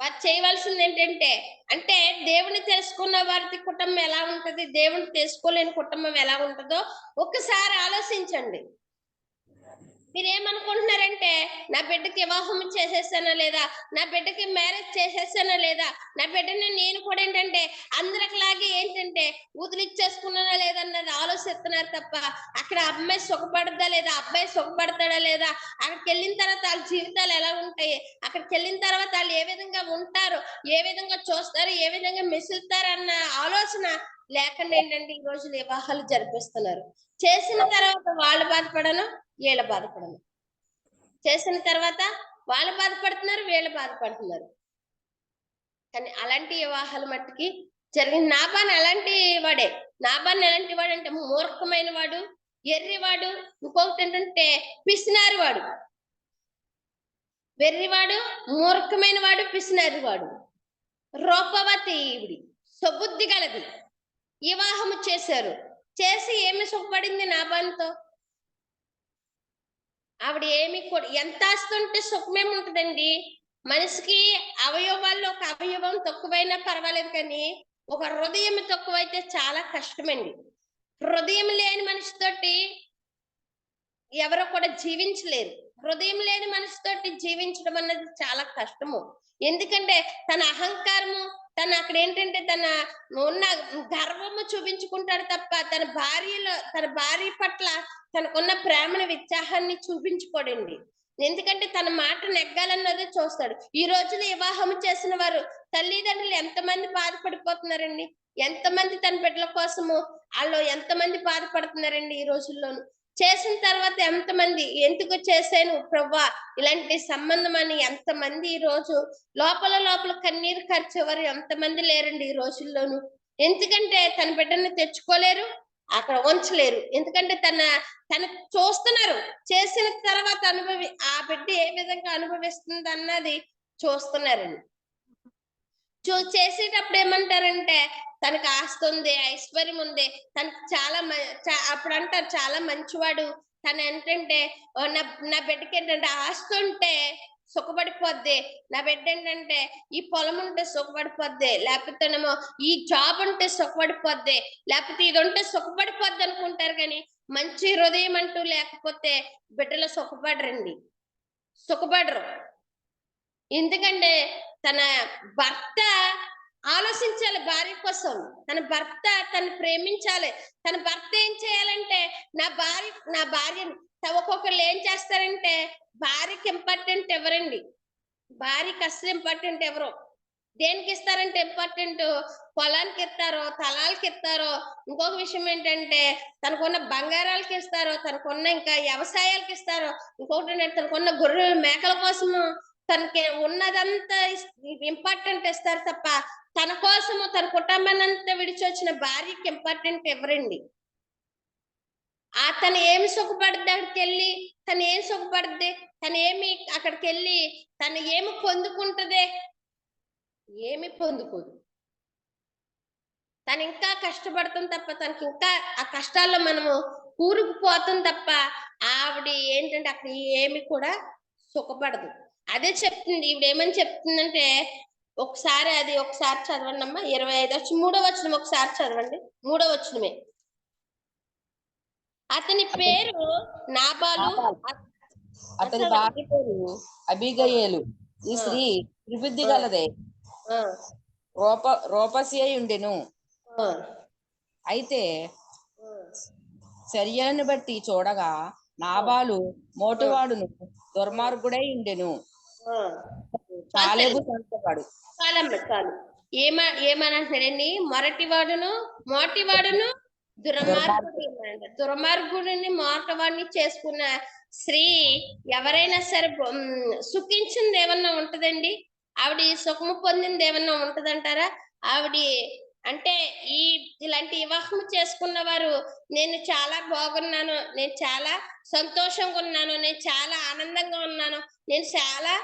వారు చేయవలసింది ఏంటంటే, అంటే దేవుని తెలుసుకున్న వారి కుటుంబం ఎలా ఉంటది, దేవుని తెలుసుకోలేని కుటుంబం ఎలా ఉంటుందో ఒక్కసారి ఆలోచించండి. మీరేమనుకుంటున్నారంటే, నా బిడ్డకి వివాహం చేసేసానా లేదా, నా బిడ్డకి మ్యారేజ్ చేసేసానా లేదా, నా బిడ్డని నేను కూడా ఏంటంటే అందరికిలాగే ఏంటంటే వదిలిచ్చేసుకున్నానా లేదన్నది ఆలోచిస్తున్నారు తప్ప, అక్కడ అమ్మాయి సుఖపడదా లేదా, అబ్బాయి సుఖపడతాడా లేదా, అక్కడికి వెళ్ళిన తర్వాత వాళ్ళ జీవితాలు ఎలా ఉంటాయి, అక్కడికి వెళ్ళిన తర్వాత వాళ్ళు ఏ విధంగా ఉంటారు, ఏ విధంగా చూస్తారు, ఏ విధంగా మెసులుతారు అన్న ఆలోచన లేకుండా ఏంటంటే ఈ రోజు వివాహాలు జరిపిస్తున్నారు. చేసిన తర్వాత వాళ్ళు బాధపడను, వీళ్ళు బాధపడను, చేసిన తర్వాత వాళ్ళు బాధపడుతున్నారు, వీళ్ళు బాధపడుతున్నారు. కానీ అలాంటి వివాహాలు మట్టుకి జరిగిన నాబాన్ అలాంటి వాడే. నాబాన్ ఎలాంటి వాడు అంటే మూర్ఖమైన వాడు, ఎర్రివాడు, ఇంకొకటి ఏంటంటే పిసినారి వాడు. వెర్రివాడు, మూర్ఖమైన వాడు, పిసినారి వాడు. రూపవతి ఈవిడి సుబుద్ధి గలది, వివాహము చేశారు. చేసి ఏమి సుఖపడింది నాబాన్తో? ఆవిడ ఏమి ఎంత ఆస్తుంటే సుఖమేమి ఉంటదండి. మనిషికి అవయవాల్లో ఒక అవయవం తక్కువైనా పర్వాలేదు, కానీ ఒక హృదయం తక్కువైతే చాలా కష్టమండి. హృదయం లేని మనిషితోటి ఎవరో కూడా జీవించలేరు. హృదయం లేని మనిషితోటి జీవించడం అన్నది చాలా కష్టము. ఎందుకంటే తన అహంకారము, తన అక్కడ ఏంటంటే తన ఉన్న గర్వము చూపించుకుంటాడు తప్ప తన భార్య పట్ల తనకున్న ప్రేమను ఉత్సాహాన్ని చూపించుకోడండి. ఎందుకంటే తన మాట నెగ్గాలన్నదే చూస్తాడు. ఈ రోజున వివాహం చేసిన వారు తల్లిదండ్రులు ఎంతమంది బాధపడిపోతున్నారండి, ఎంతమంది తన బిడ్డల కోసము వాళ్ళు ఎంతమంది బాధపడుతున్నారండి ఈ రోజుల్లోనూ. చేసిన తర్వాత ఎంతమంది ఎందుకు చేశాను ప్రవ్వా ఇలాంటి సంబంధం అని ఎంతమంది ఈ రోజు లోపల కన్నీరు ఖర్చేవారు ఎంతమంది లేరండి ఈ రోజుల్లోనూ. ఎందుకంటే తన బిడ్డను తెచ్చుకోలేరు, అక్కడ ఉంచలేరు. ఎందుకంటే తన చూస్తున్నారు, చేసిన తర్వాత ఆ బిడ్డ ఏ విధంగా అనుభవిస్తుంది అన్నది చూస్తున్నారండి. చేసేటప్పుడు ఏమంటారంటే, తనకు ఆస్తి ఉంది, ఐశ్వర్యం ఉంది, తనకు అప్పుడు అంటారు చాలా మంచివాడు, తను ఏంటంటే నా బిడ్డకి ఏంటంటే ఆస్తి ఉంటే సుఖపడిపోద్ది, నా బిడ్డ ఏంటంటే ఈ పొలం ఉంటే సుఖపడిపోద్ది, లేకపోతేనేమో ఈ జాబ్ ఉంటే సుఖపడిపోద్ది, లేకపోతే ఇది ఉంటే సుఖపడిపోద్ది అనుకుంటారు. కానీ మంచి హృదయం అంటూ లేకపోతే బిడ్డలు సుఖపడరు. ఎందుకంటే తన భర్త ఆలోచించాలి భార్య కోసం, తన భర్త తను ప్రేమించాలి. తన భర్త ఏం చేయాలంటే నా భార్యను ఒక్కొక్కరు ఏం చేస్తారంటే భార్యకి ఇంపార్టెంట్ ఎవరండి, భార్యకి అసలు ఇంపార్టెంట్ ఎవరు, దేనికి ఇస్తారంటే ఇంపార్టెంట్, పొలానికి ఇస్తారో, తలాలకి ఇస్తారో, ఇంకొక విషయం ఏంటంటే తనకున్న బంగారాలకి ఇస్తారో, తనకున్న ఇంకా వ్యవసాయాలకి ఇస్తారో, ఇంకొకటి ఏంటంటే తనకున్న గొర్రెల మేకల కోసము తనకి ఉన్నదంతా ఇంపార్టెంట్ ఇస్తారు తప్ప తన కోసము తన కుటుంబాన్ని అంతా విడిచి వచ్చిన భార్యకి ఇంపార్టెంట్ ఇవ్వరండి. తను ఏమి సుఖపడుద్ది అక్కడికి వెళ్ళి, తను ఏం సుఖపడుద్ది, తను ఏమి అక్కడికి వెళ్ళి తను ఏమి పొందుకుంటదే, ఏమి పొందుకోదు. తను ఇంకా కష్టపడుతుంది తప్ప తనకి ఇంకా ఆ కష్టాల్లో మనము కూరుకుపోతుంది తప్ప ఆవిడ ఏంటంటే అక్కడ ఏమి కూడా సుఖపడదు. అదే చెప్తుంది ఈవిడ. ఏమని చెప్తుందంటే ఒకసారి చదవండి అమ్మా. 25 3వ వచనం ఒకసారి చదవండి. 3వ వచనమే. అతని పేరు నాబాలు, అతని భార్య పేరు అబీగయేలు. ఈ స్త్రీ త్రిబుద్ధి గలదే, రూపసి అయి ఉండెను. అయితే చర్యలను బట్టి చూడగా నాబాలు మోటువాడును దుర్మార్గుడై ఉండెను. కాలేబు సంతవాడు. చాలు. ఏమనంటున్నాడండి? మొరటివాడును మోటివాడును దుర్మార్గుడిని మోటవాడిని చేసుకున్న స్త్రీ ఎవరైనా సరే సుఖించింది ఏమన్నా ఉంటదండి? ఆవిడ సుఖము పొందింది ఏమన్నా ఉంటదంటారా? ఆవిడ అంటే ఇలాంటి వివాహం చేసుకున్న వారు నేను చాలా బాగున్నాను, నేను చాలా సంతోషంగా ఉన్నాను, నేను చాలా ఆనందంగా ఉన్నాను, నేను చాలా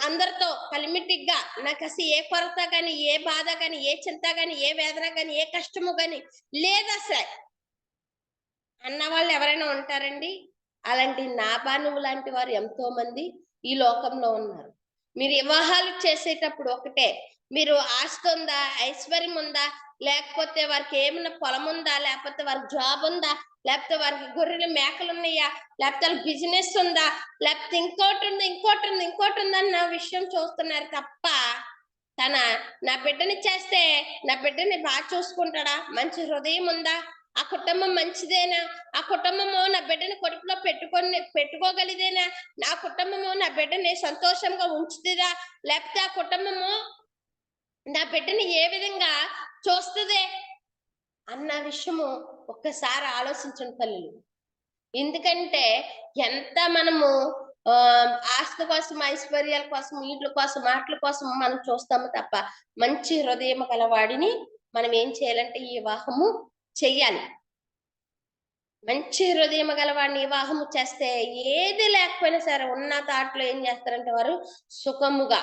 అందరితో కలిమిటిగ్గా, నాకు అసలు ఏ కొరత గాని, ఏ బాధ గాని, ఏ చింత గాని, ఏ వేదన గాని, ఏ కష్టము గాని లేదు అసలు అన్న వాళ్ళు ఎవరైనా ఉంటారండి? అలాంటి నాబానువు లాంటి వారు ఎంతో మంది ఈ లోకంలో ఉన్నారు. మీరు వివాహాలు చేసేటప్పుడు ఒకటే, మీరు ఆస్తి ఉందా, ఐశ్వర్యం ఉందా, లేకపోతే వారికి ఏమైనా పొలం ఉందా, లేకపోతే వారికి జాబ్ ఉందా, లేకపోతే వారికి గొర్రెలు మేకలు ఉన్నాయా, లేకపోతే వాళ్ళకి బిజినెస్ ఉందా, లేకపోతే ఇంకోటి ఉంది అన్న విషయం చూస్తున్నారు తప్ప నా బిడ్డని చేస్తే నా బిడ్డని బాగా చూసుకుంటాడా, మంచి హృదయం ఉందా, ఆ కుటుంబం మంచిదేనా, ఆ కుటుంబము నా బిడ్డని కొడుకులో పెట్టుకోగలిదేనా, నా కుటుంబము నా బిడ్డని సంతోషంగా ఉంచుతుందా, లేకపోతే ఆ కుటుంబము నా బిడ్డని ఏ విధంగా చూస్తుందే అన్న విషయము ఒక్కసారి ఆలోచించండి తల్లులు. ఎందుకంటే ఎంత మనము ఆస్తి కోసం, ఐశ్వర్యాల కోసం, వీటి కోసం, మాటల కోసం మనం చూస్తాము తప్ప మంచి హృదయం గలవాడిని మనం ఏం చేయాలంటే ఈ వివాహము చెయ్యాలి. మంచి హృదయం గలవాడిని వివాహము చేస్తే ఏది లేకపోయినా సరే ఉన్న తాటలో ఏం చేస్తారంటే వారు సుఖముగా,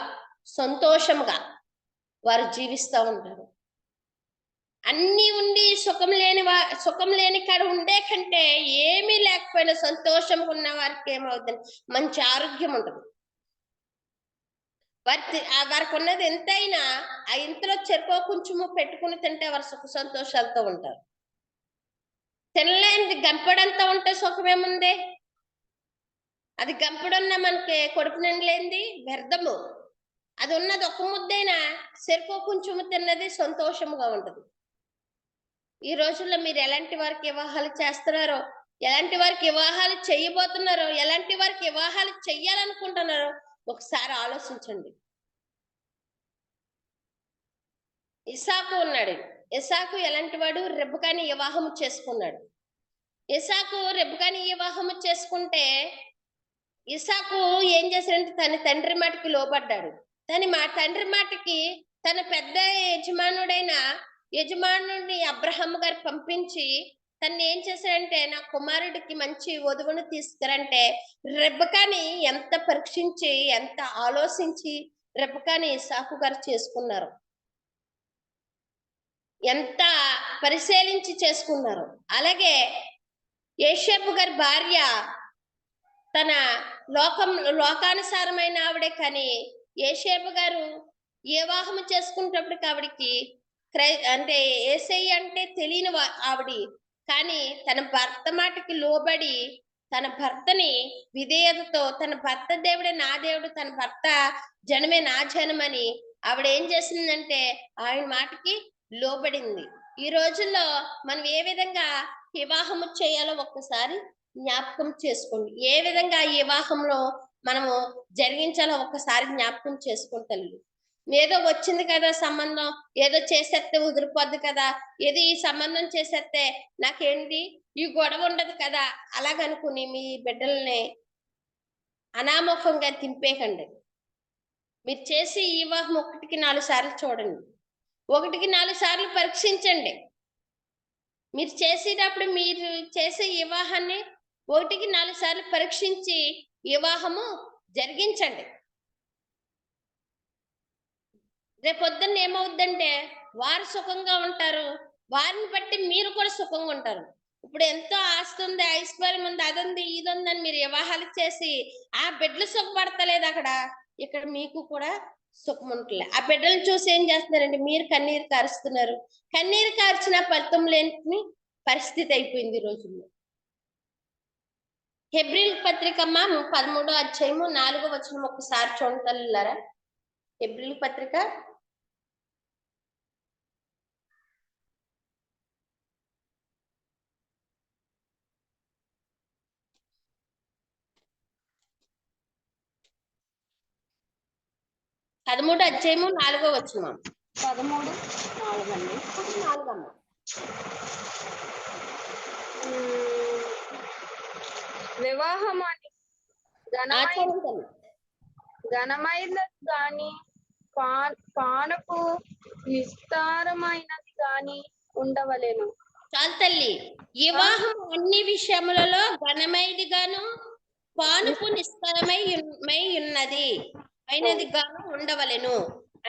సంతోషముగా వారు జీవిస్తూ ఉంటారు. అన్ని ఉండి సుఖం లేని కాడ ఉండే కంటే ఏమీ లేకపోయినా సంతోషంగా ఉన్న వారికి ఏమవుతుంది, మంచి ఆరోగ్యం ఉంటుంది. వారికి ఉన్నది ఎంతైనా ఆ ఇంతలో చెరుకో కొంచెము పెట్టుకుని తింటే వారు సుఖ సంతోషాలతో ఉంటారు. తినలేనిది గంపడంతా ఉంటే సుఖమేముంది? అది గంపడున్న మనకి కడుపు నిండలేంది వ్యర్థము. అది ఉన్నది ఒక ముద్దైనా చెరుకో కొంచెము తిన్నది సంతోషముగా ఉంటుంది. ఈ రోజుల్లో మీరు ఎలాంటి వారికి వివాహాలు చేస్తున్నారో, ఎలాంటి వారికి వివాహాలు చేయబోతున్నారో, ఎలాంటి వారికి వివాహాలు చెయ్యాలనుకుంటున్నారో ఒకసారి ఆలోచించండి. ఇసాకు ఉన్నాడు. ఇసాకు ఎలాంటి వాడు? రెబెకాని వివాహం చేసుకున్నాడు. ఇసాకు రెబెకాని వివాహం చేసుకుంటే ఇసాకు ఏం చేశాడంటే తన తండ్రి మాటకి లోబడ్డాడు. తండ్రి మాటకి తన పెద్ద యజమానుడిని అబ్రహాం గారు పంపించి తను ఏం చేశాడంటే నా కుమారుడికి మంచి వధువును తీసుకురంటే రెబెకాని ఎంత పరీక్షించి, ఎంత ఆలోచించి రెబెకాని ఇసాకు గారు చేసుకున్నారు, ఎంత పరిశీలించి చేసుకున్నారు. అలాగే యోసేపు గారి భార్య తన లోకానుసారమైన ఆవిడే, కానీ యోసేపు గారు వివాహం చేసుకునేటప్పటికి ఆవిడికి అంటే యేసయ్య అంటే తెలియని ఆవిడ, కానీ తన భర్త మాటకి లోబడి తన భర్తని విధేయతతో, తన భర్త దేవుడే నా దేవుడు, తన భర్త జనమే నా జనమని ఆవిడ ఏం చేసిందంటే ఆయన మాటకి లోబడింది. ఈ రోజుల్లో మనం ఏ విధంగా వివాహము చేయాలో ఒక్కసారి జ్ఞాపకం చేసుకోండి. ఏ విధంగా ఈ వివాహంలో మనము జరిగించాలో ఒక్కసారి జ్ఞాపకం చేసుకుంటారు. ఏదో వచ్చింది కదా సంబంధం, ఏదో చేసేస్తే వదిలిపోద్ది కదా, ఏదో ఈ సంబంధం చేసేస్తే నాకేంటి ఈ గొడవ ఉండదు కదా అలాగనుకుని మీ బిడ్డల్ని అనామోఖంగా తింపేయకండి. మీరు చేసి ఈ వివాహం 1కి 4 సార్లు చూడండి, 1కి 4 సార్లు పరీక్షించండి. మీరు చేసేటప్పుడు మీరు చేసే వివాహాన్ని 1కి 4 సార్లు పరీక్షించి వివాహము జరిగించండి. రేపొద్దున్న ఏమవుద్దంటే వారు సుఖంగా ఉంటారు, వారిని బట్టి మీరు కూడా సుఖంగా ఉంటారు. ఇప్పుడు ఎంతో ఆస్తి ఉంది, ఐశ్వర్యం ఉంది, అది ఉంది ఇది ఉందని మీరు వివాహాలు చేసి ఆ బిడ్డలు సుఖపడతలేదు ఇక్కడ మీకు కూడా సుఖం ఉండలే. ఆ బిడ్డలను చూసి ఏం చేస్తున్నారండి, మీరు కన్నీరు కారుస్తున్నారు. కన్నీరు కార్చిన ఫలితం లేని పరిస్థితి అయిపోయింది ఈ రోజుల్లో. హెబ్రీల పత్రికమ్మ 13వ అధ్యాయము 4వ వచనం ఒకసారి చూడండి తల్లులారా. హెబ్రీల పత్రిక 13వ అధ్యాయము 4వ వచనం. 13:4 అండి. 4 అమ్మ. వివాహం అని ఘనమైనది గాని పానపు విస్తారమైనది గాని ఉండవలెను. చాలు తల్లి. వివాహం అన్ని విషయములలో ఘనమైనది గాను పానుపు నిస్సారమై ఉన్నది అయినది గాను ఉండవలెను.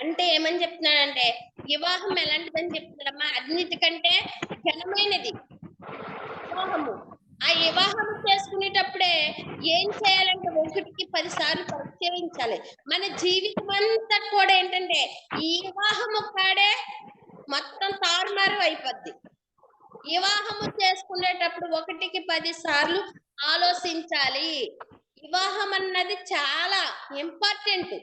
అంటే ఏమని చెప్తున్నాడంటే వివాహం ఎలాంటిదని చెప్తున్నాడమ్మా, అన్నిటికంటే ఘనమైనది వివాహము. ఆ వివాహం చేసుకునేటప్పుడే ఏం చేయాలంటే 1కి 10 సార్లు పరిశీలించాలి. మన జీవితం అంతా కూడా ఏంటంటే ఈ వివాహము కాడే మొత్తం తారుమారు అయిపోద్ది. వివాహము చేసుకునేటప్పుడు 1కి 10 సార్లు ఆలోచించాలి. వివాహం అన్నది చాలా ఇంపార్టెంట్.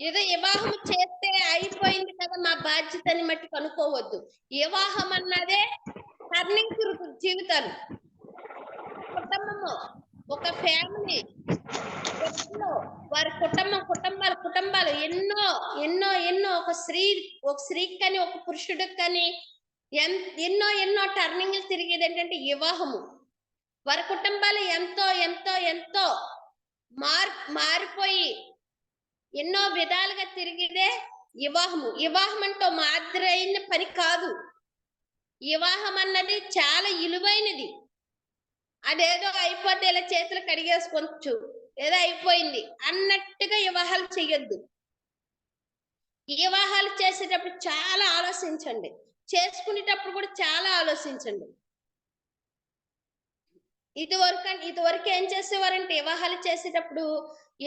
ఏదో వివాహం చేస్తే అయిపోయింది కదా మా బాధ్యతని మట్టుకు అనుకోవద్దు. వివాహం అన్నదే టర్నింగ్ జీవితాలు. కుటుంబము, ఒక ఫ్యామిలీ, వారి కుటుంబాలు ఎన్నో ఎన్నో ఎన్నో ఒక స్త్రీకి కానీ ఒక పురుషుడికి కానీ ఎన్నో టర్నింగ్లు తిరిగేది ఏంటంటే వివాహము. వారి కుటుంబాలు ఎంతో ఎంతో ఎంతో మారిపోయి ఎన్నో విధాలుగా తిరిగిదే వివాహము. వివాహం అంటే మాదిరైన పని కాదు. వివాహం అన్నది చాలా విలువైనది. అదేదో అయిపోతే ఇలా చేతులు కడిగేసుకోవచ్చు, ఏదో అయిపోయింది అన్నట్టుగా వివాహాలు చెయ్యొద్దు. వివాహాలు చేసేటప్పుడు చాలా ఆలోచించండి, చేసుకునేటప్పుడు కూడా చాలా ఆలోచించండి. ఇదివరకు ఏం చేసేవారంటే వివాహాలు చేసేటప్పుడు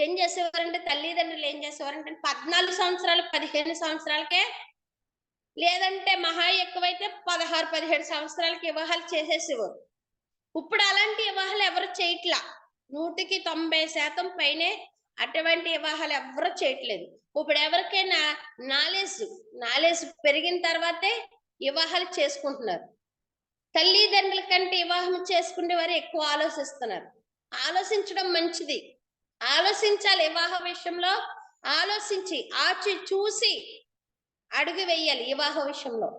ఏం చేసేవారంటే తల్లిదండ్రులు ఏం చేసేవారంటే 14 సంవత్సరాలు 15 సంవత్సరాలకే, లేదంటే మహా ఎక్కువైతే 16-17 సంవత్సరాలకి వివాహాలు చేసేసేవారు. ఇప్పుడు అలాంటి వివాహాలు ఎవరు చేయట్లా. 100కి 90% పైనే అటువంటి వివాహాలు ఎవరు చేయట్లేదు. ఇప్పుడు ఎవరికైనా నాలెడ్జ్ పెరిగిన తర్వాతే వివాహాలు చేసుకుంటున్నారు. తల్లిదండ్రుల కంటే వివాహం చేసుకునే వారు ఎక్కువ ఆలోచిస్తున్నారు. ఆలోచించడం మంచిది, ఆలోచించాలి. వివాహ విషయంలో ఆలోచించి చూసి అడుగు వేయాలి. వివాహ విషయంలో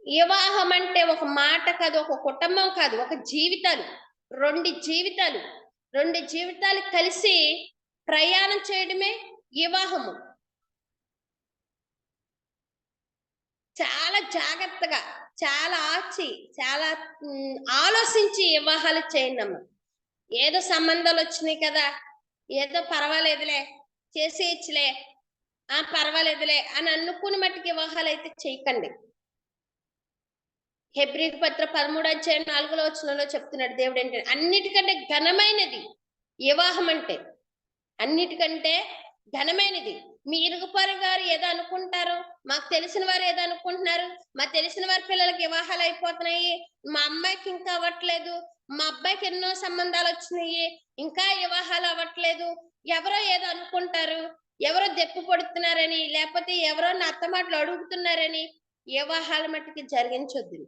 వివాహం అంటే ఒక మాట కాదు, ఒక కుటుంబం కాదు, ఒక జీవితాలు, 2 జీవితాలు కలిసి ప్రయాణం చేయడమే వివాహము. చాలా జాగ్రత్తగా, చాలా చాలా ఆలోచించి వివాహాలు చేయండి అమ్మ. ఏదో సంబంధాలు వచ్చినాయి కదా, ఏదో పర్వాలేదులే చేసేయచ్చులే, పర్వాలేదులే అని అనుకుని మట్టుకు వివాహాలు అయితే చేయకండి. హెబ్రీల పత్రిక 13వ అధ్యాయం 4వ వచనంలో చెప్తున్నాడు దేవుడు ఏంటంటే అన్నిటికంటే ఘనమైనది వివాహం అంటే, అన్నిటికంటే ఘనమైనది. మీ ఇరుగుపారు గారు ఏదో అనుకుంటారు, మాకు తెలిసిన వారు ఏదో అనుకుంటున్నారు, మా తెలిసిన వారి పిల్లలకి వివాహాలు అయిపోతున్నాయి, మా అమ్మాయికి ఇంకా అవ్వట్లేదు, మా అబ్బాయికి ఎన్నో సంబంధాలు వచ్చినాయి ఇంకా వివాహాలు అవ్వట్లేదు, ఎవరో ఏదో అనుకుంటారు, ఎవరో దెప్పు పడుతున్నారని, లేకపోతే ఎవరో నా అత్త మాటలు అడుగుతున్నారని వివాహాల మట్టుకి జరిగించొద్దు.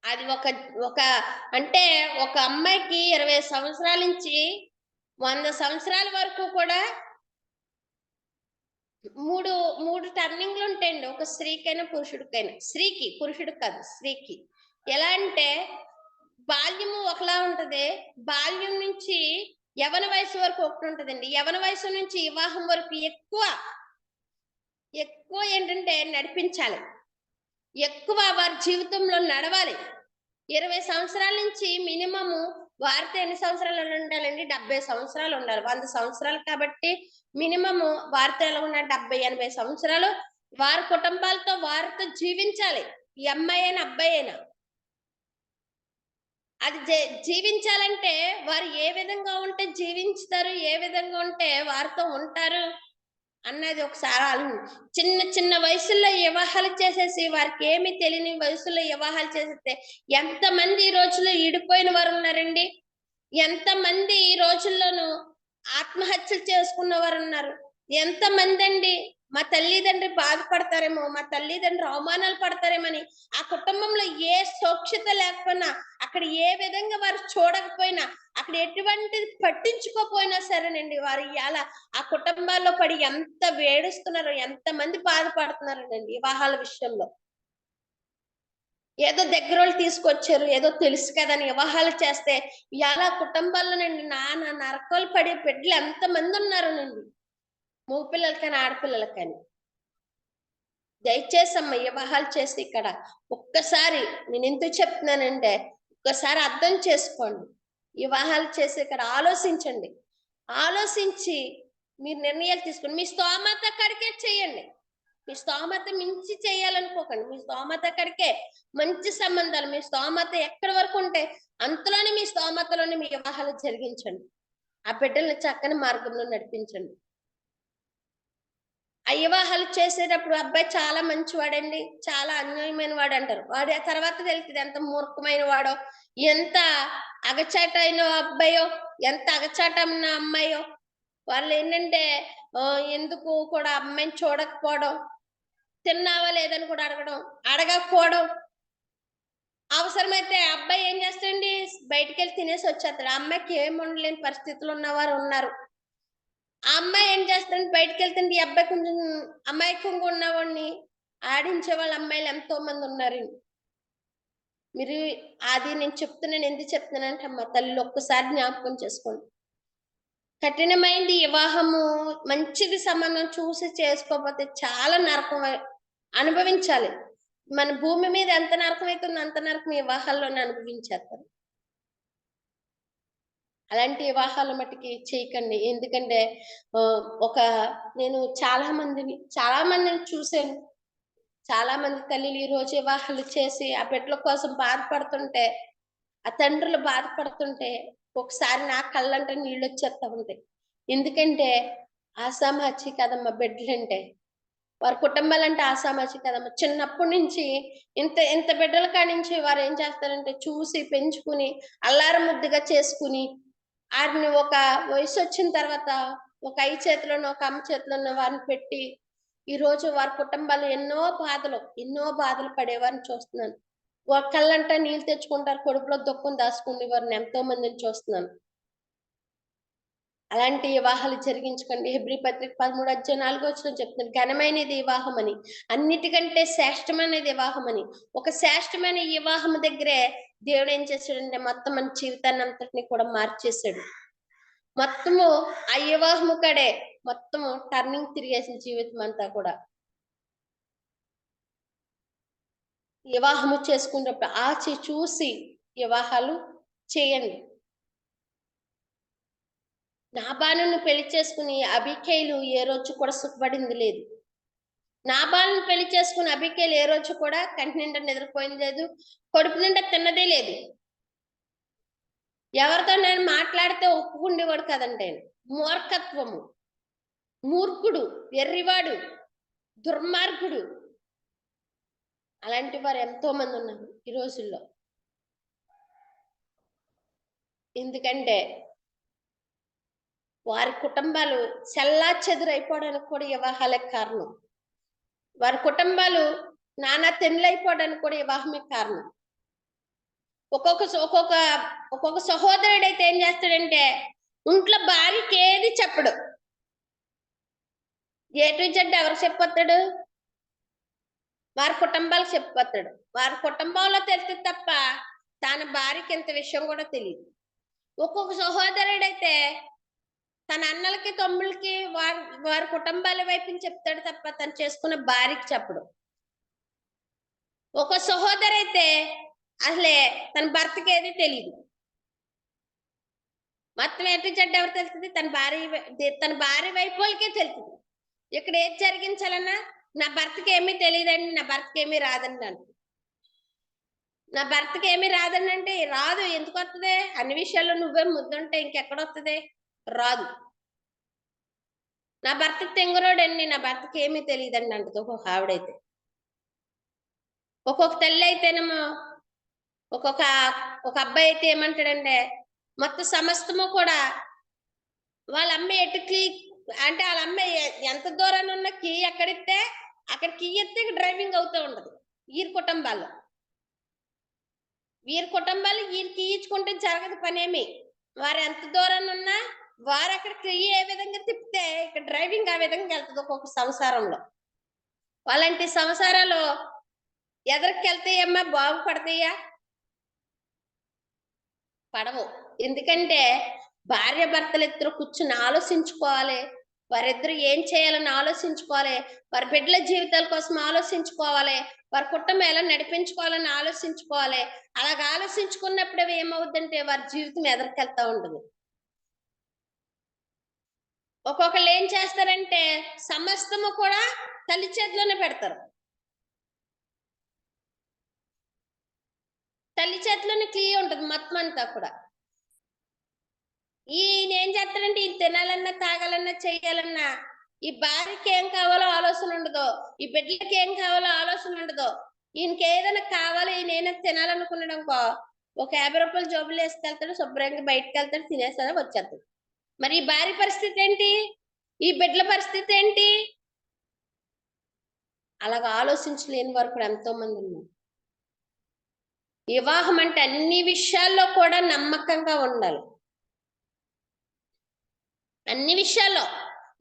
అది ఒక అంటే ఒక అమ్మాయికి 20 సంవత్సరాల నుంచి 100 సంవత్సరాల వరకు కూడా మూడు మూడు టర్నింగ్లు ఉంటాయండి ఒక స్త్రీకైనా పురుషుడికైనా. స్త్రీకి, పురుషుడికి కాదు, స్త్రీకి. ఎలా అంటే బాల్యము ఒకలా ఉంటది, బాల్యం నుంచి యవన వయసు వరకు ఒకటి ఉంటదండి. యవన వయసు నుంచి వివాహం వరకు ఎక్కువ ఏంటంటే నడిపించాలి, ఎక్కువ వారి జీవితంలో నడవాలి. 20 సంవత్సరాల నుంచి మినిమము వారితో ఎన్ని సంవత్సరాలు ఉండాలండి? 70 సంవత్సరాలు ఉండాలి. 100 సంవత్సరాలు కాబట్టి మినిమము వారితో ఎలా ఉన్న 70-80 సంవత్సరాలు వారి కుటుంబాలతో వారితో జీవించాలి. ఈ అమ్మాయి అయినా అబ్బాయి అయినా అది జీవించాలంటే వారు ఏ విధంగా ఉంటే జీవించుతారు, ఏ విధంగా ఉంటే వారితో ఉంటారు అన్నది ఒకసారి చిన్న చిన్న వయసుల్లో వివాహాలు చేసేసి వారికి ఏమి తెలియని వయసులో వివాహాలు చేసేస్తే ఎంతమంది ఈ రోజుల్లో ఈడిపోయిన వారు ఉన్నారండి. ఎంతమంది ఈ రోజుల్లోనూ ఆత్మహత్యలు చేసుకున్న వారు ఉన్నారు. ఎంతమంది అండి మా తల్లిదండ్రి బాధపడతారేమో, మా తల్లిదండ్రులు అవమానాలు పడతారేమని ఆ కుటుంబంలో ఏ సౌఖ్యత లేకపోయినా, అక్కడ ఏ విధంగా వారు చూడకపోయినా, అక్కడ ఎటువంటిది పట్టించుకోపోయినా సరేనండి, వారు ఇలా ఆ కుటుంబాల్లో పడి ఎంత వేడుస్తున్నారో, ఎంతమంది బాధపడుతున్నారండి వివాహాల విషయంలో. ఏదో దగ్గరోళ్ళు తీసుకొచ్చారు, ఏదో తెలుసు కదని వివాహాలు చేస్తే ఇలా కుటుంబాల్లోనండి నాన్న నరకాలు పడే బిడ్డలు ఎంతమంది ఉన్నారోనండి, మగపిల్లలు కానీ ఆడపిల్లలు కానీ. దయచేసి అమ్మ వివాహాలు చేసి ఇక్కడ ఒక్కసారి నేను ఎందుకు చెప్తున్నానంటే ఒక్కసారి అర్థం చేసుకోండి. వివాహాలు చేసి ఇక్కడ ఆలోచించండి, ఆలోచించి మీరు నిర్ణయాలు తీసుకోండి. మీ స్తోమత కడికే చేయండి, మీ స్తోమత మించి చేయాలనుకోకండి. మీ స్తోమత కడికే మంచి సంబంధాలు, మీ స్తోమత ఎక్కడి వరకు ఉంటే అంతలోనే మీ స్తోమతలోనే మీ వివాహాలు జరిగించండి. ఆ బిడ్డల్ని చక్కని మార్గంలో నడిపించండి. ఆ వివాహాలు చేసేటప్పుడు అబ్బాయి చాలా మంచివాడండి, చాలా అన్యాయమైన వాడు అంటారు. వాడు ఆ తర్వాత తెలుస్తుంది ఎంత మూర్ఖమైన వాడో, ఎంత అగచాటైన అబ్బాయో, ఎంత అగచాటమైన అమ్మాయో. వాళ్ళు ఏంటంటే ఎందుకు కూడా అమ్మాయిని చూడకపోవడం, తిన్నావా లేదని కూడా అడగకపోవడం. అవసరమైతే అబ్బాయి ఏం చేస్తాడండి, బయటికి వెళ్ళి తినేసి వచ్చేస్తాడు. ఆ అమ్మాయికి ఏం ఉండలేని పరిస్థితులు ఉన్నవారు ఉన్నారు. ఆ అమ్మాయి ఏం చేస్తాడంటే బయటకు వెళ్తుంటే ఈ అబ్బాయి కొంచెం అమాయకంగా ఉన్నవాడిని ఆడించే వాళ్ళ అమ్మాయిలు ఎంతో మంది ఉన్నారండి. మీరు అది నేను చెప్తున్నాను, ఎందుకు చెప్తున్నానంటే అమ్మ తల్లి ఒక్కసారి జ్ఞాపకం చేసుకోండి. కఠినమైంది వివాహము, మంచిది సంబంధం చూసి చేసుకోకపోతే చాలా నరకం అనుభవించాలి. మన భూమి మీద ఎంత నరకం అవుతుందో అంత నరకం వివాహాల్లోనే అనుభవించేస్తారు. అలాంటి వివాహాల మట్టుకి చేయకండి. ఎందుకంటే నేను చాలా మందిని చూశాను. చాలా మంది తల్లిలు ఈ రోజు వివాహాలు చేసి ఆ బిడ్డల కోసం బాధపడుతుంటే, ఆ తండ్రులు బాధపడుతుంటే ఒకసారి నా కళ్ళంట నీళ్ళు వచ్చేస్తా ఉంటాయి. ఎందుకంటే ఆసామాచి కదమ్మ బిడ్డలంటే, వారి కుటుంబాలంటే ఆసామాచి కదమ్మ. చిన్నప్పటి నుంచి ఇంత బిడ్డల కాడి నుంచి వారు ఏం చేస్తారంటే చూసి పెంచుకుని అల్లారు ముద్దుగా చేసుకుని వారిని ఒక వయసు వచ్చిన తర్వాత ఒక అయ్య చేతిలోనో ఒక అమ్మ చేతిలోనో వారిని పెట్టి ఈ రోజు వారి కుటుంబాలు ఎన్నో బాధలు పడేవారిని చూస్తున్నాను. వారి కళ్ళంట నీళ్ళు తెచ్చుకుంటారు, కొడుకులో దుఃఖం దాచుకుని వారిని ఎంతో మందిని చూస్తున్నాను. అలాంటి వివాహాలు జరిగించకండి. హెబ్రీ పత్రిక 13:4 చెప్తున్నాను, ఘనమైనది వివాహం అని, అన్నిటికంటే శ్రేష్టమైనది వివాహం అని. ఒక శ్రేష్టమైన వివాహం దగ్గరే దేవుడు ఏం చేశాడంటే మొత్తం మన జీవితాన్ని అంతటిని కూడా మార్చేశాడు. మొత్తము ఆ వివాహము కడే మొత్తము టర్నింగ్ తిరిగేసిన జీవితం అంతా కూడా. వివాహము చేసుకున్నప్పుడు ఆచి చూసి వివాహాలు చేయండి. నాబాలును పెళ్లి చేసుకుని అబిగైలు ఏ రోజు కూడా సుఖపడింది లేదు. నాబాలును పెళ్లి చేసుకుని అబిగైలు ఏ రోజు కూడా కంటి నిండా నిద్రపోయింది లేదు, కడుపు నిండా తిన్నదే లేదు. ఎవరితో నేను మాట్లాడితే ఒప్పుకుండేవాడు కదండి. మూర్ఖత్వము, మూర్ఖుడు, వెర్రివాడు, దుర్మార్గుడు, అలాంటి వారు ఎంతో మంది ఉన్నారు ఈ రోజుల్లో. ఎందుకంటే వారి కుటుంబాలు చెల్లా చెదురైపోవడానికి కూడా వివాహాలే కారణం. వారి కుటుంబాలు నానా తెన్నులైపోవడానికి కూడా వివాహమే కారణం. ఒక్కొక్క సహోదరుడు అయితే ఏం చేస్తాడంటే ఇంట్లో భార్యకి ఏది చెప్పడు, ఏ టు జెడ్ ఎవరు చెప్పొస్తాడు? వారి కుటుంబాలకు చెప్పొస్తాడు. వారి కుటుంబంలో తెలిసి తప్ప తన భార్యకి ఇంత విషయం కూడా తెలియదు. ఒక్కొక్క సహోదరుడైతే తన అన్నలకి తమ్ముళ్ళకి వారి కుటుంబాల వైపు చెప్తాడు తప్ప తను చేసుకున్న భార్యకి చెప్పడు. ఒక సహోదరైతే అసలే తన భర్తకి ఏది తెలియదు. మొత్తం ఎటు జడ్డు ఎవరు తెలుస్తుంది? తన భార్య వైపు వాళ్ళకే తెలుస్తుంది. ఇక్కడ ఏది జరిగించాలన్నా నా భర్తకి ఏమీ తెలియదండి, నా భర్తకి ఏమీ రాదండి అంట. నా భర్తకి ఏమీ రాదండి అంటే రాదు. ఎందుకు వస్తుంది? అన్ని విషయాల్లో నువ్వే ముద్దుంటే ఇంకెక్కడ వస్తుంది? రాదు. నా భర్తకి తెంగురోడండి, నా భర్తకి ఏమీ తెలియదండి అంటది ఒక్కొక్క ఆవిడైతే. ఒక్కొక్క తల్లి అయితేనేమో ఒక అబ్బాయి అయితే ఏమంటాడంటే మొత్తం సమస్తము కూడా వాళ్ళ అమ్మ ఎటుకి అంటే వాళ్ళ అమ్మ ఎంత దూరాన్ని ఉన్న కీ ఎక్కడిస్తే అక్కడ కీ ఎత్తే డ్రైవింగ్ అవుతూ ఉండదు. వీరి కుటుంబాలు వీరి కీ ఇచ్చుకుంటే జరగదు పనేమి. వారు ఎంత దూరాన్ని ఉన్నా వారు అక్కడ కీ ఏ విధంగా తిప్పితే ఇక్కడ డ్రైవింగ్ ఆ విధంగా వెళ్తుంది ఒక్కొక్క సంసారంలో. వాళ్ళంటి సంసారాలు ఎదరికి వెళ్తాయమ్మా బాగుపడతాయా? పడవు. ఎందుకంటే భార్య భర్తలు ఇద్దరు కూర్చుని ఆలోచించుకోవాలి. వారిద్దరు ఏం చేయాలని ఆలోచించుకోవాలి. వారి బిడ్డల జీవితాల కోసం ఆలోచించుకోవాలి. వారి కుటుంబం ఎలా నడిపించుకోవాలని ఆలోచించుకోవాలి. అలాగ ఆలోచించుకున్నప్పుడు ఏమవుద్దంటే వారి జీవితం ఎదరికెళ్తా ఉంటుంది. ఒక్కొక్కళ్ళు ఏం చేస్తారంటే సమస్తము కూడా తల్లి చేతిలోనే పెడతారు. తల్లి చేతిలోనే క్లియర్ ఉంటుంది మొత్తం అంతా కూడా. ఈయన ఏం చేస్తాడంటే ఈయన తినాలన్నా తాగాలన్నా చేయాలన్నా ఈ భార్యకి ఏం కావాలో ఆలోచన ఉండదు, ఈ బిడ్డలకి ఏం కావాలో ఆలోచన ఉండదు. ఈయనకి ఏదైనా కావాలి, ఈయన ఏదైనా తినాలనుకున్నాడు అనుకో ఒక 50 రూపాయలు జోబులు వేసుకెళ్తాడు, శుభ్రంగా బయటకు వెళ్తాడు, తినేస్తాడు, వచ్చేస్తాడు. మరి ఈ భార్య పరిస్థితి ఏంటి? ఈ బిడ్డల పరిస్థితి ఏంటి? అలాగ ఆలోచించలేని వారు కూడా ఎంతో మంది ఉన్నారు. వివాహం అంటే అన్ని విషయాల్లో కూడా నమ్మకంగా ఉండాలి. అన్ని విషయాల్లో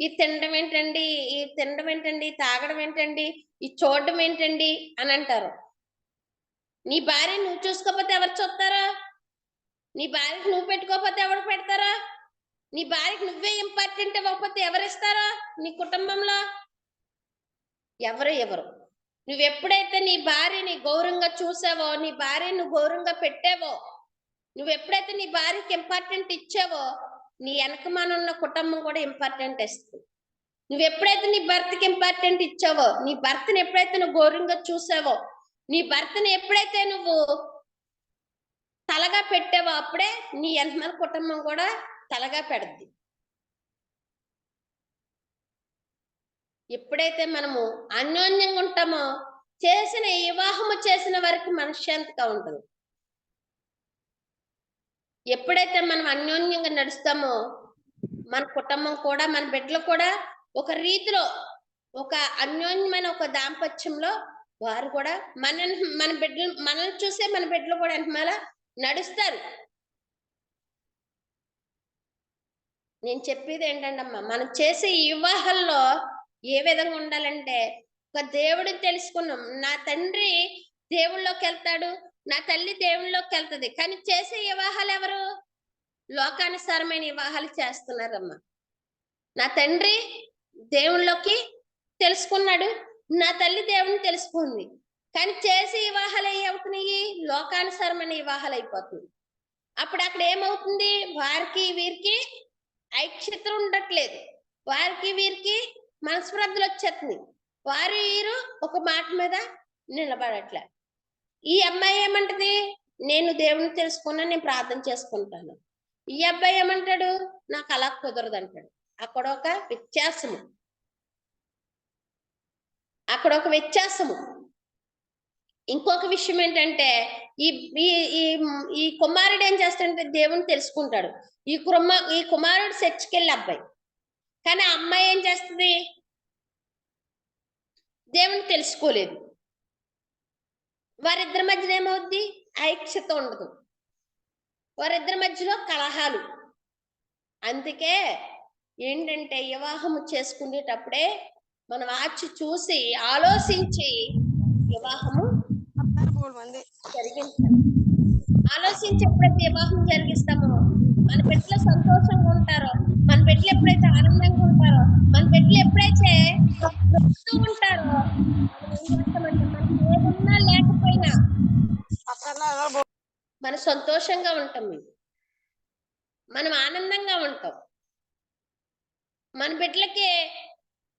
ఈ తినడం ఏంటండి, ఈ తినడం ఏంటండి, తాగడం ఏంటండి, ఈ చూడడం ఏంటండి అని అంటారు. నీ భార్య నువ్వు చూసుకోకపోతే ఎవరు చూస్తారా? నీ భార్యకి నువ్వు పెట్టుకోకపోతే ఎవరు పెడతారా? నీ భార్యకి నువ్వే ఇంపార్టెంట్ ఇవ్వకపోతే ఎవరు ఇస్తారా? నీ కుటుంబంలో ఎవరు నువ్వు ఎప్పుడైతే నీ భార్యని గౌరవంగా చూసావో, నీ భార్యను గౌరవంగా పెట్టావో, నువ్వు ఎప్పుడైతే నీ భార్యకి ఇంపార్టెంట్ ఇచ్చావో నీ వెనకమానున్న కుటుంబం కూడా ఇంపార్టెంట్ ఇస్తుంది. నువ్వు ఎప్పుడైతే నీ భర్తకి ఇంపార్టెంట్ ఇచ్చావో, నీ భర్తని ఎప్పుడైతే నువ్వు గౌరవంగా చూసావో, నీ భర్తని ఎప్పుడైతే నువ్వు తలగా పెట్టావో అప్పుడే నీ వెనకమాల కుటుంబం కూడా తలగా పెడద్ది. ఎప్పుడైతే మనము అన్యోన్యంగా ఉంటామో చేసిన వివాహము చేసిన వారికి మనశ్శాంతిగా ఉంటుంది. ఎప్పుడైతే మనం అన్యోన్యంగా నడుస్తామో మన కుటుంబం కూడా మన బిడ్డలు కూడా ఒక రీతిలో ఒక అన్యోన్యమైన ఒక దాంపత్యంలో వారు కూడా మన బిడ్డలు మనల్ని చూసే మన బిడ్డలు కూడా వెనకమాల నడుస్తారు. నేను చెప్పేది ఏంటంటే అమ్మా, మనం చేసే వివాహాల్లో ఏ విధంగా ఉండాలంటే ఒక దేవుడిని తెలుసుకున్నాం. నా తండ్రి దేవుళ్ళలోకి వెళ్తాడు, నా తల్లి దేవుళ్ళలోకి వెళ్తుంది. కానీ చేసే వివాహాలు ఎవరు? లోకానుసారమైన వివాహాలు చేస్తున్నారమ్మా. నా తండ్రి దేవుళ్ళలోకి తెలుసుకున్నాడు, నా తల్లి దేవుని తెలుసుకుంది. కానీ చేసే వివాహాలు ఏమవుతున్నాయి? లోకానుసారమైన వివాహాలు అయిపోతుంది. అప్పుడు అక్కడ ఏమవుతుంది? వారికి వీరికి ఐక్యత ఉండట్లేదు, వారికి వీరికి మనస్పర్ధలు వచ్చేస్తుంది, వారు వీరు ఒక మాట మీద నిలబడట్లే. ఈ అమ్మాయి ఏమంటది? నేను దేవుని తెలుసుకున్నా, నేను ప్రార్థన చేసుకుంటాను. ఈ అబ్బాయి ఏమంటాడు? నాకు అలా కుదరదు అంటాడు. అక్కడ ఒక వ్యత్యాసము. ఇంకొక విషయం ఏంటంటే ఈ కుమారుడు ఏం చేస్తాడంటే దేవుని తెలుసుకుంటాడు. ఈ కుమారుడు చర్చికి వెళ్ళే అబ్బాయి. కానీ ఆ అమ్మాయి ఏం చేస్తుంది? దేవుని తెలుసుకోలేదు. వారిద్దరి మధ్యన ఏమవుద్ది? ఐక్యత ఉండదు, వారిద్దరి మధ్యలో కలహాలు. అందుకే ఏంటంటే వివాహము చేసుకునేటప్పుడే మనం ఆచి చూసి ఆలోచించి వివాహము జరిగించాలి. ఆలోచించి ఎప్పుడైతే వివాహం జరిగిస్తామో మన బిడ్డలు సంతోషంగా ఉంటారో, మన బిడ్డలు ఎప్పుడైతే ఆనందంగా ఉంటారో, మన బిడ్డలు ఎప్పుడైతే నవ్వుతూ ఉంటారో, మనం ఏం చేస్తామంటే మనకి ఏమున్నా లేకపోయినా మన సంతోషంగా ఉంటాం, మనం ఆనందంగా ఉంటాం. మన బిడ్డలకి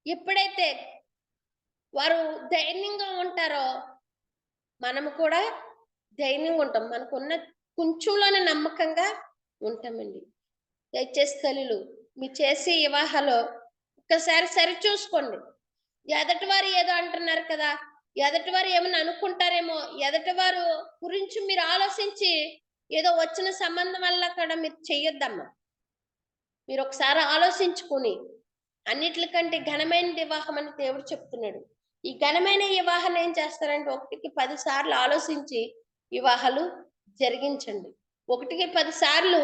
ఎప్పుడైతే వారు ధైర్యంగా ఉంటారో మనము కూడా ధైర్యంగా ఉంటాం. మనకున్న కొంచెంలోనే నమ్మకంగా ఉంటామండి. దయచేసి తల్లులు మీరు చేసే వివాహాలు ఒక్కసారి సరి చూసుకోండి. ఎదటి వారు ఏదో అంటున్నారు కదా, ఎదటి వారు ఏమైనా అనుకుంటారేమో, ఎదటి వారు గురించి మీరు ఆలోచించి ఏదో వచ్చిన సంబంధం వల్ల కూడా మీరు చెయ్యొద్దమ్మా. మీరు ఒకసారి ఆలోచించుకుని అన్నిటికంటే ఘనమైన వివాహం అని దేవుడు చెప్తున్నాడు. ఈ ఘనమైన వివాహాన్ని ఏం చేస్తారంటే 1కి 10 సార్లు ఆలోచించి వివాహాలు జరిగించండి. 1కి 10 సార్లు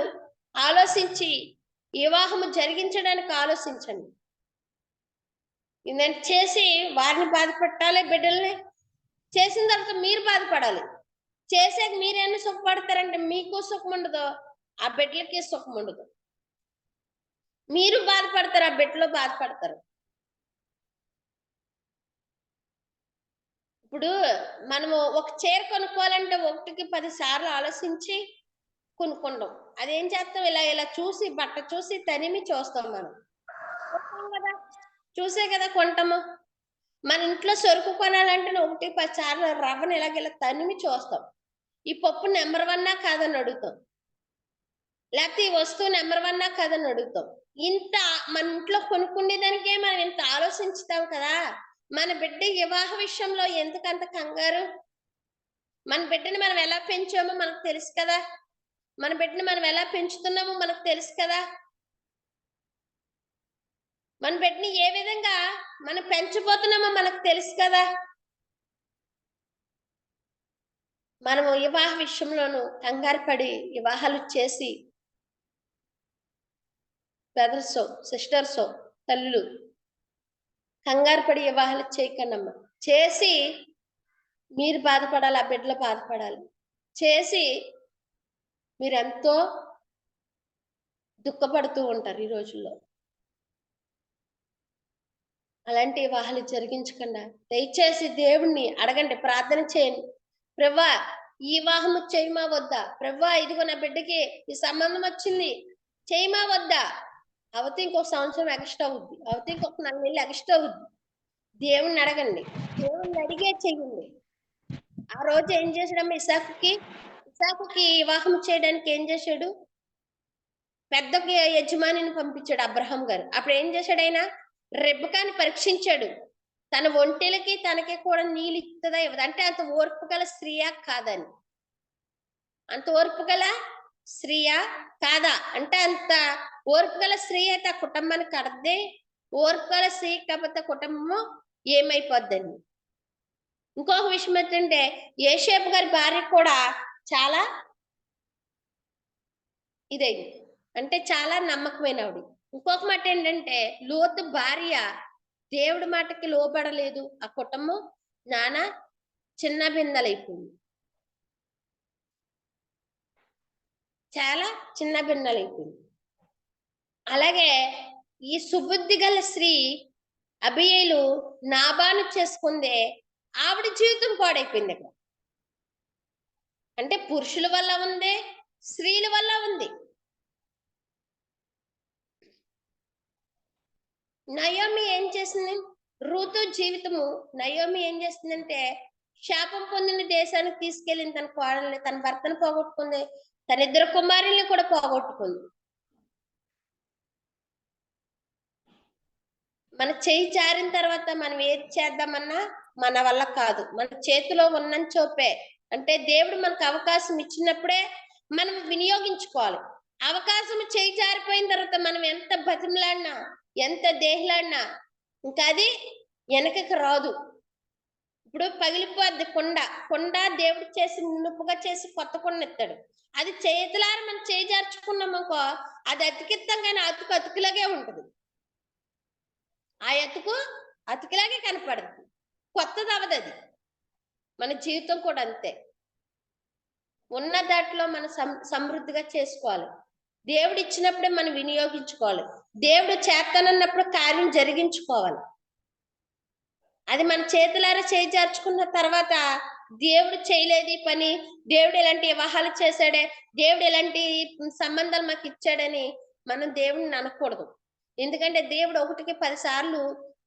ఆలోచించి వివాహము జరిగించడానికి ఆలోచించండి. ఏంటంటే చేసి వారిని బాధపెట్టాలి, బిడ్డల్ని చేసిన తర్వాత మీరు బాధపడాలి. చేసాక మీరేమన్నా సుఖపడతారంటే మీకు సుఖం ఉండదు, ఆ బిడ్డలకి సుఖం ఉండదు. మీరు బాధపడతారు, ఆ బిడ్డలో బాధపడతారు. ఇప్పుడు మనము ఒక చీర కొనుక్కోవాలంటే 1కి 10 సార్లు ఆలోచించి కొనుక్కుంటాం. అదేం చేస్తాం, ఇలా ఇలా చూసి బట్ట చూసి తనిమి చూస్తాం. మనం కదా చూసే కదా కొంటాము. మన ఇంట్లో సరుకు కొనాలంటే 1కి 10 సార్లు రవ్వని ఇలా తనిమి చూస్తాం. ఈ పప్పు నెంబర్ 1 కాదని అడుగుతాం, లేకపోతే ఈ వస్తువు నెంబర్ 1 కాదని అడుగుతాం. ఇంత మన ఇంట్లో కొనుక్కునేదానికే మనం ఇంత ఆలోచించుతాం కదా. మన బిడ్డ వివాహ విషయంలో ఎందుకంత కంగారు? మన బిడ్డని మనం ఎలా పెంచామో మనకు తెలుసు కదా, మన బిడ్డని మనం ఎలా పెంచుతున్నామో మనకు తెలుసు కదా, మన బిడ్డని ఏ విధంగా మనం పెంచబోతున్నామో మనకు తెలుసు కదా. మనము వివాహ విషయంలోనూ కంగారు పడి వివాహాలు చేసి బ్రదర్సో సిస్టర్సో తల్లులు కంగారు పడి వివాహాలు చేయకండమ్మా. చేసి మీరు బాధపడాలి, ఆ బిడ్డలు బాధపడాలి. చేసి మీరెంతో దుఃఖపడుతూ ఉంటారు ఈ రోజుల్లో. అలాంటి వివాహాలు జరిగించకుండా దయచేసి దేవుణ్ణి అడగండి, ప్రార్థన చేయండి. ప్రభువా ఈ వివాహము చేయమా వద్దా? ప్రభువా ఇదిగో నా బిడ్డకి ఈ సంబంధం వచ్చింది, చేయమా వద్దా? అవతి ఇంకొక సంవత్సరం ఎక్స్ట్రా అవుద్ది, అవతి ఇంకొక 4 నెలలు ఎక్స్ట్రా అవుద్ది. దేవుణ్ణి అడగండి, దేవుణ్ణి అడిగే చెయ్యండి. ఆ రోజు ఏం చేశాడమ్మా ఇసాకుకి వివాహం చేయడానికి ఏం చేశాడు? పెద్ద యజమానిని పంపించాడు అబ్రహాం గారు. అప్పుడు ఏం చేశాడు ఆయన? రెబెకాని పరీక్షించాడు. తన ఒంటెలకి తనకి కూడా నీళ్ళు ఇస్తుందా ఇవ్వదు, అంటే అంత ఓర్పు గల స్త్రీయా కాదని. అంత ఓర్పు గల స్త్రీయా కాదా అంటే, అంత ఓర్పు గల స్త్రీ అయితే ఆ కుటుంబానికి కడద్దే. ఓర్పు గల స్త్రీ కాకపోతే కుటుంబము ఏమైపోద్దండి. ఇంకొక విషయం ఏంటంటే యోసేపు గారి భార్య కూడా చాలా ఇదైంది, అంటే చాలా నమ్మకమైన ఆవిడ. ఇంకొక మాట ఏంటంటే లోతు భార్య దేవుడి మాటకి లోబడలేదు, ఆ కుటుంబం నానా చిన్న బిందెలైపోయింది, చాలా చిన్న బిందెలైపోయింది. అలాగే ఈ సుబుద్ధి గల స్త్రీ అబియేలు నాబాను చేసుకుందే, ఆవిడ జీవితం పాడైపోయింది. అక్కడ అంటే పురుషుల వల్ల ఉంది, స్త్రీల వల్ల ఉంది. నయోమి ఏం చేసింది? రూతు జీవితము నయోమి ఏం చేస్తుందంటే శాపం పొందిన దేశానికి తీసుకెళ్ళింది తన కోడల్ని, తన భర్తను పోగొట్టుకుంది, తన 2 కుమారుల్ని కూడా పోగొట్టుకుంది. మన చేయి జారిన తర్వాత మనం ఏది చేద్దామన్నా మన వల్ల కాదు. మన చేతిలో ఉన్నని చోపే, అంటే దేవుడు మనకు అవకాశం ఇచ్చినప్పుడే మనం వినియోగించుకోవాలి. అవకాశం చేయి జారిపోయిన తర్వాత మనం ఎంత బతిమలాడినా, ఎంత దేహలాడినా ఇంకా అది వెనకకి రాదు. ఇప్పుడు పగిలిపోద్ది కొండ దేవుడు చేసి నునుపుగా చేసి కొత్త కొండ ఎత్తాడు. అది చేతులారా మనం చేయి జార్చుకున్నామనుకో అది అతికిత్తం కానీ అతుకులాగే ఉంటుంది. ఆ అతికిలాగే కనపడుతుంది, కొత్తది అవదు అది. మన జీవితం కూడా అంతే. ఉన్న దాంట్లో మనం సమృద్ధిగా చేసుకోవాలి. దేవుడు ఇచ్చినప్పుడే మనం వినియోగించుకోవాలి. దేవుడు చేస్తానన్నప్పుడు కార్యం జరిగించుకోవాలి. అది మన చేతులారా చేజార్చుకున్న తర్వాత దేవుడు చేయలేదు ఈ పని, దేవుడు ఇలాంటి వివాహాలు చేశాడే, దేవుడు ఇలాంటి సంబంధాలు మాకు ఇచ్చాడని మనం దేవుడిని అనకూడదు. ఎందుకంటే దేవుడు 1కి 10 సార్లు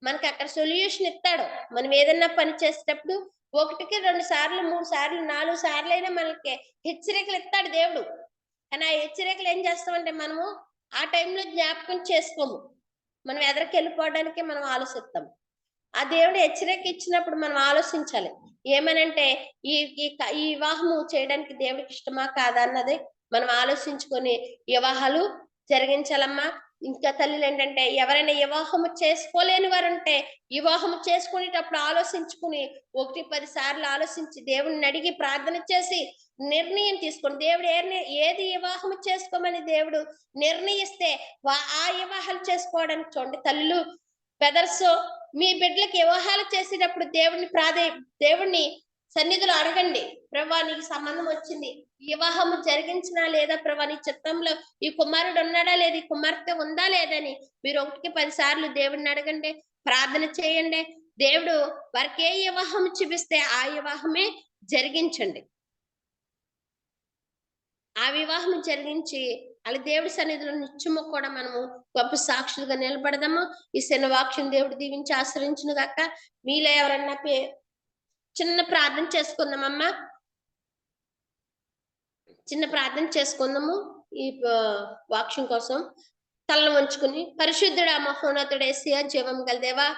మనకి అక్కడ సొల్యూషన్ ఇస్తాడు. మనం ఏదన్నా పని చేసేటప్పుడు 1కి 2 సార్లు 3 సార్లు 4 సార్లు అయినా మనకి హెచ్చరికలు ఇస్తాడు దేవుడు. కానీ ఆ హెచ్చరికలు ఏం చేస్తామంటే మనము ఆ టైంలో జ్ఞాపకం చేసుకోము. మనం ఎదరికి వెళ్ళిపోవడానికి మనం ఆలోచిస్తాం. ఆ దేవుడు హెచ్చరిక ఇచ్చినప్పుడు మనం ఆలోచించాలి. ఏమనంటే ఈ వివాహము చేయడానికి దేవుడికి ఇష్టమా కాదా అన్నది మనం ఆలోచించుకొని వివాహాలు జరిగించాలమ్మా. ఇంకా తల్లులు ఏంటంటే ఎవరైనా వివాహము చేసుకోలేని వారు ఉంటే వివాహము చేసుకునేటప్పుడు ఆలోచించుకుని 1-10 సార్లు ఆలోచించి దేవుడిని అడిగి ప్రార్థన చేసి నిర్ణయం తీసుకోండి. దేవుడు ఏది వివాహము చేసుకోమని దేవుడు నిర్ణయిస్తే ఆ వివాహాలు చేసుకోవడానికి చూడండి. తల్లు పెదర్స్ మీ బిడ్డలకి వివాహాలు చేసేటప్పుడు దేవుణ్ణి సన్నిధిలో అడగండి. ప్రభా నీకు సంబంధం వచ్చింది, వివాహము జరిగించినా లేదా ప్రభా నీ చిత్తంలో ఈ కుమారుడు ఉన్నాడా లేదా, ఈ కుమార్తె ఉందా లేదని మీరు 1కి 10 సార్లు దేవుడిని అడగండి, ప్రార్థన చేయండి. దేవుడు వారికి ఏ వివాహం చూపిస్తే ఆ వివాహమే జరిగించండి. ఆ వివాహం జరిగించి అలా దేవుడి సన్నిధిలో నిత్యము కూడా మనము గొప్ప సాక్షులుగా నిలబడదాము. ఈ శనివాక్యం దేవుడు దీవించి ఆశ్రయించును గాక. మీలో ఎవరన్నా చిన్న ప్రార్థన చేసుకుందామమ్మా, చిన్న ప్రార్థన చేసుకుందాము. ఈ వాక్యం కోసం తలను వంచుకుని, పరిశుద్ధుడా మహోన్నతుడు యేసయ్యా, జీవం గల దేవా,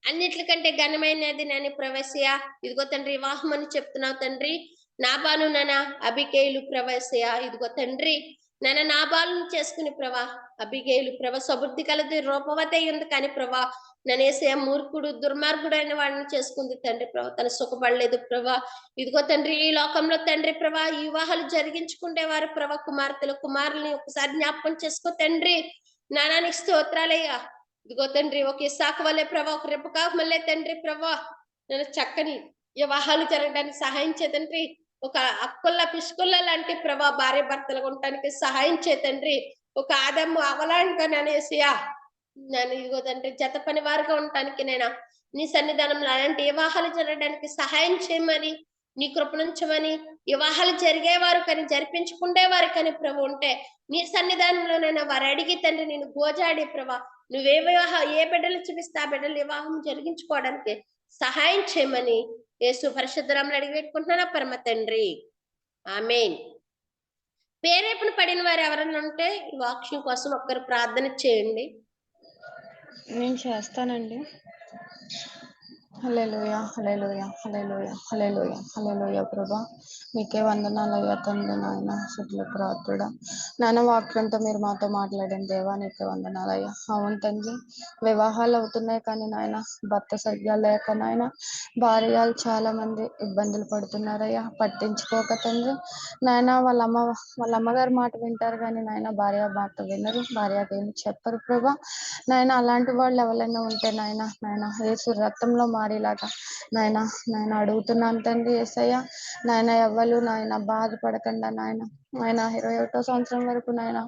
అన్నిటికంటే ఘనమైనది నేను ప్రవేశయ్యా. ఇదిగో తండ్రి వివాహం అని చెప్తున్నావు తండ్రి. నాబాలు నాన్న అబిగేయులు ప్రవేశయ్య, ఇదిగో తండ్రి నాన్న నాబాలను చేసుకుని ప్రభా, అబిగేయులు ప్రభా సమృద్ధి కలది రూపవతి ఉంది, కానీ ప్రభా నన్ను వేసే మూర్ఖుడు దుర్మార్గుడు అయిన వాడిని చేసుకుంది తండ్రి ప్రభా, తను సుఖపడలేదు ప్రభా. ఇదిగో తండ్రి ఈ లోకంలో తండ్రి ప్రభా ఈ వివాహాలు జరిగించుకుంటేవారు ప్రభా కుమార్తెలు కుమారుల్ని ఒకసారి జ్ఞాపకం చేసుకో తండ్రి. నానానికి స్తోత్రాలయ్యా. ఇదిగో తండ్రి ఒక ఇస్సాకు వల్లే ప్రభా, ఒక రెబెకా వల్లే తండ్రి ప్రభా నేను చక్కని వివాహాలు జరగడానికి సహాయం చేతండ్రి. ఒక అక్కుల్ల పిసుకుల్ల లాంటి ప్రభా భార్య భర్తలుగా ఉండటానికి సహాయం చేతండ్రి. ఒక ఆదమ్ము అవలాంటిగా నేనేసియా నేను ఇదిగో తండ్రి జత పని వారుగా ఉండటానికి నేను నీ సన్నిధానంలో అలాంటి వివాహాలు జరగడానికి సహాయం చేయమని, నీ కృపణించమని, వివాహాలు జరిగేవారు కానీ జరిపించుకుండేవారు కానీ ప్రభు ఉంటే నీ సన్నిధానంలో నేను వారు అడిగి తండ్రి నేను గోజాడి ప్రభా నువ్వే ఏ బిడ్డలు చూపిస్తే ఆ బిడ్డలు వివాహం జరిగించుకోవడానికి సహాయం చేయమని యేసు పరిశుద్ధరాములు అడిగి పెట్టుకుంటున్నాను పరమ తండ్రి, ఆమేన్. పేరేపున పడిన వారు ఎవరైనా ఉంటే ఈ వాక్యం కోసం ఒక్కరు ప్రార్థన చేయండి. నేను చేస్తానండి. హల్లెలూయా హల్లెలూయా హల్లెలూయా హల్లెలూయా హల్లెలూయా ప్రభా మీకే వందనాలయ్యా తండ్రి నాయన శుద్ధుల ప్రార్థుడా నాన్న వాక్యంతో మీరు మాతో మాట్లాడిన దేవా నీకే వందనాలయ్యా. అవును తండ్రి వివాహాలు అవుతున్నాయి కానీ నాయన భర్త సరిగ్గా లేక నాయన భార్యలు చాలా మంది ఇబ్బందులు పడుతున్నారయ్యా. పట్టించుకోక తండ్రి నాయన వాళ్ళ అమ్మగారి మాట వింటారు కానీ నాయన భార్య మాట వినరు, భార్యకి ఏమి చెప్పరు ప్రభా. నాయన అలాంటి వాళ్ళు ఎవరైనా ఉంటే నాయన యేసు రక్తంలో మారేలాగా నాయన అడుగుతున్నాను తండ్రి యేసయ్య. నాయన ఎవ్వరు నాయన బాధపడకుండా నాయన 21వ సంవత్సరం వరకు నాయన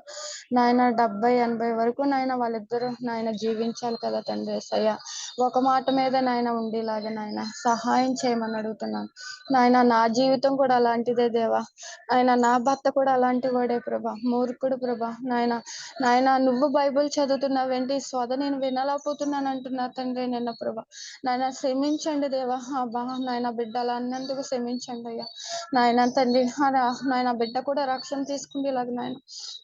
70-80 వరకు నాయన వాళ్ళిద్దరూ నాయన జీవించాలి కదా తండ్రి యేసయ్య. ఒక మాట మీద నాయన ఉండేలాగా నాయన సహాయం చేయమని అడుగుతున్నాను నాయన. నా జీవితం కూడా అలాంటిదే దేవా. నా భర్త కూడా అలాంటి వాడే ప్రభా, మూర్ఖుడు ప్రభా. నాయన నువ్వు బైబుల్ చదువుతున్నావేంటి స్వద నేను వినలేకపోతున్నాను అంటున్నా తండ్రి నిన్న ప్రభా. నాయన క్షమించండి దేవా. నాయన బిడ్డలు అన్నందుకు క్షమించండి అయ్యా. నాయన తండ్రి నాయన బిడ్డ కూడా రక్షణ తీసుకునేలాగా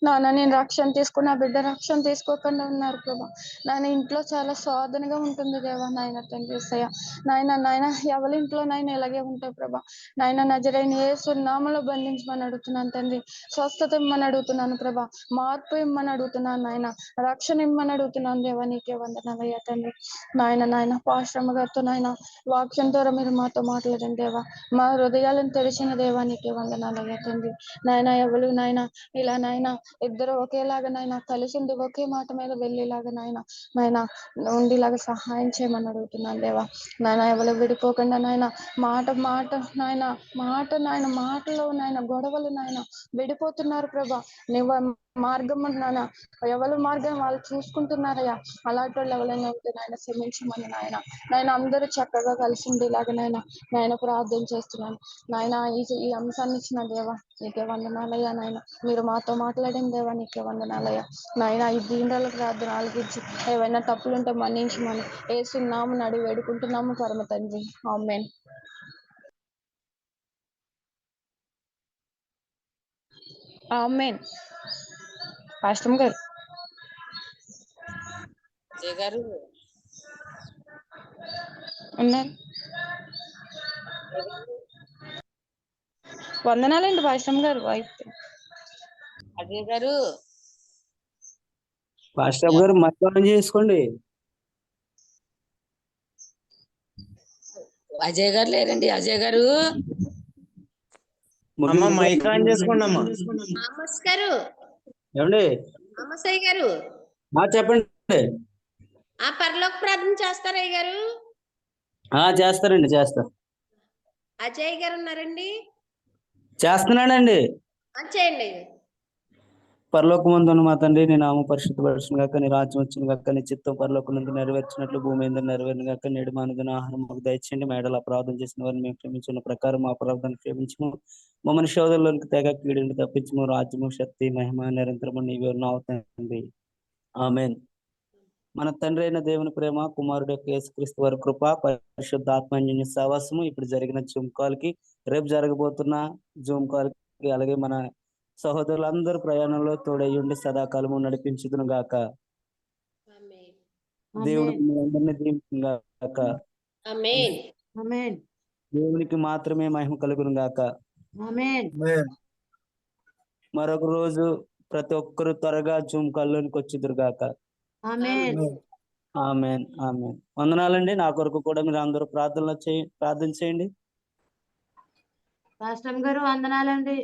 నాయన నేను రక్షణ తీసుకుని ఆ బిడ్డ రక్షణ తీసుకోకుండా ఉన్నారు ప్రభా. నాయన ఇంట్లో చాలా శోధనగా ఉంటుంది దేవా. నాయన తండ్రి యేసయ్య నాయన ఎవరి ఇంట్లో నాయన ఇలాగే ఉంటాయి ప్రభా. నాయన నజరేయుని యేసు నామములో బంధించమని అడుగుతున్నాను తండ్రి. స్వస్థత ఇమ్మని అడుగుతున్నాను ప్రభా, మార్పు ఇమ్మని అడుగుతున్నాను నాయన, రక్షణ ఇమ్మని అడుగుతున్నాను దేవా. నీకే వందనాలయ్యా తండ్రి. నాయన పాశ్రమ గారితో నాయన వాక్యం ద్వారా మీరు మాతో మాట్లాడండి దేవా. మా హృదయాలను తెరిచిన దేవా నీకే వందనాలయ్యా తండ్రి. నాయన ఎవరు నాయన ఇలా నాయన ఇద్దరు ఒకేలాగా నాయన కలిసి ఉండి ఒకే మాట మీద వెళ్ళేలాగా నాయన ఉండేలాగా సహాయం చేయమని అడుగుతున్నాను దేవా. నాయన ఎవరు విడిపోకుండా నాయన మాట మాటలో నాయన గొడవలు నాయన విడిపోతున్నారు ప్రభా. నువ్వు మార్గం నాయన మార్గం వాళ్ళు చూసుకుంటున్నారయ్యా. అలాంటి వాళ్ళు ఎవరైనా ఉంటే నాయన క్షమించమని నాయన అందరూ చక్కగా కలిసి ఉండేలాగా నాయన ప్రార్థన చేస్తున్నాను నాయన. ఈ అంశాన్ని ఇచ్చిన దేవా నీకే వందనాలయ్యా నాయన. మీరు మాతో మాట్లాడిన దేవా నీకే వందనాలయ్యా నాయన. ఈ దీనుల ప్రార్థన ఆలకించి ఏవైనా తప్పులుంటే మన్నించమని యేసునామమున అడిగి వేడుకుంటున్నాము పరమ తండ్రి. ఆమేన్. ఆమేన్. పాస్టర్ గారు అజయ్ గారు ఉన్నారు. వందనాలండి పాస్టర్ గారు. అజయ్ గారు పాస్టర్ గారు మధ్యాహ్నం చేసుకోండి. అజయ్ గారు లేరండి. అజయ్ గారు మైక్ ఆన్ చేసుకోండి అమ్మా. నమస్కారం ఏమండి? అమ్మసయ్య గారు చెప్పండి. పరలోక ప్రార్థన చేస్తారా అయ్య గారు? చేస్తారండి, చేస్తారు. అజయ్ గారు ఉన్నారండి? చేస్తున్నానండి. చేయండి. పరలోకమందున్న మా తండ్రి, నీ నామం పరిశుద్ధపరచును గాక, నీ రాజ్యం వచ్చిన గాక, నీ చిత్తం పరలోకం నుండి నెరవేర్చినట్లు భూమి మీద నెరవేరును గాక. నేడు మా అనుదిన ఆహారం మాకు దయచేయండి. మేడల అపరాధం చేసిన వారిని మేము క్షమించిన ప్రకారం మా అపరాధాన్ని క్షమించము. మమ్మల్ని శోధనలోనికి తెగ కీడుని తప్పించము. రాజ్యము, శక్తి, మహిమ నిరంతరము నీవే అవుతాయండి. ఆమేన్. మన తండ్రి అయిన దేవుని ప్రేమ, కుమారుడు యొక్క యేసుక్రీస్తు వారి కృప, పరిశుద్ధ ఆత్మన్య సహవాసము ఇప్పుడు జరిగిన జూమ్ కాల్ కి, రేపు జరగబోతున్న జూమ్ కాల్ కి, అలాగే మన సహోదరులందరూ ప్రయాణంలో తోడయ్యుండి సదాకాలము నడిపించుదును గాక. దేవుడు మీ అందరినీ దీవించును గాక. దేవునికి మాత్రమే మహిమ కలుగును గాక. మరొక రోజు ప్రతి ఒక్కరు త్వరగా జూమ్ కాల్లోనికి వచ్చిదురు గాక. ఆమేన్, ఆమేన్. వందనాలండి. నా కొరకు కూడా మీరు అందరూ ప్రార్థన చేయండి. పాస్టర్ గారు వందనాలండి.